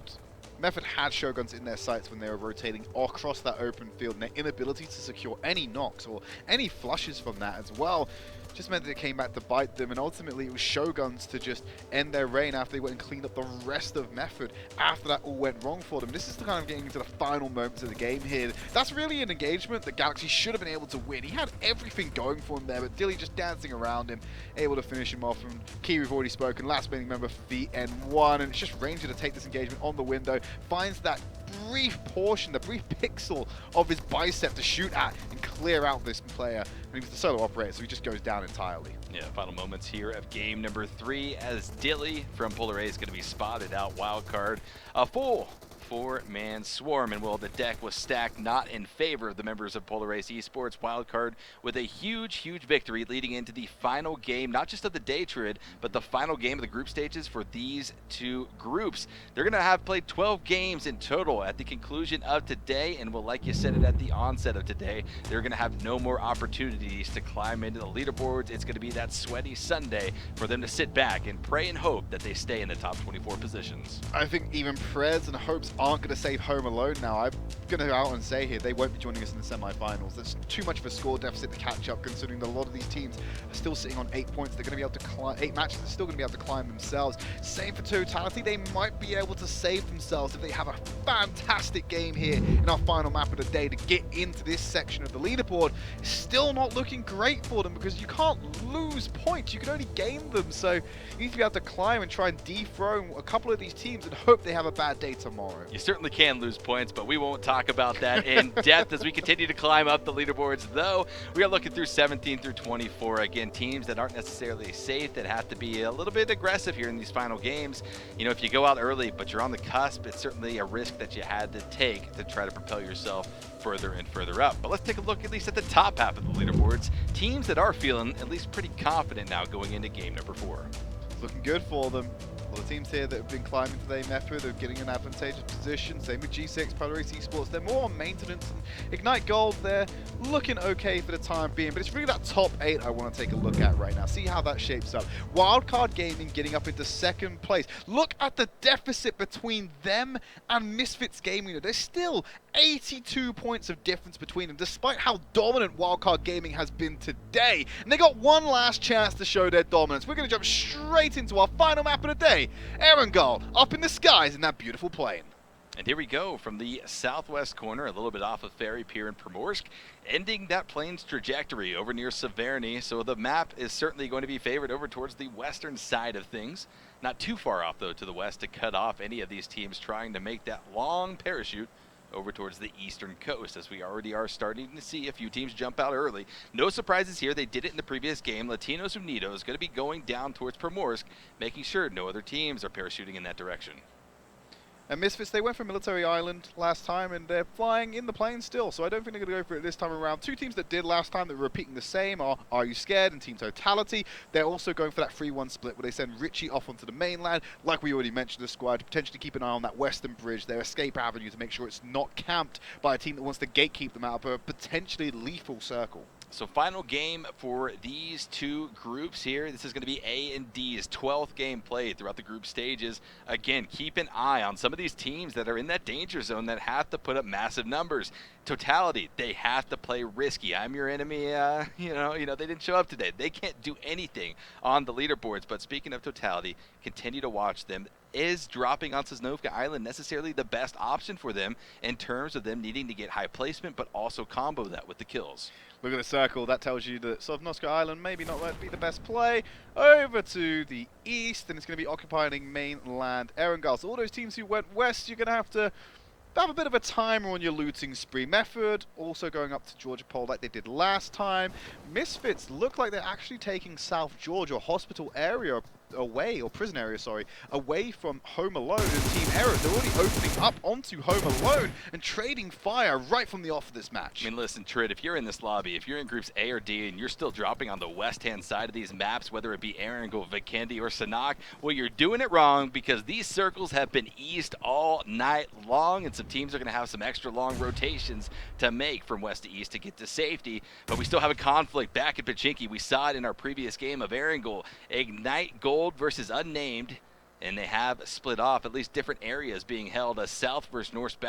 Method had Shoguns in their sights when they were rotating across that open field, and their inability to secure any knocks or any flushes from that as well just meant that it came back to bite them, and ultimately it was Shoguns to just end their reign after they went and cleaned up the rest of Method after that all went wrong for them. This is the kind of getting into the final moments of the game here. That's really an engagement that Galaxy should have been able to win. He had everything going for him there, but Dilly just dancing around him, able to finish him off. And Key, we've already spoken, last remaining member for the N1, and it's just Ranger to take this engagement on the window, finds that brief portion, the brief pixel of his bicep to shoot at and clear out this player. And he was the solo operator, so he just goes down entirely. Yeah, final moments here of game number 3 as Dilly from Polar Ace is going to be spotted out Wildcard. A full 4-man swarm, and well, the deck was stacked not in favor of the members of Polar Ace Esports. Wildcard with a huge victory leading into the final game, not just of the day Trid, but the final game of the group stages for these 2 groups. They're going to have played 12 games in total at the conclusion of today, and well, like you said it at the onset of today, they're going to have no more opportunities to climb into the leaderboards. It's going to be that sweaty Sunday for them to sit back and pray and hope that they stay in the top 24 positions. I think even prayers and hopes aren't going to save home alone now. I going to out and say here, they won't be joining us in the semi-finals. There's too much of a score deficit to catch up, considering that a lot of these teams are still sitting on 8 points. They're going to be able to climb 8 matches. They're still going to be able to climb themselves. Same for Totality. They might be able to save themselves if they have a fantastic game here in our final map of the day to get into this section of the leaderboard. Still not looking great for them because you can't lose points. You can only gain them. So you need to be able to climb and try and dethrone a couple of these teams and hope they have a bad day tomorrow. You certainly can lose points, but we won't talk about that in depth as we continue to climb up the leaderboards, though. We are looking through 17 through 24. Again, teams that aren't necessarily safe, that have to be a little bit aggressive here in these final games. You know, if you go out early, but you're on the cusp, it's certainly a risk that you had to take to try to propel yourself further and further up. But let's take a look at least at the top half of the leaderboards. Teams that are feeling at least pretty confident now going into game number 4. It's looking good for them. Well, the teams here that have been climbing to their method of getting an advantageous position. Same with G6, Ace Esports. They're more on maintenance. And Ignite Gold, they're looking okay for the time being, but it's really that top 8 I want to take a look at right now. See how that shapes up. Wildcard Gaming getting up into 2nd place. Look at the deficit between them and Misfits Gaming. There's still 82 points of difference between them, despite how dominant Wildcard Gaming has been today. And they got one last chance to show their dominance. We're going to jump straight into our final map of the day. Erangel up in the skies in that beautiful plane. And here we go from the southwest corner, a little bit off of Ferry Pier in Primorsk, ending that plane's trajectory over near Severny. So the map is certainly going to be favored over towards the western side of things. Not too far off, though, to the west to cut off any of these teams trying to make that long parachute over towards the eastern coast, as we already are starting to see a few teams jump out early. No surprises here. They did it in the previous game. Latinos Undios is going to be going down towards Primorsk, making sure no other teams are parachuting in that direction. And Misfits, they went for Military Island last time, and they're flying in the plane still, so I don't think they're going to go for it this time around. 2 teams that did last time that were repeating the same are AreYouScared and Team Totality. They're also going for that 3-1 split where they send Richie off onto the mainland. Like we already mentioned, the squad, potentially keep an eye on that western bridge, their escape avenue, to make sure it's not camped by a team that wants to gatekeep them out of a potentially lethal circle. So final game for these 2 groups here. This is going to be A and D's 12th game played throughout the group stages. Again, keep an eye on some of these teams that are in that danger zone that have to put up massive numbers. Totality, they have to play risky. ImYourEnemy, you know, they didn't show up today. They can't do anything on the leaderboards. But speaking of Totality, continue to watch them. Is dropping on Sanhok Island necessarily the best option for them in terms of them needing to get high placement, but also combo that with the kills? Look at the circle. That tells you that Sanhok Island maybe not going to be the best play. Over to the east, and it's going to be occupying mainland Erangel. So all those teams who went west, you're going to have a bit of a timer on your looting spree. Method also going up to Georgia Pole like they did last time. Misfits look like they're actually taking South Georgia hospital area away, or prison area, sorry, away from Home Alone and Team Errors. They're already opening up onto Home Alone and trading fire right from the off of this match. I mean, listen, Trid, if you're in this lobby, if you're in groups A or D and you're still dropping on the west-hand side of these maps, whether it be Erangel, Vikendi, or Sanhok, well, you're doing it wrong because these circles have been eased all night long, and some teams are going to have some extra long rotations to make from west to east to get to safety. But we still have a conflict back at Pachinki. We saw it in our previous game of Erangel. Ignite Gold versus Unnamed, and they have split off, at least different areas being held, a south versus north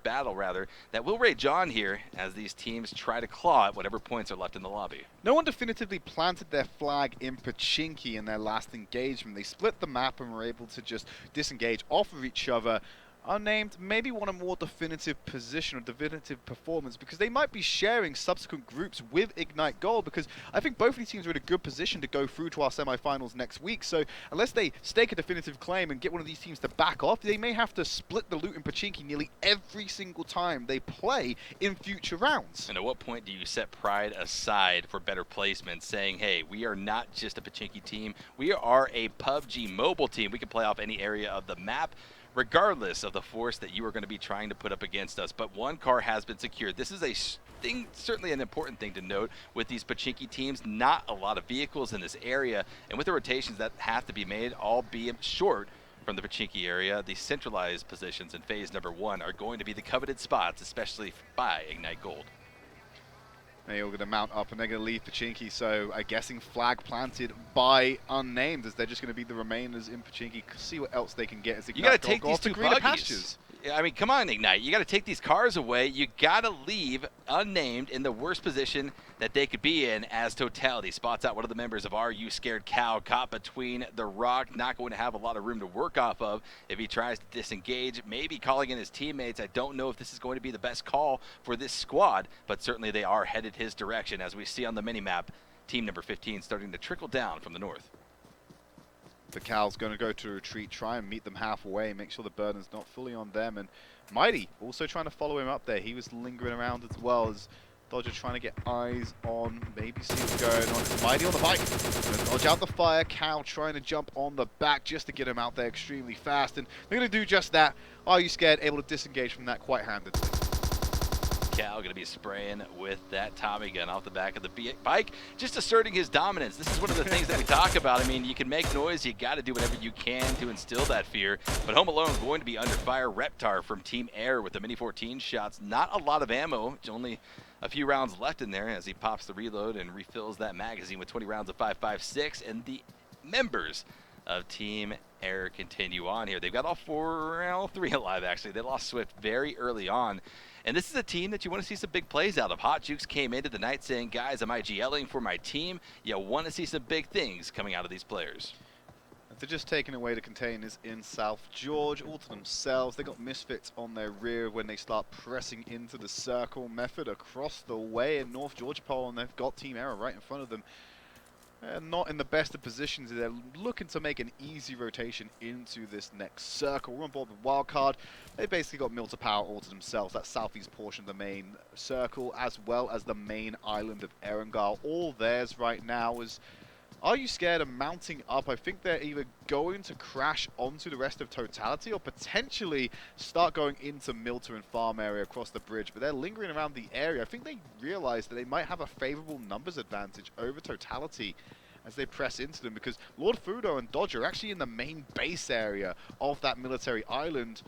battle rather, that will rage on here as these teams try to claw at whatever points are left in the lobby. No one definitively planted their flag in Pachinki in their last engagement. They split the map and were able to just disengage off of each other. Unnamed maybe want a more definitive position or definitive performance because they might be sharing subsequent groups with Ignite Gold, because I think both of these teams are in a good position to go through to our semifinals next week. So unless they stake a definitive claim and get one of these teams to back off, they may have to split the loot in Pachinki nearly every single time they play in future rounds. And at what point do you set pride aside for better placement, saying, hey, we are not just a Pachinki team, we are a PUBG mobile team. We can play off any area of the map, regardless of the force that you are going to be trying to put up against us. But one car has been secured. This is a thing, certainly an important thing to note with these Pachinki teams. Not a lot of vehicles in this area, and with the rotations that have to be made, albeit short from the Pachinki area, the centralized positions in phase number 1 are going to be the coveted spots, especially by Ignite Gold. They're all going to mount up and they're going to leave Pachinki, so I'm guessing flag planted by Unnamed, as they're just going to be the remainers in Pachinki. See what else they can get as they got to take these 2 buggies. I mean, come on, Ignite. You got to take these cars away. You got to leave Unnamed in the worst position that they could be in as Totality spots out one of the members of AreYouScared Cow, caught between the rock, not going to have a lot of room to work off of if he tries to disengage, maybe calling in his teammates. I don't know if this is going to be the best call for this squad, but certainly they are headed his direction, as we see on the minimap. Team number 15 starting to trickle down from the north. The Cal's going to go to retreat, try and meet them halfway, make sure the burden's not fully on them. And Mighty also trying to follow him up there. He was lingering around as well as Dodger trying to get eyes on, maybe see what's going on. It's Mighty on the bike. Gonna dodge out the fire. Cal trying to jump on the back just to get him out there extremely fast. And they're going to do just that. AreYouScared able to disengage from that quite handedly. Cal going to be spraying with that Tommy gun off the back of the bike, just asserting his dominance. This is one of the things that we talk about. I mean, you can make noise, you got to do whatever you can to instill that fear. But Home Alone going to be under fire. Reptar from Team Air with the Mini 14 shots. Not a lot of ammo, only a few rounds left in there as he pops the reload and refills that magazine with 20 rounds of 5.56. And the members of Team Air continue on here. They've got all three alive, actually. They lost Swift very early on. And this is a team that you want to see some big plays out of. Hot Jukes came into the night saying, guys, I'm IGLing for my team. You want to see some big things coming out of these players. They're just taking away the containers in South George, all to themselves. They got Misfits on their rear when they start pressing into the circle. Method across the way in North Georgia Pole, and they've got Team Error right in front of them. Not in the best of positions. They're looking to make an easy rotation into this next circle. We're on board with Wildcard. They basically got Mill to Power all to themselves. That southeast portion of the main circle, as well as the main island of Erangel. All theirs right now. Is AreYouScared are mounting up. I think they're either going to crash onto the rest of Totality or potentially start going into Milter and Farm area across the bridge. But they're lingering around the area. I think they realize that they might have a favorable numbers advantage over Totality as they press into them, because Lord Fudo and Dodger are actually in the main base area of that military island.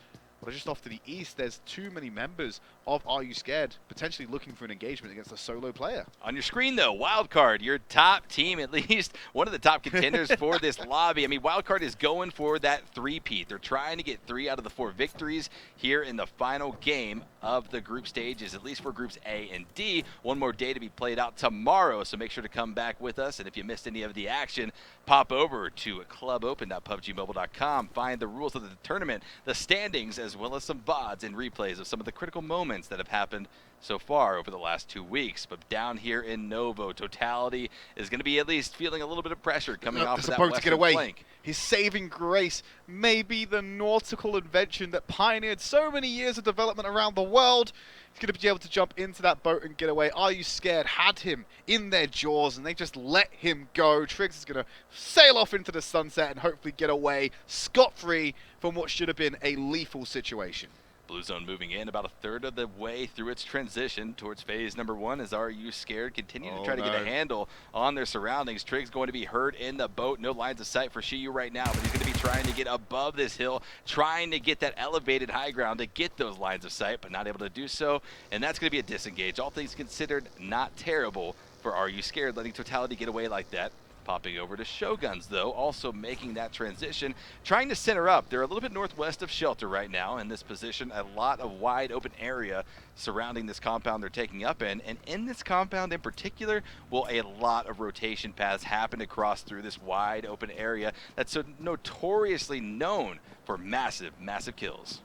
But just off to the east, there's too many members of AreYouScared potentially looking for an engagement against a solo player. On your screen, though, Wildcard, your top team, at least one of the top contenders for this lobby. I mean, Wildcard is going for that three-peat. They're trying to get 3 out of the 4 victories here in the final game of the group stages, at least for groups A and D. One more day to be played out tomorrow, so make sure to come back with us. And if you missed any of the action, pop over to clubopen.pubgmobile.com. Find the rules of the tournament, the standings, as well as some VODs and replays of some of the critical moments that have happened so far over the last 2 weeks. But down here in Novo, Totality is going to be at least feeling a little bit of pressure coming off of that western flank. His saving grace may be the nautical invention that pioneered so many years of development around the world. He's going to be able to jump into that boat and get away. AreYouScared had him in their jaws, and they just let him go. Triggs is going to sail off into the sunset and hopefully get away scot-free from what should have been a lethal situation. Blue Zone moving in about a third of the way through its transition towards phase number 1 as AreYouScared continue to try to get a handle on their surroundings. Triggs going to be hurt in the boat. No lines of sight for Shiyu right now, but he's going to be trying to get above this hill, trying to get that elevated high ground to get those lines of sight, but not able to do so. And that's going to be a disengage. All things considered, not terrible for AreYouScared, letting Totality get away like that. Popping over to Shoguns, though, also making that transition, trying to center up. They're a little bit northwest of Shelter right now in this position, a lot of wide open area surrounding this compound they're taking up in. And in this compound in particular, will a lot of rotation paths happen to cross through this wide open area that's so notoriously known for massive, massive kills.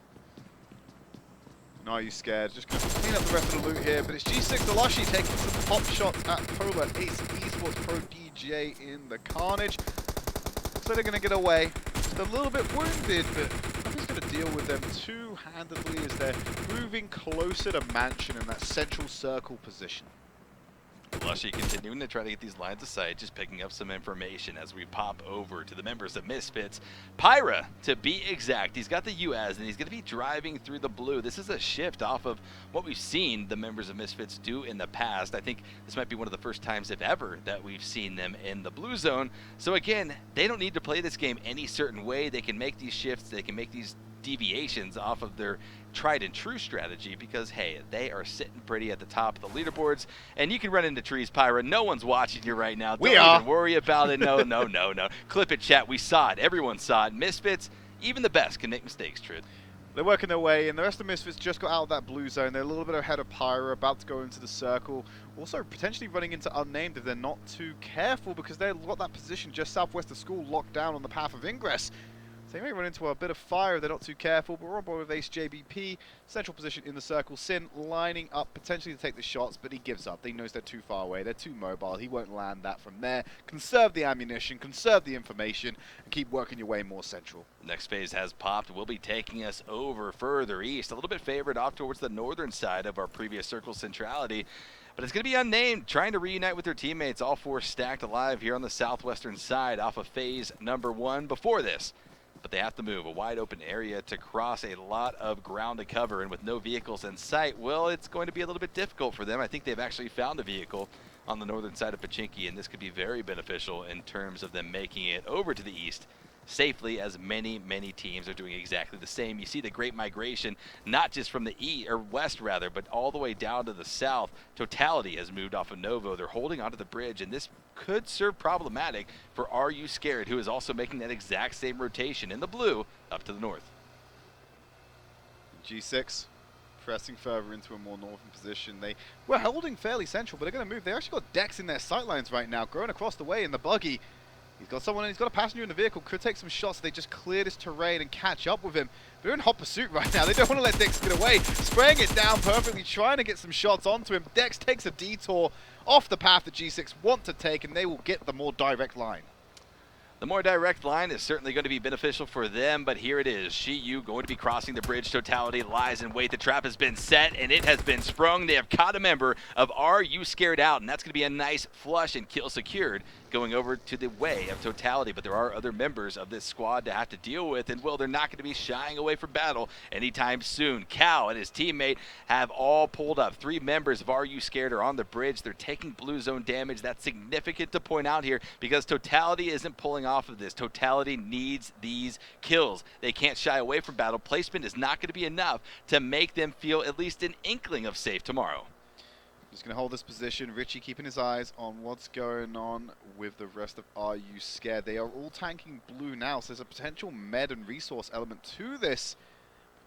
AreYouScared just going to clean up the rest of the loot here, but it's G6 Alashi taking some pop shots at Polar Ace Esports Pro DJ in the carnage. Looks like they're going to get away. Just a little bit wounded, but nothing's going to deal with them two-handedly as they're moving closer to Mansion in that central circle position. Lushy continuing to try to get these lines of sight, just picking up some information as we pop over to the members of Misfits. Pyra, to be exact, he's got the US and he's going to be driving through the blue. This is a shift off of what we've seen the members of Misfits do in the past. I think this might be one of the first times, if ever, that we've seen them in the blue zone. So again, they don't need to play this game any certain way. They can make these shifts, they can make these deviations off of their tried and true strategy because, hey, they are sitting pretty at the top of the leaderboards. And you can run into trees, Pyra. No one's watching you right now. Don't even worry about it. No. Clip it, chat. We saw it. Everyone saw it. Misfits, even the best can make mistakes, Trid. They're working their way, and the rest of the Misfits just got out of that blue zone. They're a little bit ahead of Pyro, about to go into the circle. Also, potentially running into Unnamed if they're not too careful, because they've got that position just southwest of school locked down on the path of ingress. So they may run into a bit of fire if they're not too careful, but we're on board with Ace JBP. Central position in the circle. Sin lining up potentially to take the shots, but he gives up. He knows they're too far away. They're too mobile. He won't land that from there. Conserve the ammunition, conserve the information, and keep working your way more central. Next phase has popped. Will be taking us over further east. A little bit favored off towards the northern side of our previous circle centrality. But it's going to be Unnamed, trying to reunite with their teammates. All four stacked alive here on the southwestern side off of phase number 1 before this. But they have to move a wide open area to cross a lot of ground to cover, and with no vehicles in sight, well, it's going to be a little bit difficult for them. I think they've actually found a vehicle on the northern side of Pachinki, and this could be very beneficial in terms of them making it over to the east safely, as many teams are doing exactly the same. You see the great migration, not just from the west rather, but all the way down to the south. Totality has moved off of Novo. They're holding onto the bridge, and this could serve problematic for AreYouScared, who is also making that exact same rotation in the blue up to the north. G6 pressing further into a more northern position. They were holding fairly central, but they're going to move. They actually got Dex in their sightlines right now, going across the way in the buggy. He's got someone, he's got a passenger in the vehicle, could take some shots so they just clear this terrain and catch up with him. They're in hot pursuit right now. They don't want to let Dex get away. Spraying it down perfectly, trying to get some shots onto him. Dex takes a detour off the path that G6 want to take, and they will get the more direct line. The more direct line is certainly going to be beneficial for them, but here it is. Shiyu going to be crossing the bridge. Totality lies in wait. The trap has been set, and it has been sprung. They have caught a member of AreYouScared out, and that's going to be a nice flush and kill secured going over to the way of Totality. But there are other members of this squad to have to deal with, and well, they're not going to be shying away from battle anytime soon. Cal and his teammate have all pulled up. 3 members of AreYouScared are on the bridge. They're taking blue zone damage. That's significant to point out here, because Totality isn't pulling off of this. Totality needs these kills. They can't shy away from battle. Placement is not going to be enough to make them feel at least an inkling of safe tomorrow. Just going to hold this position. Richie keeping his eyes on what's going on with the rest of AreYouScared. They are all tanking blue now, so there's a potential med and resource element to this.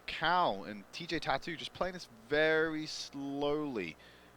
Cal and TJ Tattoo just playing this very slowly.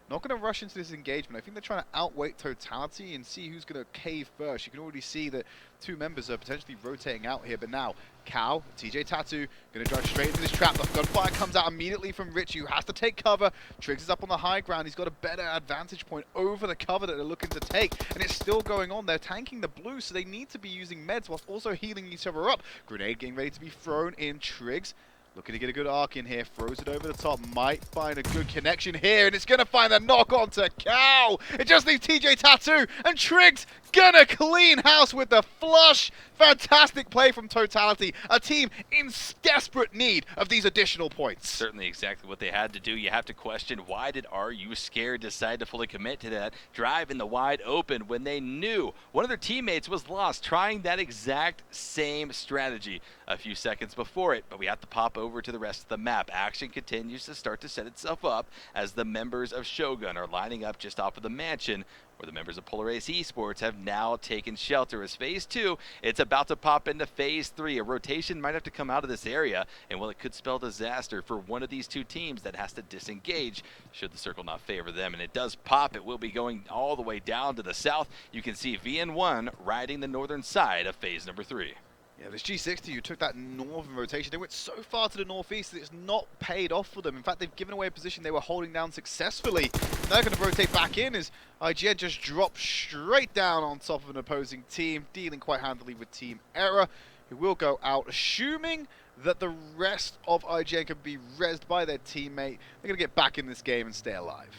Not going to rush into this engagement. I think they're trying to outweight Totality and see who's going to cave first. You can already see that 2 members are potentially rotating out here, but now Cal, TJ Tattoo, going to drive straight into this trap. The gunfire comes out immediately from Richie, who has to take cover. Triggs is up on the high ground. He's got a better advantage point over the cover that they're looking to take, and it's still going on. They're tanking the blue, so they need to be using meds whilst also healing each other up. Grenade getting ready to be thrown in. Triggs looking to get a good arc in here, throws it over the top, might find a good connection here, and it's going to find a knock onto Cal. It just leaves TJ Tattoo, and Triggs gonna clean house with the flush. Fantastic play from Totality, a team in desperate need of these additional points. Certainly exactly what they had to do. You have to question, why did AreYouScared decide to fully commit to that drive in the wide open when they knew one of their teammates was lost, trying that exact same strategy a few seconds before it? But we have to pop over to the rest of the map. Action continues to start to set itself up as the members of Shogun are lining up just off of the mansion, where the members of Ace Esports have now taken shelter. As phase 2, it's about to pop into phase 3. A rotation might have to come out of this area, and well, it could spell disaster for one of these 2 teams that has to disengage should the circle not favor them. And it does pop. It will be going all the way down to the south. You can see VN1 riding the northern side of phase number 3. Yeah, this G60 who took that northern rotation, they went so far to the northeast that it's not paid off for them. In fact, they've given away a position they were holding down successfully. They're going to rotate back in as IGN just dropped straight down on top of an opposing team, dealing quite handily with Team Error, who will go out, assuming that the rest of IGN can be rezzed by their teammate. They're going to get back in this game and stay alive.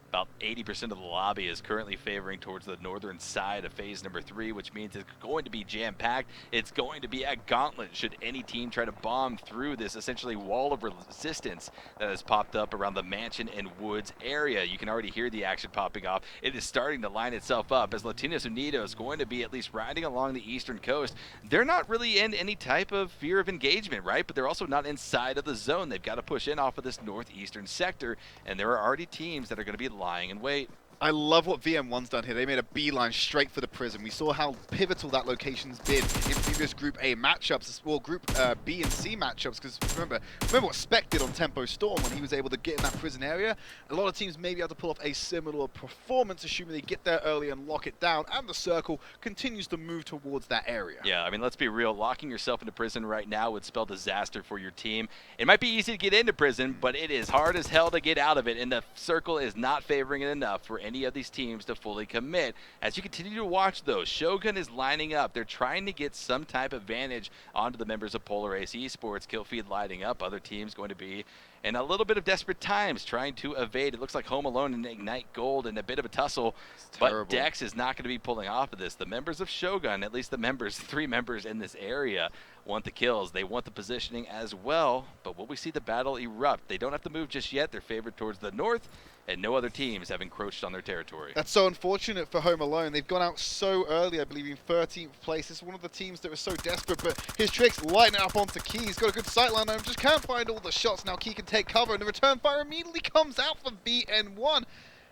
About 80% of the lobby is currently favoring towards the northern side of phase number 3, which means it's going to be jam-packed. It's going to be a gauntlet should any team try to bomb through this essentially wall of resistance that has popped up around the mansion and woods area. You can already hear the action popping off. It is starting to line itself up as Latinos Undios is going to be at least riding along the eastern coast. They're not really in any type of fear of engagement, right? But they're also not inside of the zone. They've got to push in off of this northeastern sector, and there are already teams that are going to be lying in wait. I love what VM1's done here. They made a beeline straight for the prison. We saw how pivotal that location's been in previous Group A matchups, or Group B and C matchups, because remember what Spec did on Tempo Storm when he was able to get in that prison area. A lot of teams may be able to pull off a similar performance, assuming they get there early and lock it down, and the circle continues to move towards that area. Yeah, I mean, let's be real. Locking yourself into prison right now would spell disaster for your team. It might be easy to get into prison, but it is hard as hell to get out of it, and the circle is not favoring it enough for any of these teams to fully commit. As you continue to watch, though, Shogun is lining up. They're trying to get some type of advantage onto the members of Polar Ace Esports. Killfeed lighting up. Other teams going to be in a little bit of desperate times trying to evade. It looks like Home Alone and Ignite Gold and a bit of a tussle, but Dex is not going to be pulling off of this. The members of Shogun, at least the members, 3 members in this area, want the kills. They want the positioning as well, but will we see the battle erupt? They don't have to move just yet. They're favored towards the north, and no other teams have encroached on their territory. That's so unfortunate for Home Alone. They've gone out so early, I believe, in 13th place. This is one of the teams that was so desperate, but his Tricks lighting it up onto Key. He's got a good sightline on him, just can't find all the shots. Now Key can take cover, and the return fire immediately comes out for BN1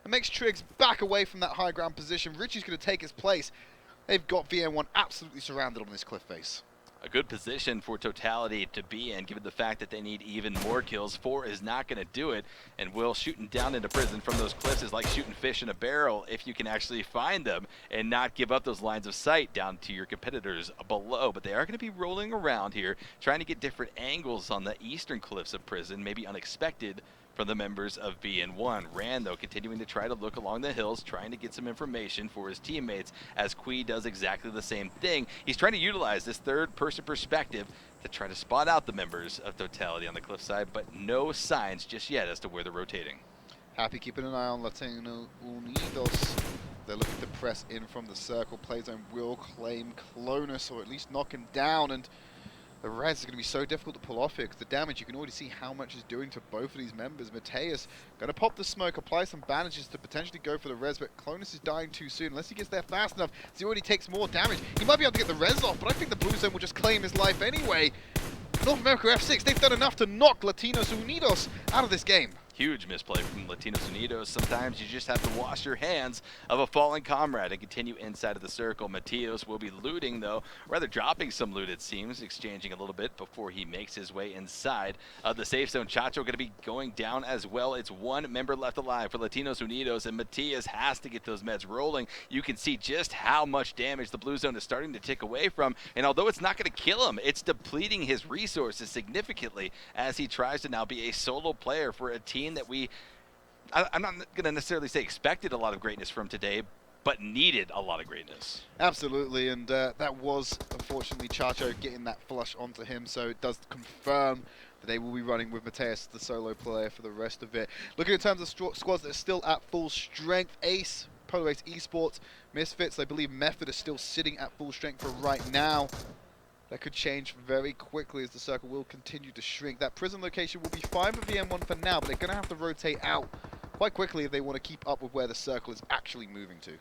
and makes Triggs back away from that high ground position. Richie's going to take his place. They've got VN1 absolutely surrounded on this cliff face. A good position for Totality to be in, given the fact that they need even more kills. 4 is not going to do it, and Will shooting down into prison from those cliffs is like shooting fish in a barrel if you can actually find them and not give up those lines of sight down to your competitors below. But they are going to be rolling around here, trying to get different angles on the eastern cliffs of prison, maybe unexpected from the members of BN1. Rand, though, continuing to try to look along the hills, trying to get some information for his teammates, as Kui does exactly the same thing. He's trying to utilize this third-person perspective to try to spot out the members of Totality on the cliffside, but no signs just yet as to where they're rotating. Happy keeping an eye on Latinos Undios. They're looking to press in from the circle. Playzone will claim Clonus, or at least knock him down, and the res is going to be so difficult to pull off here because the damage, you can already see how much it's doing to both of these members. Mateus going to pop the smoke, apply some bandages to potentially go for the res, but Clonus is dying too soon. Unless he gets there fast enough, as he already takes more damage. He might be able to get the res off, but I think the Blue Zone will just claim his life anyway. NorthAmerica F6, they've done enough to knock Latinos Unidos out of this game. Huge misplay from Latinos Unidos. Sometimes you just have to wash your hands of a fallen comrade and continue inside of the circle. Mateos will be looting, though, rather dropping some loot, it seems, exchanging a little bit before he makes his way inside of the safe zone. Chacho going to be going down as well. It's 1 member left alive for Latinos Unidos, and Matias has to get those meds rolling. You can see just how much damage the Blue Zone is starting to tick away from, and although it's not going to kill him, it's depleting his resources significantly as he tries to now be a solo player for a team that I'm not going to necessarily say expected a lot of greatness from today, but needed a lot of greatness. Absolutely, and that was, unfortunately, Chacho getting that flush onto him, so it does confirm that they will be running with Mateus, the solo player, for the rest of it. Looking in terms of squads that are still at full strength, Ace, Polar Ace Esports, Misfits, I believe Method is still sitting at full strength for right now. That could change very quickly as the circle will continue to shrink. That prison location will be fine for VM1 for now, but they're going to have to rotate out quite quickly if they want to keep up with where the circle is actually moving to.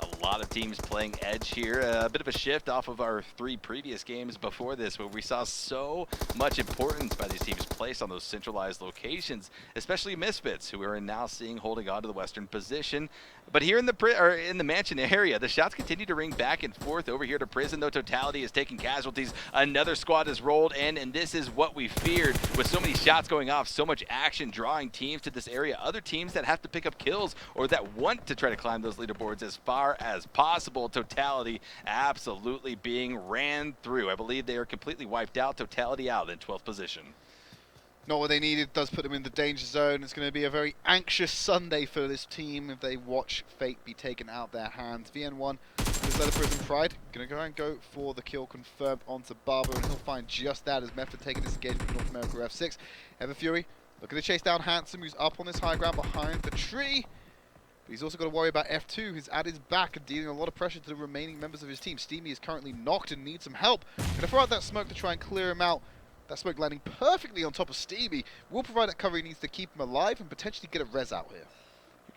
A lot of teams playing edge here. A bit of a shift off of our 3 previous games before this, where we saw so much importance by these teams placed on those centralized locations, especially Misfits, who are now seeing holding on to the western position. But here in the mansion area, the shots continue to ring back and forth over here to prison, though Totality is taking casualties. Another squad has rolled in, and this is what we feared. With so many shots going off, so much action drawing teams to this area, other teams that have to pick up kills or that want to try to climb those leaderboards as far as possible. Totality absolutely being ran through. I believe they are completely wiped out. Totality out in 12th position. Not what they needed, does put them in the danger zone. It's going to be a very anxious Sunday for this team if they watch fate be taken out of their hands. VN1, this Leather Prison Pride, going to go and go for the kill confirmed onto Barber, and he'll find just that as Method taking this engagement with NorthAmerica F6. Ever Fury, looking to chase down Handsome, who's up on this high ground behind the tree. But he's also got to worry about F2, who's at his back and dealing a lot of pressure to the remaining members of his team. Steamy is currently knocked and needs some help. Going to throw out that smoke to try and clear him out. That smoke landing perfectly on top of Stevie will provide that cover he needs to keep him alive and potentially get a res out here.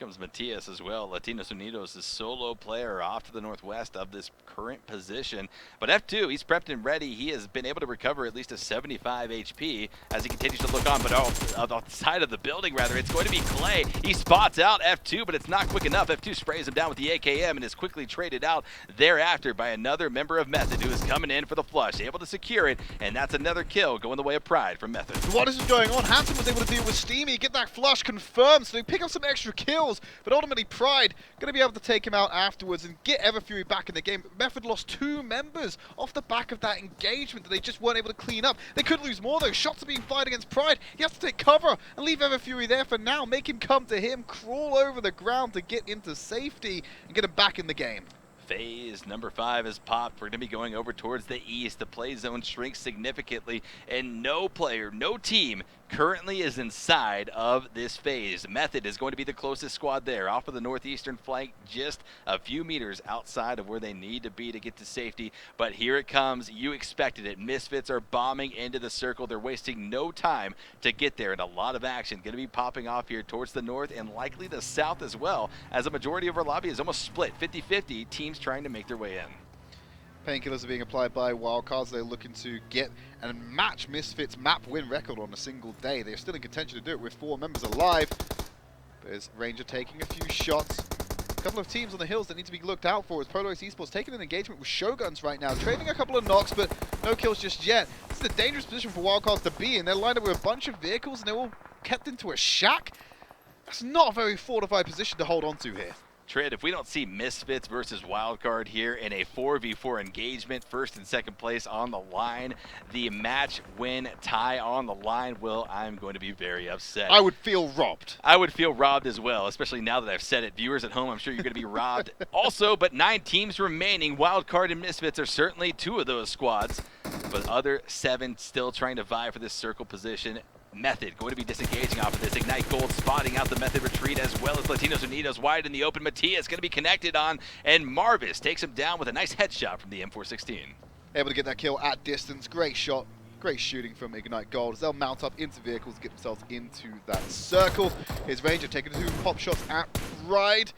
comes Matias as well. Latinos Undios is solo player off to the northwest of this current position. But F2, he's prepped and ready. He has been able to recover at least a 75 HP as he continues to look on. But off the side of the building, rather, it's going to be Clay. He spots out F2, but it's not quick enough. F2 sprays him down with the AKM and is quickly traded out thereafter by another member of Method, who is coming in for the flush, able to secure it, and that's another kill going the way of Pride from Method. What is going on? Hansen was able to deal with Steamy, get that flush confirmed, so they pick up some extra kills, but ultimately Pride going to be able to take him out afterwards and get Everfury back in the game. Method lost 2 members off the back of that engagement that they just weren't able to clean up. They could lose more though. Shots are being fired against Pride. He has to take cover and leave Everfury there for now, make him come to him, crawl over the ground to get into safety and get him back in the game. Phase number 5 is popped. We're going to be going over towards the east. The play zone shrinks significantly, and no player, no team currently is inside of this phase. Method is going to be the closest squad there, off of the northeastern flank, just a few meters outside of where they need to be to get to safety. But here it comes. You expected it. Misfits are bombing into the circle. They're wasting no time to get there, and a lot of action going to be popping off here towards the north and likely the south as well, as a majority of our lobby is almost split 50-50, teams trying to make their way in. Painkillers are being applied by Wildcards. They're looking to get and match Misfits' map win record on a single day. They're still in contention to do it with 4 members alive. There's Ranger taking a few shots. A couple of teams on the hills that need to be looked out for as Ace Esports taking an engagement with Shoguns right now, trading a couple of knocks, but no kills just yet. This is a dangerous position for Wildcards to be in. They're lined up with a bunch of vehicles and they're all kept into a shack. That's not a very fortified position to hold on to here. Trid, if we don't see Misfits versus Wildcard here in a 4v4 engagement, first and second place on the line, the match win tie on the line, well, I'm going to be very upset. I would feel robbed. I would feel robbed as well, especially now that I've said it. Viewers at home, I'm sure you're going to be robbed also, but 9 teams remaining. Wildcard and Misfits are certainly 2 of those squads, but other 7 still trying to vie for this circle position. Method going to be disengaging off of this. Ignite Gold spotting out the Method retreat, as well as Latinos Undios wide in the open. Matias going to be connected on, and Marvis takes him down with a nice headshot from the M416. Able to get that kill at distance. Great shot. Great shooting from Ignite Gold as they'll mount up into vehicles to get themselves into that circle. Here's Ranger taking 2 pop shots at Pride.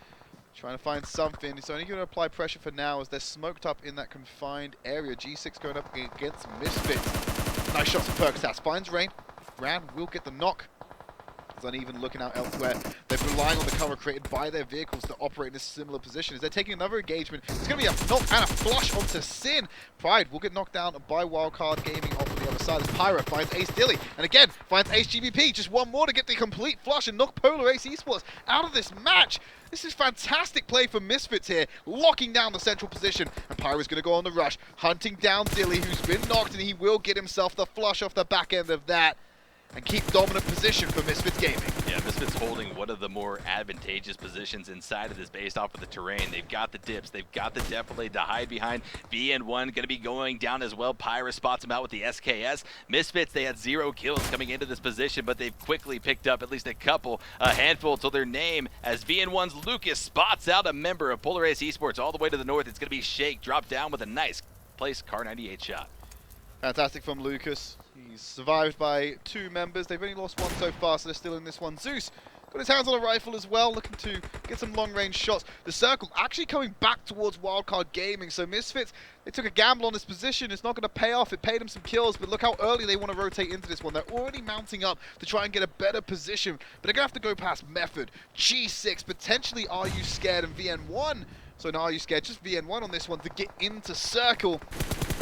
Trying to find something. He's only going to apply pressure for now as they're smoked up in that confined area. G6 going up against Misfits. Nice shots from Percocet. Finds Rain. Ran will get the knock. It's uneven looking out elsewhere. They're relying on the cover created by their vehicles to operate in a similar position. As they're taking another engagement, it's going to be a knock and a flush onto Sin. Pride will get knocked down by Wildcard Gaming off on the other side as Pyro finds Ace Dilly. And again, finds Ace GBP. Just one more to get the complete flush and knock Ace Esports out of this match. This is fantastic play for Misfits here, locking down the central position. And Pyro's going to go on the rush, hunting down Dilly, who's been knocked, and he will get himself the flush off the back end of that and keep dominant position for Misfits Gaming. Yeah, Misfits holding one of the more advantageous positions inside of this based off of the terrain. They've got the dips, they've got the defilade to hide behind. VN1 going to be going down as well. Pyra spots him out with the SKS. Misfits, they had 0 kills coming into this position, but they've quickly picked up at least a handful to their name as VN1's Lucas spots out a member of Ace Esports all the way to the north. It's going to be Shake, dropped down with a nice place Car 98 shot. Fantastic from Lucas. He's survived by 2 members. They've only lost 1 so far, so they're still in this one. Zeus got his hands on a rifle as well, looking to get some long-range shots. The circle actually coming back towards Wildcard Gaming. So Misfits, they took a gamble on this position. It's not going to pay off. It paid them some kills, but look how early they want to rotate into this one. They're already mounting up to try and get a better position, but they're going to have to go past Method, G6, potentially AreYouScared and VN1. So now AreYouScared, just VN1 on this one to get into circle.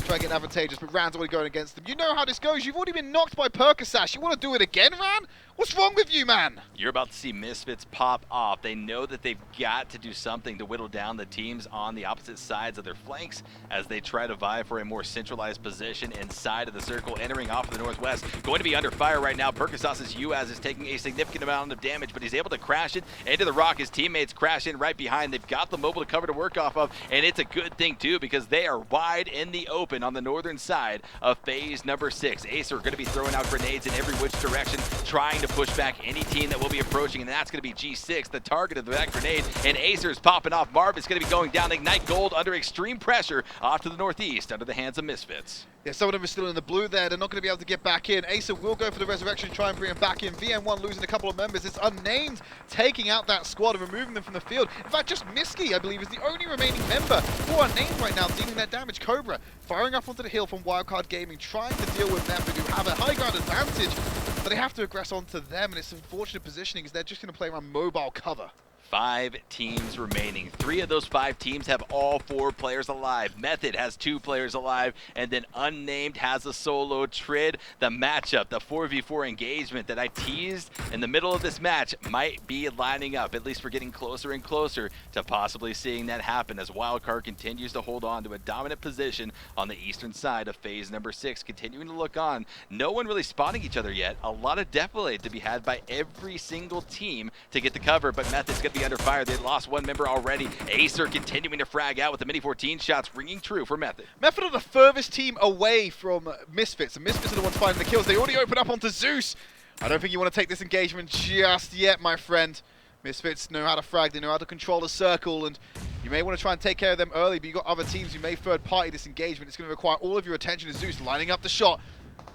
Try and get advantageous, but Ran's already going against them. You know how this goes. You've already been knocked by Percocet. You want to do it again, Ran? What's wrong with you, man? You're about to see Misfits pop off. They know that they've got to do something to whittle down the teams on the opposite sides of their flanks as they try to vie for a more centralized position inside of the circle, entering off of the northwest. Going to be under fire right now. Percocet's UAS is taking a significant amount of damage, but he's able to crash it into the rock. His teammates crash in right behind. They've got the mobile to cover to work off of, and it's a good thing, too, because they are wide in the open on the northern side of phase number 6. Ace are going to be throwing out grenades in every which direction, trying to push back any team that will be approaching, and that's going to be G6, the target of that grenade, and Acer's popping off. Marvin's going to be going down. Ignite Gold under extreme pressure off to the northeast under the hands of Misfits. Yeah, some of them are still in the blue there. They're not going to be able to get back in. Acer will go for the resurrection, try and bring him back in. VM1 losing a couple of members. It's Unnamed taking out that squad and removing them from the field. In fact, just Miski, I believe, is the only remaining member for Unnamed right now, dealing that damage. Cobra firing up onto the hill from Wildcard Gaming, trying to deal with Method, who have a high ground advantage, but they have to aggress onto them, and it's unfortunate positioning because they're just going to play around mobile cover. 5 teams remaining. 3 of those 5 teams have all 4 players alive. Method has 2 players alive, and then Unnamed has a solo Trid. The matchup, the 4v4 engagement that I teased in the middle of this match might be lining up. At least we're getting closer and closer to possibly seeing that happen as Wildcard continues to hold on to a dominant position on the eastern side of phase number 6, continuing to look on. No one really spotting each other yet. A lot of defilade to be had by every single team to get the cover, but Method's going to be under fire. They lost 1 member already. Acer continuing to frag out with the mini 14 shots ringing true for Method. Method are the furthest team away from Misfits, and Misfits are the ones finding the kills. They already open up onto Zeus. I don't think you want to take this engagement just yet, my friend. Misfits know how to frag, they know how to control the circle, and you may want to try and take care of them early, but you've got other teams who may third party this engagement. It's going to require all of your attention to Zeus lining up the shot.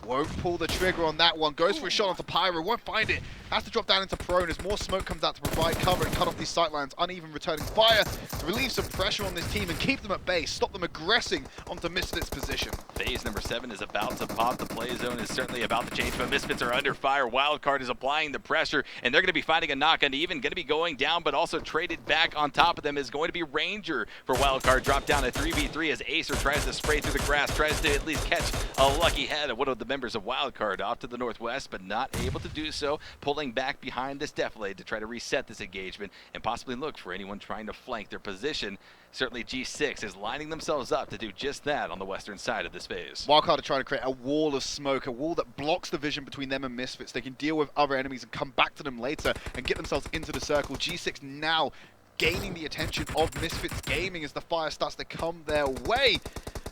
Won't pull the trigger on that one. Goes for a shot onto Pyro. Won't find it. Has to drop down into prone as more smoke comes out to provide cover and cut off these sightlines. Uneven returning fire to relieve some pressure on this team and keep them at bay. Stop them aggressing onto Misfits' position. Phase number 7 is about to pop. The play zone is certainly about to change, but Misfits are under fire. Wildcard is applying the pressure, and they're going to be finding a knock. Uneven going to be going down, but also traded back on top of them is going to be Ranger for Wildcard. Drop down a 3v3 as Acer tries to spray through the grass, tries to at least catch a lucky head of one of the members of Wildcard off to the northwest, but not able to do so. Pulling back behind this defilade to try to reset this engagement and possibly look for anyone trying to flank their position. Certainly G6 is lining themselves up to do just that on the western side of this phase. Wildcard are trying to create a wall of smoke, a wall that blocks the vision between them and Misfits. They can deal with other enemies and come back to them later and get themselves into the circle. G6 now gaining the attention of Misfits Gaming as the fire starts to come their way.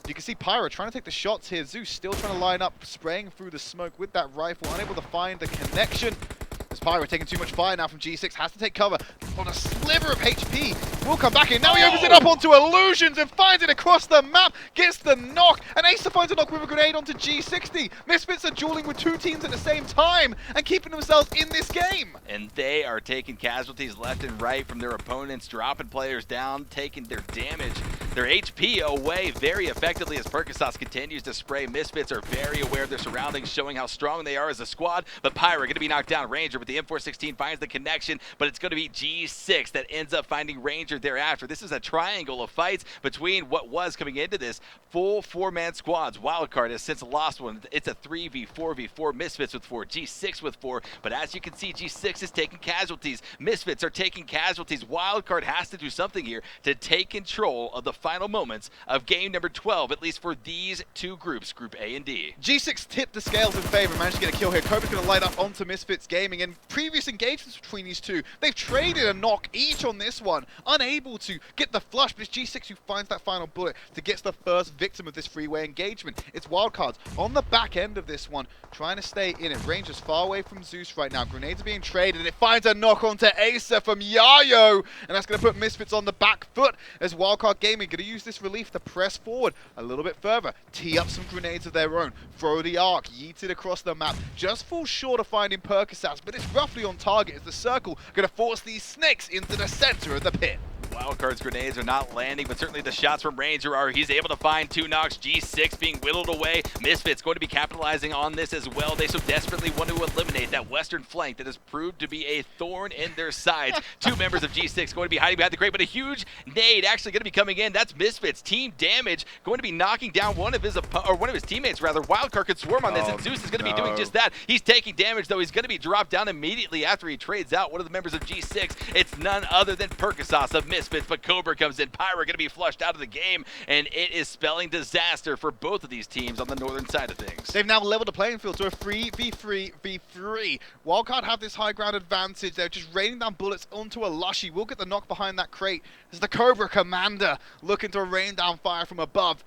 You can see Pyro trying to take the shots here. Zeus still trying to line up, spraying through the smoke with that rifle, unable to find the connection. As Pyro taking too much fire now from G6, has to take cover on a sliver of HP. Will come back in. Now he opens it up onto Illusions and finds it across the map. Gets the knock. And Acer finds a knock with a grenade onto G60. Misfits are dueling with 2 teams at the same time and keeping themselves in this game. And they are taking casualties left and right from their opponents, dropping players down, taking their damage, their HP away very effectively as Percocet continues to spray. Misfits are very aware of their surroundings, showing how strong they are as a squad. But Pyro going to be knocked down. Ranger with the M416 finds the connection, but it's going to be G6 that ends up finding Ranger thereafter. This is a triangle of fights between what was coming into this full 4-man squads. Wildcard has since lost one. It's a 3v4v4. Misfits with 4, G6 with 4. But as you can see, G6 is taking casualties. Misfits are taking casualties. Wildcard has to do something here to take control of the final moments of game number 12, at least for these 2 groups, Group A and D. G6 tipped the scales in favor, managed to get a kill here. Cobra's going to light up onto Misfits Gaming, and previous engagements between these 2, they've traded a knock each on this one, unable to get the flush, but it's G6 who finds that final bullet to get the first victim of this freeway engagement. It's Wildcards on the back end of this one, trying to stay in it. Ranger's far away from Zeus right now. Grenades are being traded, and it finds a knock onto Acer from Yayo, and that's going to put Misfits on the back foot as Wildcard Gaming going to use this relief to press forward a little bit further, tee up some grenades of their own, throw the arc, yeet it across the map. Just falls short of finding Percocets, but it's roughly on target as the circle going to force these snakes into the center of the pit. Wildcard's grenades are not landing, but certainly the shots from Ranger are. He's able to find 2 knocks. G6 being whittled away. Misfits going to be capitalizing on this as well. They so desperately want to eliminate that western flank that has proved to be a thorn in their sides. 2 members of G6 going to be hiding behind the crate, but a huge nade actually going to be coming in. That's Misfits. Team damage going to be knocking down one of his teammates rather. Wildcard could swarm on this, and Zeus is going to be doing just that. He's taking damage, though. He's going to be dropped down immediately after he trades out one of the members of G6. It's none other than Percocet of Misfits, but Cobra comes in. Pyro going to be flushed out of the game, and it is spelling disaster for both of these teams on the northern side of things. They've now leveled the playing field to a 3v3v3. Wildcard have this high ground advantage. They're just raining down bullets onto a Lushy. We'll get the knock behind that crate as the Cobra commander looking to rain down fire from above.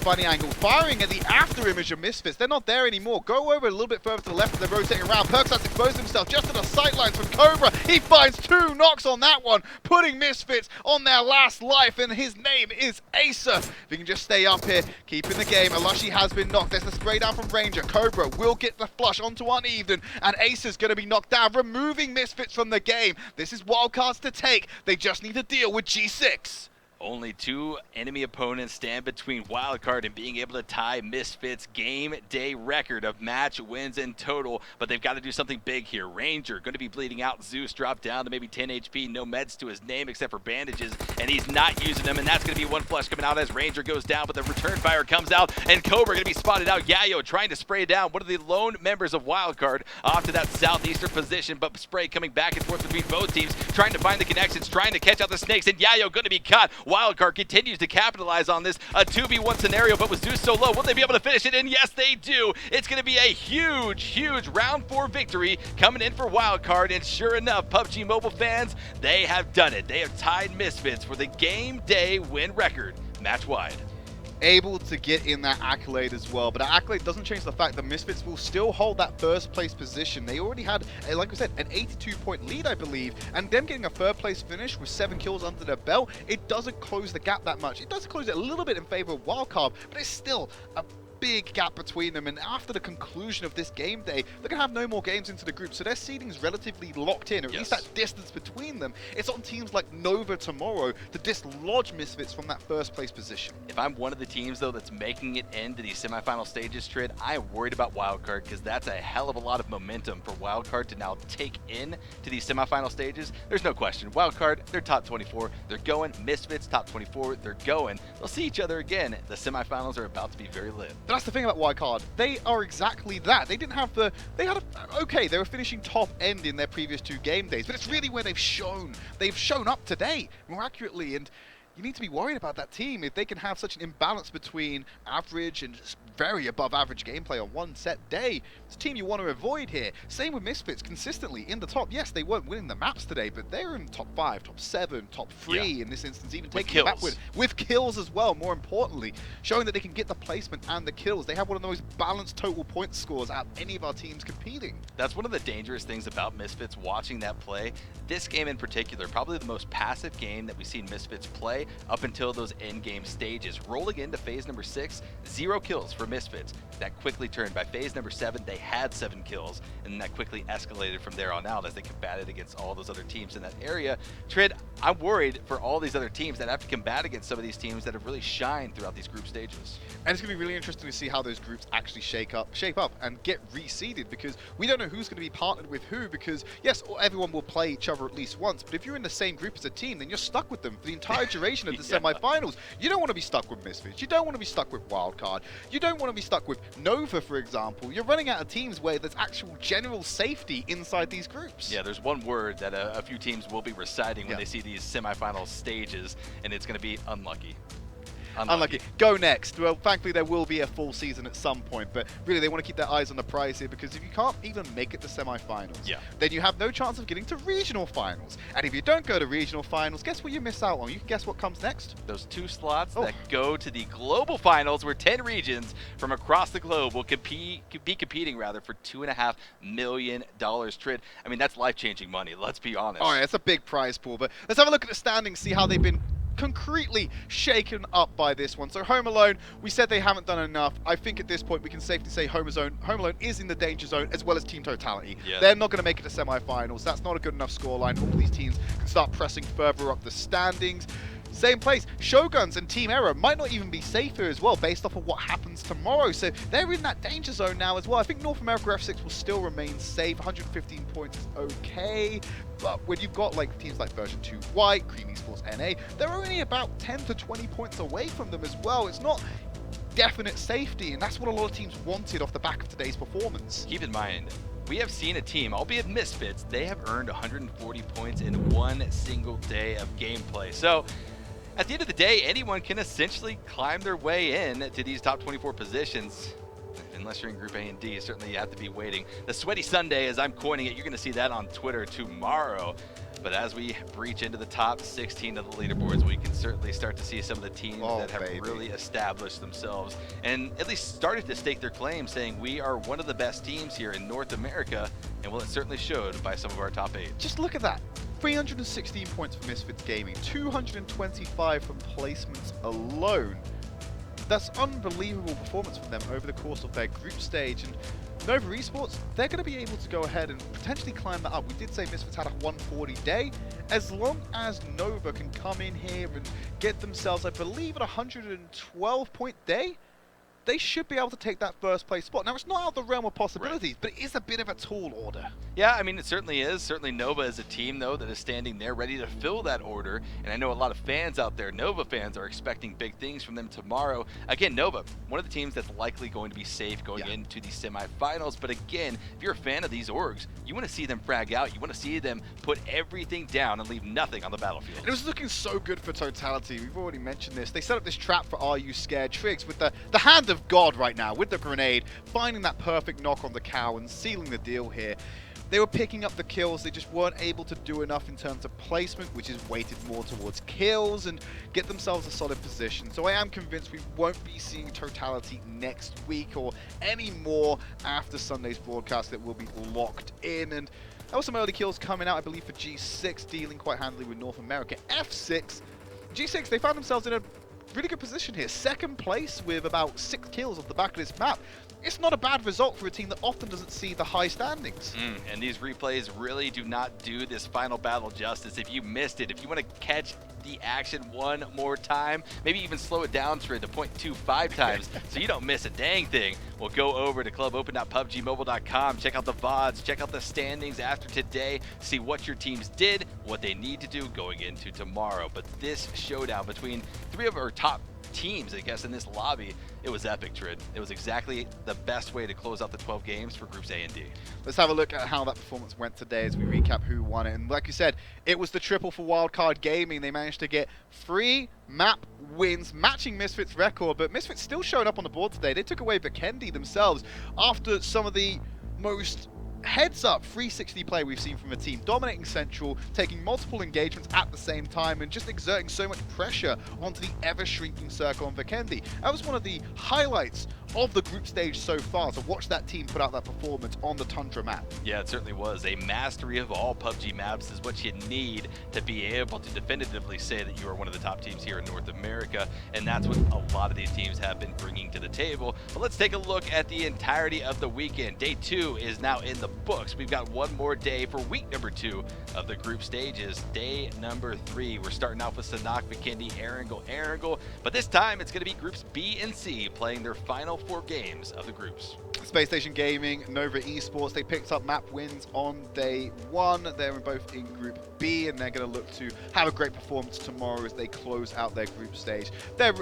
finding angle, firing at the after image of Misfits. They're not there anymore. Go over a little bit further to the left, and they're rotating around. Perks has exposed himself just to the sightlines from Cobra. He finds 2 knocks on that one, putting Misfits on their last life, and his name is Acer. If he can just stay up here, keeping the game. Alushi has been knocked. There's the spray down from Ranger. Cobra will get the flush onto Uneven, and Acer's going to be knocked down, removing Misfits from the game. This is wildcards to take. They just need to deal with G6. Only 2 enemy opponents stand between Wildcard and being able to tie Misfits' game day record of match wins in total, but they've got to do something big here. Ranger going to be bleeding out. Zeus dropped down to maybe 10 HP, no meds to his name except for bandages, and he's not using them, and that's going to be 1 flush coming out as Ranger goes down, but the return fire comes out, and Cobra going to be spotted out. Yayo trying to spray down one of the lone members of Wildcard off to that southeastern position, but spray coming back and forth between both teams, trying to find the connections, trying to catch out the snakes, and Yayo going to be caught. Wildcard continues to capitalize on this, a 2v1 scenario, but with Zeus so low, will they be able to finish it? And yes, they do. It's going to be a huge round 4 victory coming in for Wildcard, and sure enough, PUBG Mobile fans, they have done it. They have tied Misfits for the game day win record, match-wide. Able to get in that accolade as well, but that accolade doesn't change the fact that Misfits will still hold that first place position. They already had, like I said, an 82-point lead, I believe, and them getting a third place finish with 7 kills under their belt, it doesn't close the gap that much. It does close it a little bit in favor of Wildcard, but it's still a big gap between them, and after the conclusion of this game day, they're going to have no more games into the group, so their seeding's relatively locked in, or at least that distance between them. It's on teams like Nova tomorrow to dislodge Misfits from that first place position. If I'm one of the teams, though, that's making it into these semifinal stages, Trid, I am worried about Wildcard, because that's a hell of a lot of momentum for Wildcard to now take in to these semifinal stages. There's no question. Wildcard, they're top 24. They're going. Misfits, top 24. They're going. They'll see each other again. The semifinals are about to be very lit. But that's the thing about Wildcard. They are exactly that. They didn't have the... They were finishing top end in their previous 2 game days, but it's really where they've shown. They've shown up today more accurately, and you need to be worried about that team if they can have such an imbalance between average and just very above average gameplay on one set day. It's a team you want to avoid here. Same with Misfits, consistently in the top. Yes, they weren't winning the maps today, but they're in top 5, top 7, top 3 in this instance, even taking it backward. With kills as well, more importantly, showing that they can get the placement and the kills. They have one of the most balanced total point scores out of any of our teams competing. That's one of the dangerous things about Misfits, watching that play. This game in particular, probably the most passive game that we've seen Misfits play up until those end-game stages. Rolling into phase number 6, 0 kills for Misfits. That quickly turned. By phase number 7, they had 7 kills, and that quickly escalated from there on out as they combated against all those other teams in that area. Trid, I'm worried for all these other teams that have to combat against some of these teams that have really shined throughout these group stages. And it's going to be really interesting to see how those groups actually shape up and get reseeded, because we don't know who's going to be partnered with who, because yes, everyone will play each other at least once, but if you're in the same group as a team, then you're stuck with them for the entire duration of the semifinals. You don't want to be stuck with Misfits. You don't want to be stuck with Wildcard. You don't want to be stuck with Nova, for example. You're running out of teams where there's actual general safety inside these groups. Yeah, there's one word that a few teams will be reciting when they see these semifinal stages, and it's going to be unlucky. Unlucky. Go next. Well, thankfully there will be a full season at some point, but really they want to keep their eyes on the prize here, because if you can't even make it to semi-finals, then you have no chance of getting to regional finals. And if you don't go to regional finals, guess what you miss out on? You can guess what comes next? Those 2 slots that go to the global finals, where 10 regions from across the globe will be competing for $2.5 million. Trid, I mean, that's life-changing money, let's be honest. All right, that's a big prize pool, but let's have a look at the standings, see how they've been concretely shaken up by this one. So Home Alone, we said they haven't done enough. I think at this point we can safely say Home Alone is in the danger zone, as well as Team Totality. They're not going to make it to semi-finals. That's not a good enough scoreline. All these teams can start pressing further up the standings. Same place, Shoguns and Team Error might not even be safer as well, based off of what happens tomorrow. So they're in that danger zone now as well. I think NorthAmerica F6 will still remain safe. 115 points is okay. But when you've got like teams like Version 2 White, Cream Esports NA, they're only about 10 to 20 points away from them as well. It's not definite safety, and that's what a lot of teams wanted off the back of today's performance. Keep in mind, we have seen a team, albeit Misfits, they have earned 140 points in one single day of gameplay. So at the end of the day, anyone can essentially climb their way in to these top 24 positions. Unless you're in Group A and D, certainly you have to be waiting. The Sweaty Sunday, as I'm coining it, you're going to see that on Twitter tomorrow. But as we breach into the top 16 of the leaderboards, we can certainly start to see some of the teams that have really established themselves and at least started to stake their claim, saying we are one of the best teams here in North America, and well, it certainly showed by some of our top 8. Just look at that. 316 points for Misfits Gaming, 225 from placements alone. That's unbelievable performance from them over the course of their group stage. And Nova Esports, they're going to be able to go ahead and potentially climb that up. We did say Misfits had a 140 day. As long as Nova can come in here and get themselves, I believe, at a 112 point day, they should be able to take that first place spot. Now, it's not out of the realm of possibilities, but it is a bit of a tall order. Yeah, I mean, it certainly is. Certainly Nova is a team, though, that is standing there ready to fill that order. And I know a lot of fans out there, Nova fans, are expecting big things from them tomorrow. Again, Nova, one of the teams that's likely going to be safe going into the semifinals. But again, if you're a fan of these orgs, you want to see them frag out. You want to see them put everything down and leave nothing on the battlefield. And it was looking so good for Totality. We've already mentioned this. They set up this trap for AreYouScared Triggs with the hand of God right now, with the grenade, finding that perfect knock on the cow and sealing the deal here. They were picking up the kills, they just weren't able to do enough in terms of placement, which is weighted more towards kills, and get themselves a solid position. So I am convinced we won't be seeing Totality next week or any more after Sunday's broadcast. That will be locked in. And there were some early kills coming out, I believe, for G6, dealing quite handily with NorthAmerica F6. G6, they found themselves in a really good position here. Second place with about 6 kills off the back of this map. It's not a bad result for a team that often doesn't see the high standings. And these replays really do not do this final battle justice. If you missed it, if you want to catch the action one more time, maybe even slow it down to 0.25 times so you don't miss a dang thing, well, go over to clubopen.pubgmobile.com, check out the VODs, check out the standings after today, see what your teams did, what they need to do going into tomorrow. But this showdown between 3 of our top teams, I guess, in this lobby, it was epic, Trid. It was exactly the best way to close out the 12 games for Groups A and D. Let's have a look at how that performance went today as we recap who won it. And like you said, it was the triple for Wildcard Gaming. They managed to get 3 map wins, matching Misfits' record, but Misfits still showing up on the board today. They took away Vikendi themselves after some of the most heads-up 360 play we've seen from a team, dominating Central, taking multiple engagements at the same time, and just exerting so much pressure onto the ever-shrinking circle on Vikendi. That was one of the highlights of the group stage so far, to watch that team put out that performance on the Tundra map. Yeah, it certainly was. A mastery of all PUBG maps is what you need to be able to definitively say that you are one of the top teams here in North America, and that's what a lot of these teams have been bringing to the table. But let's take a look at the entirety of the weekend. Day 2 is now in the books. We've got one more day for week number 2 of the group stages. Day number 3, we're starting off with Sanhok, Vikendi, Erangel, but this time it's going to be groups B and C playing their final 4 games of the groups. Spacestation Gaming, Nova Esports, they picked up map wins on day 1. They're both in Group B, and they're going to look to have a great performance tomorrow as they close out their group stage.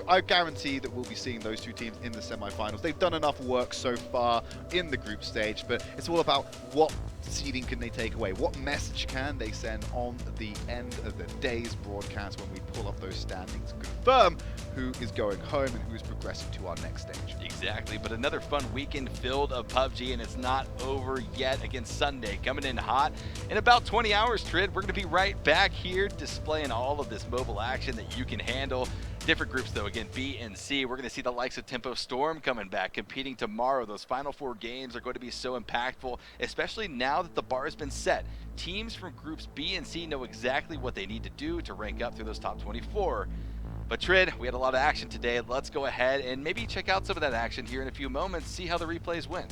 I guarantee that we'll be seeing those 2 teams in the semifinals. They've done enough work so far in the group stage, but it's all about what seeding can they take away? What message can they send on the end of the day's broadcast when we pull up those standings, confirm who is going home and who is progressing to our next stage? Exactly, but another fun weekend filled of PUBG, and it's not over yet. Against Sunday, coming in hot. In about 20 hours, Trid, we're going to be right back here displaying all of this mobile action that you can handle. Different groups, though. Again, B and C. We're going to see the likes of Tempo Storm coming back, competing tomorrow. Those final 4 games are going to be so impactful, especially now that the bar has been set. Teams from groups B and C know exactly what they need to do to rank up through those top 24. But Trid, we had a lot of action today. Let's go ahead and maybe check out some of that action here in a few moments, see how the replays went.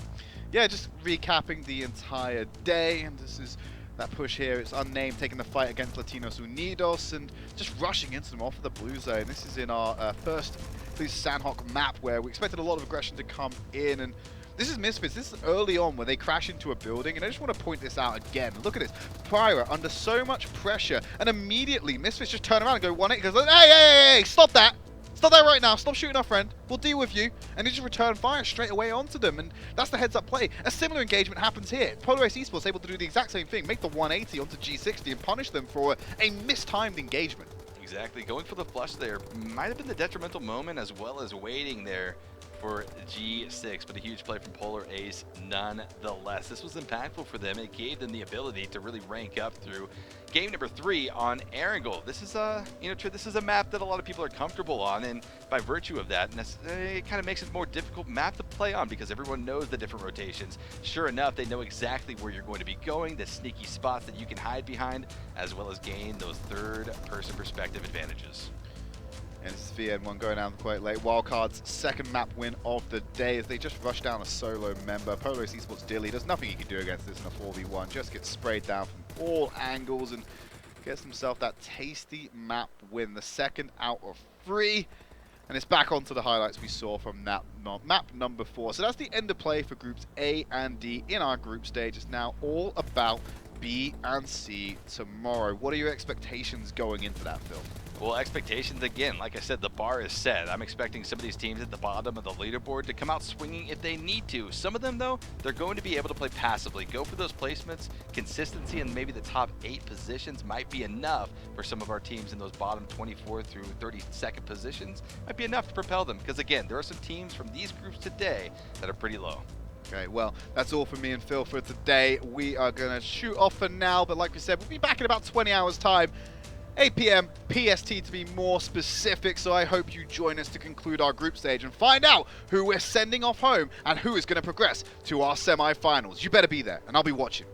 Yeah, just recapping the entire day, and this is that push here. It's Unnamed taking the fight against Latinos Undios and just rushing into them off of the blue zone. This is in our first Sanhok map where we expected a lot of aggression to come in, and this is Misfits. This is early on where they crash into a building, and I just want to point this out again. Look at this. Pyra under so much pressure, and immediately Misfits just turn around and go 1-8. Goes, hey, stop that. Stop that right now. Stop shooting our friend. We'll deal with you. And they just return fire straight away onto them, and that's the heads-up play. A similar engagement happens here. Ace Esports able to do the exact same thing, make the 180 onto G60 and punish them for a mistimed engagement. Exactly. Going for the flush there might have been the detrimental moment, as well as waiting there for G6, but a huge play from Polar Ace nonetheless. This was impactful for them. It gave them the ability to really rank up through game number 3 on Erangel. This is a, this is a map that a lot of people are comfortable on, and by virtue of that, it kind of makes it a more difficult map to play on because everyone knows the different rotations. Sure enough, they know exactly where you're going to be going, the sneaky spots that you can hide behind, as well as gain those third-person perspective advantages. And this is VN1 going down quite late. Wildcard's second map win of the day as they just rush down a solo member. Ace Esports Dilly, there's nothing he can do against this in a 4v1. Just gets sprayed down from all angles and gets himself that tasty map win. The second out of 3. And it's back onto the highlights we saw from that map number 4. So that's the end of play for groups A and D in our group stage. It's now all about B and C tomorrow. What are your expectations going into that, Phil? Well, expectations, again, like I said, the bar is set. I'm expecting some of these teams at the bottom of the leaderboard to come out swinging if they need to. Some of them, though, they're going to be able to play passively, go for those placements. Consistency in maybe the top 8 positions might be enough for some of our teams in those bottom 24 through 32nd positions. Might be enough to propel them because, again, there are some teams from these groups today that are pretty low. Okay, well, that's all from me and Phil for today. We are going to shoot off for now, but like we said, we'll be back in about 20 hours' time. 8 PM PST to be more specific, so I hope you join us to conclude our group stage and find out who we're sending off home and who is going to progress to our semi-finals. You better be there, and I'll be watching.